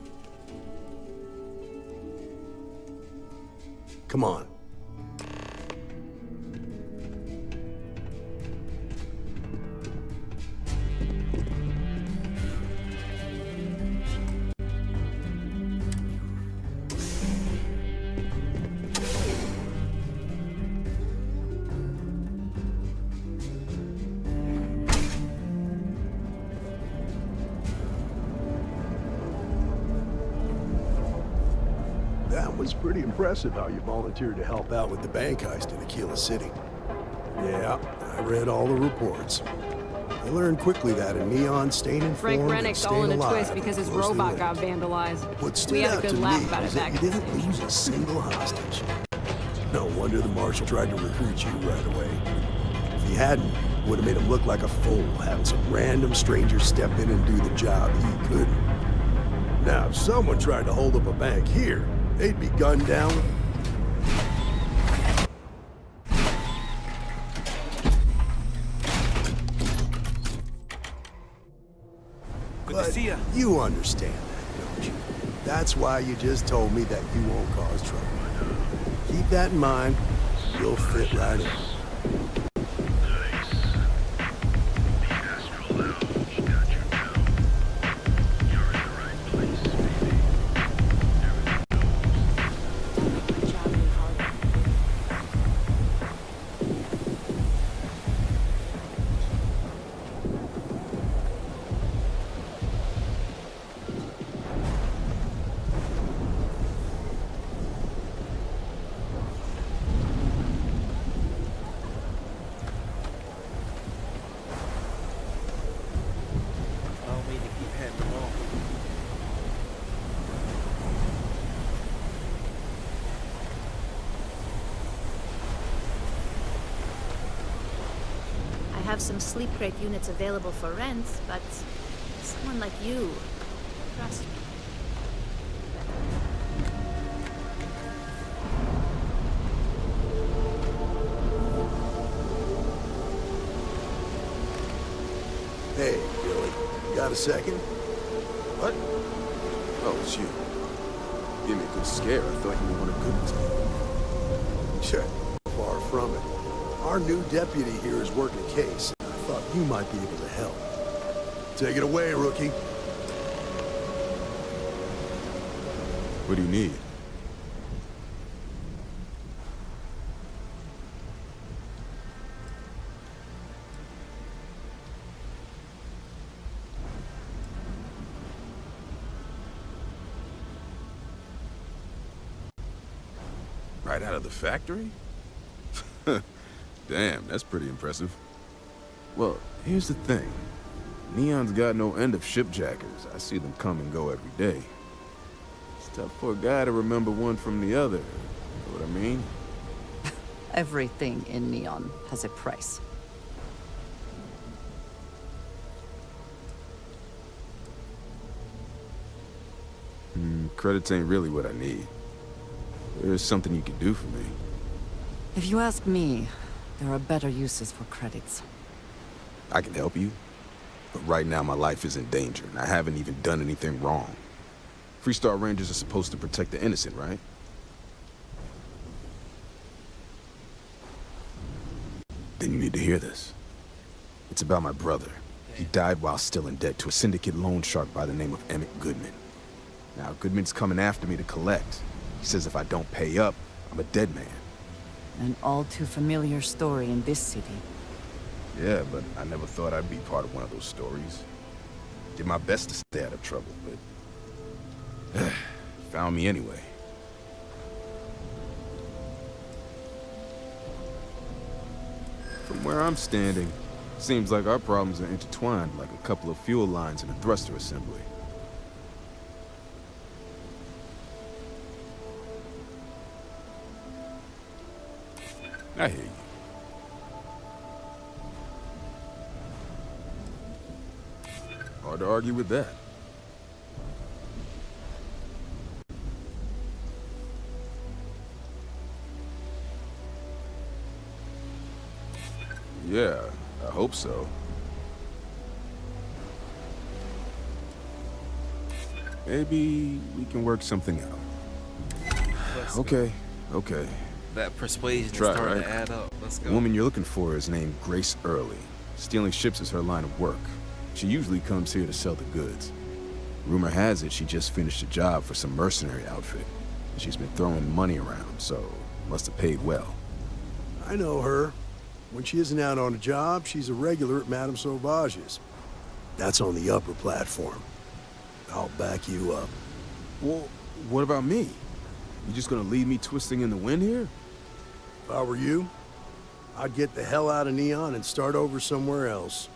Come on. That was pretty impressive how you volunteered to help out with the bank heist in Akila City. Yeah, I read all the reports. I learned quickly that a Neon staying informed Frank and Rennick's all staying in a alive twist because his closely robot linked. got vandalized. What stood We had a out good to laugh me about was it that back you at the didn't lose a single hostage. No wonder the Marshal tried to recruit you right away. If he hadn't, would have made him look like a fool, having some random stranger step in and do the job he couldn't. Now, if someone tried to hold up a bank here, they'd be gunned down. Good to see ya. You understand that, don't you? That's why you just told me that you won't cause trouble. Keep that in mind. You'll fit right in. I don't mean to keep heading them off. I have some sleep crate units available for rent, but someone like you, trust me. Hey, Billy, you got a second? What? Oh, it's you. Give me a good scare. I thought you were one of goodness people. Sure, far from it. Our new deputy here is working a case, and I thought you might be able to help. Take it away, rookie. What do you need? Right out of the factory? Damn, that's pretty impressive. Well, here's the thing. Neon's got no end of shipjackers. I see them come and go every day. It's tough for a guy to remember one from the other. You know what I mean? Everything in Neon has a price. Credits ain't really what I need. There's something you can do for me. If you ask me, there are better uses for credits. I can help you, but right now my life is in danger, and I haven't even done anything wrong. Freestar Rangers are supposed to protect the innocent, right? Then you need to hear this. It's about my brother. He died while still in debt to a syndicate loan shark by the name of Emmett Goodman. Now, Goodman's coming after me to collect. He says if I don't pay up, I'm a dead man. An all too familiar story in this city. Yeah, but I never thought I'd be part of one of those stories. Did my best to stay out of trouble, but found me anyway. From where I'm standing, seems like our problems are intertwined like a couple of fuel lines in a thruster assembly. I hear you. Hard to argue with that. Yeah, I hope so. Maybe we can work something out. Okay. That persuasion is Try, starting right? to add up. Let's go. The woman you're looking for is named Grace Early. Stealing ships is her line of work. She usually comes here to sell the goods. Rumor has it she just finished a job for some mercenary outfit. She's been throwing money around, so must have paid well. I know her. When she isn't out on a job, she's a regular at Madame Sauvage's. That's on the upper platform. I'll back you up. Well, what about me? You just gonna leave me twisting in the wind here? If I were you, I'd get the hell out of Neon and start over somewhere else.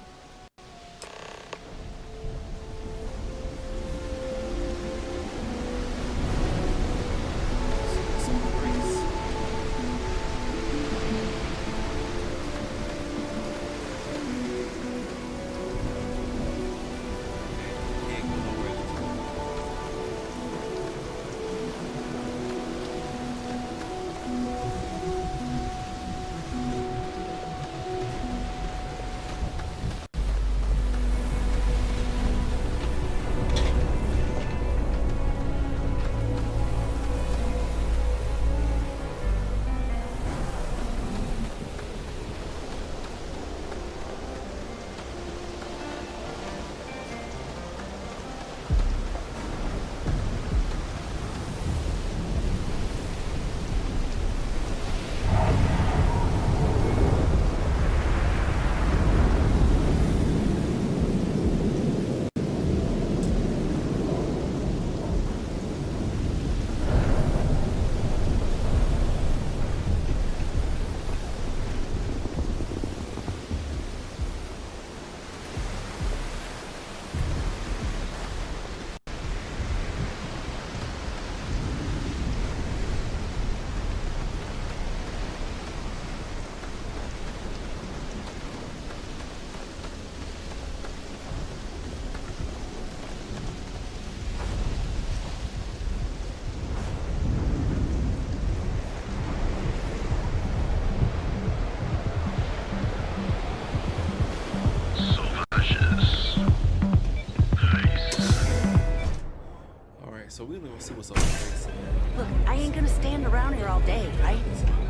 So we gonna see what's up with Grace. Look, I ain't gonna stand around here all day, right?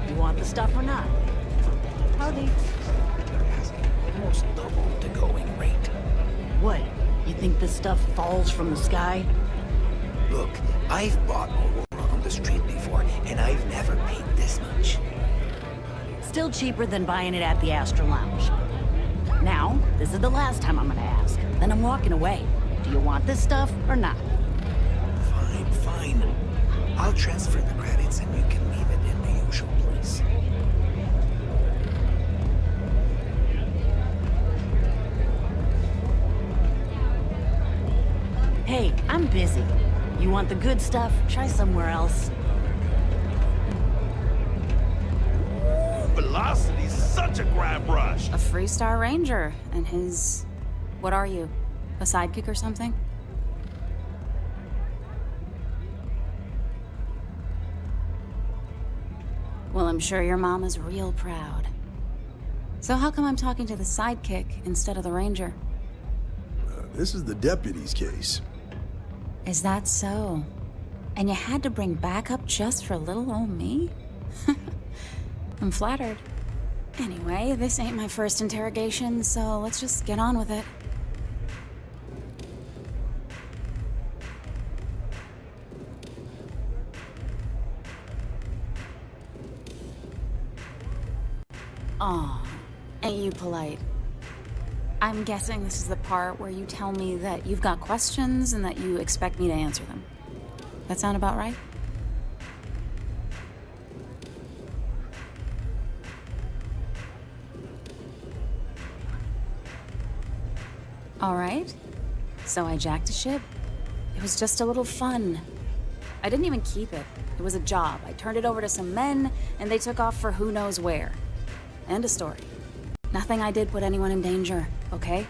You want the stuff or not? Howdy. Almost double the going rate. What? You think this stuff falls from the sky? Look, I've bought Aurora on the street before, and I've never paid this much. Still cheaper than buying it at the Astra Lounge. Now, this is the last time I'm gonna ask. Then I'm walking away. Do you want this stuff or not? Fine. I'll transfer the credits and you can leave it in the usual place. Hey, I'm busy. You want the good stuff? Try somewhere else. Velocity's such a grab rush. A Freestar Ranger and his... What are you? A sidekick or something? Well, I'm sure your mom is real proud. So how come I'm talking to the sidekick instead of the ranger? This is the deputy's case. Is that so? And you had to bring backup just for little old me? I'm flattered. Anyway, this ain't my first interrogation, so let's just get on with it. Aw, ain't you polite? I'm guessing this is the part where you tell me that you've got questions and that you expect me to answer them. That sound about right? All right. So I jacked a ship. It was just a little fun. I didn't even keep it. It was a job. I turned it over to some men, and they took off for who knows where. End of story. Nothing I did put anyone in danger, okay?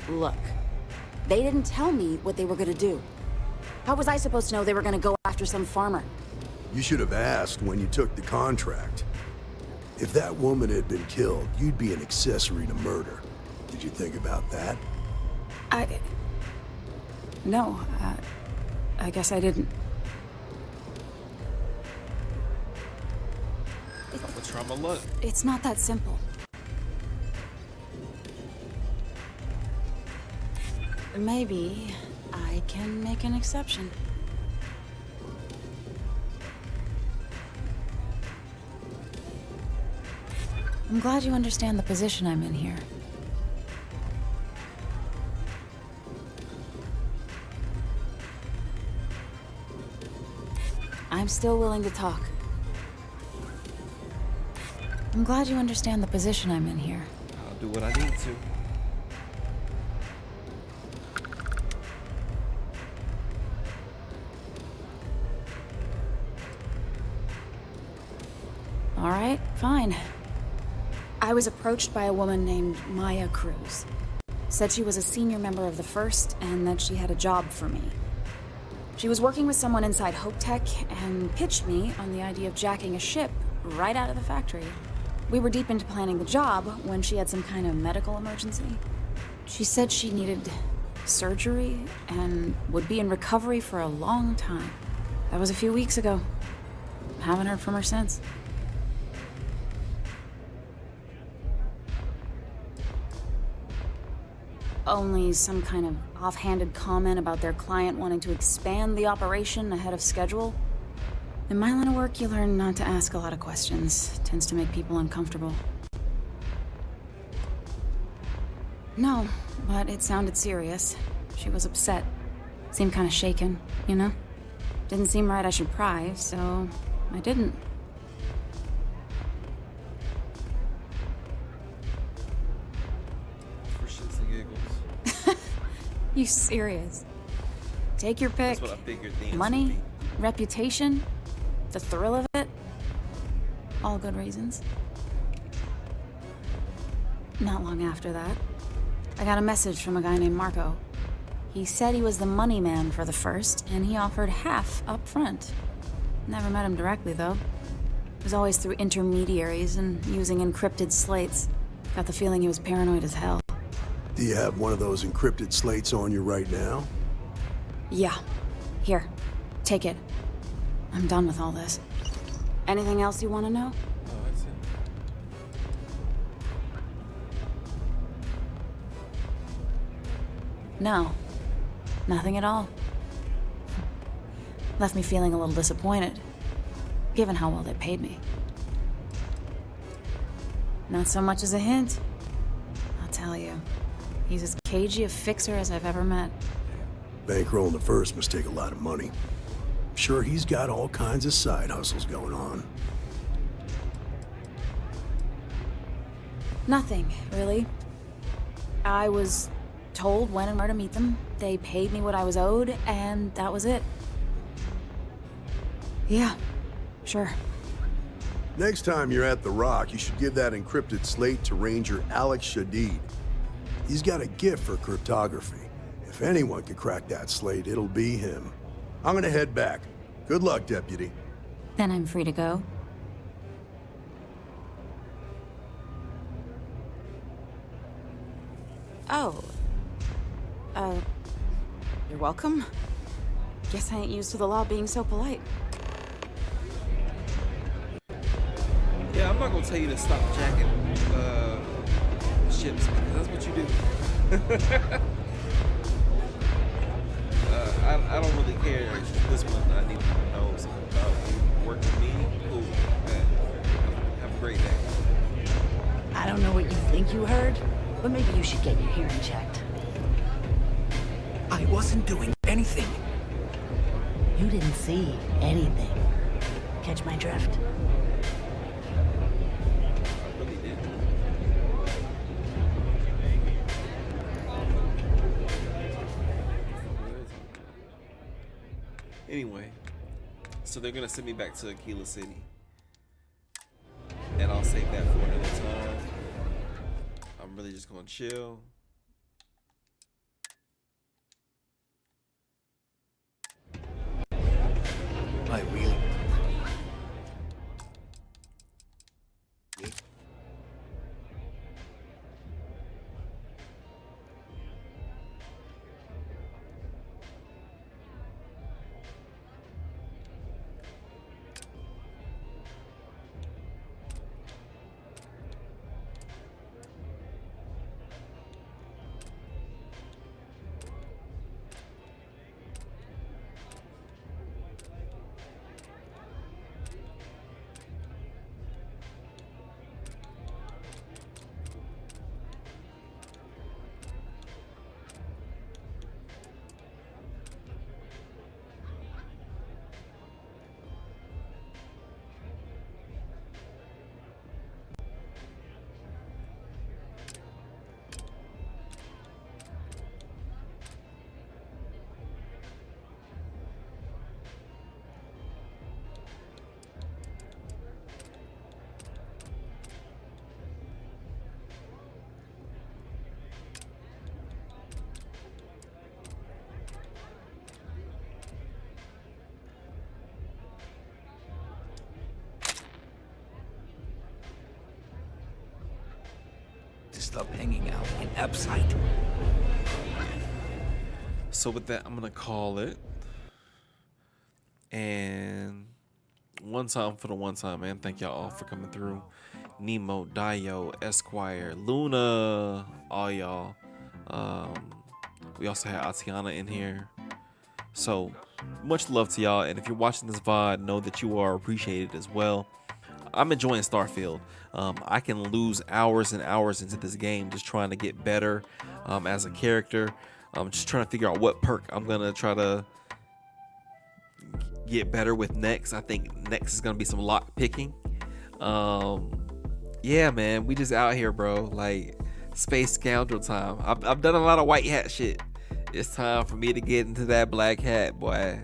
Look, they didn't tell me what they were gonna do. How was I supposed to know they were gonna go after some farmer? You should have asked when you took the contract. If that woman had been killed, you'd be an accessory to murder. Did you think about that? No, I guess I didn't. What's trauma look? It's not that simple. Maybe I can make an exception. I'm glad you understand the position I'm in here. I'm still willing to talk. I'm glad you understand the position I'm in here. I'll do what I need to. All right, fine. I was approached by a woman named Maya Cruz. Said she was a senior member of the First and that she had a job for me. She was working with someone inside Hope Tech and pitched me on the idea of jacking a ship right out of the factory. We were deep into planning the job when she had some kind of medical emergency. She said she needed surgery and would be in recovery for a long time. That was a few weeks ago. Haven't heard from her since. Only some kind of offhanded comment about their client wanting to expand the operation ahead of schedule. In my line of work, you learn not to ask a lot of questions. Tends to make people uncomfortable. No, but it sounded serious. She was upset. Seemed kind of shaken, you know? Didn't seem right I should pry, so I didn't. For shits and giggles. You serious? Take your pick. That's what I figured the answer Money, would be. reputation, the thrill of it. All good reasons. Not long after that, I got a message from a guy named Marco. He said he was the money man for the First, and he offered half up front. Never met him directly, though. It was always through intermediaries and using encrypted slates. Got the feeling he was paranoid as hell. Do you have one of those encrypted slates on you right now? Yeah. Here, take it. I'm done with all this. Anything else you want to know? Oh, that's it. No. Nothing at all. Left me feeling a little disappointed, given how well they paid me. Not so much as a hint. I'll tell you. He's as cagey a fixer as I've ever met. Bankrolling the first must take a lot of money. I'm sure he's got all kinds of side hustles going on. Nothing, really. I was told when and where to meet them. They paid me what I was owed, and that was it. Yeah, sure. Next time you're at the Rock, you should give that encrypted slate to Ranger Alex Shadid. He's got a gift for cryptography. If anyone could crack that slate, it'll be him. I'm gonna head back. Good luck, Deputy. Then I'm free to go. Oh. You're welcome. Guess I ain't used to the law being so polite. Yeah, I'm not gonna tell you to stop jacking ships because that's what you do. I don't really care. This one I need to know something about you working with me. Cool. Have a great day. I don't know what you think you heard, but maybe you should get your hearing checked. I wasn't doing anything. You didn't see anything. Catch my drift? I really did. Anyway, so they're gonna send me back to Akila City, and I'll save that for another time. I'm really just gonna chill. I really... Stop hanging out in Epsite. So with that, I'm gonna call it. And one time for the one time, man. Thank y'all all for coming through. Nemo, Dio, Esquire, Luna, all y'all. We also had Atiana in here. So much love to y'all. And if you're watching this VOD, know that you are appreciated as well. I'm enjoying Starfield. I can lose hours and hours into this game just trying to get better as a character. I'm just trying to figure out what perk I'm gonna try to get better with next. I think next is gonna be some lock picking. Yeah, man, we just out here, bro. Like space scoundrel time. I've done a lot of white hat shit. It's time for me to get into that black hat, boy.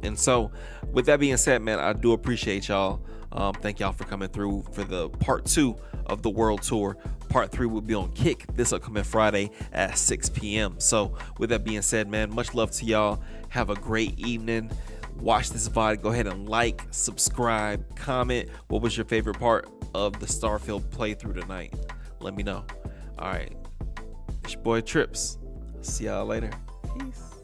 And so, with that being said, man, I do appreciate y'all. Thank y'all for coming through for the part 2 of the world tour. Part 3 will be on Kick this upcoming Friday at 6 p.m. So with that being said, man, much love to y'all. Have a great evening. Watch this VOD. Go ahead and like, subscribe, comment. What was your favorite part of the Starfield playthrough tonight? Let me know. All right. It's your boy Trippz. See y'all later. Peace.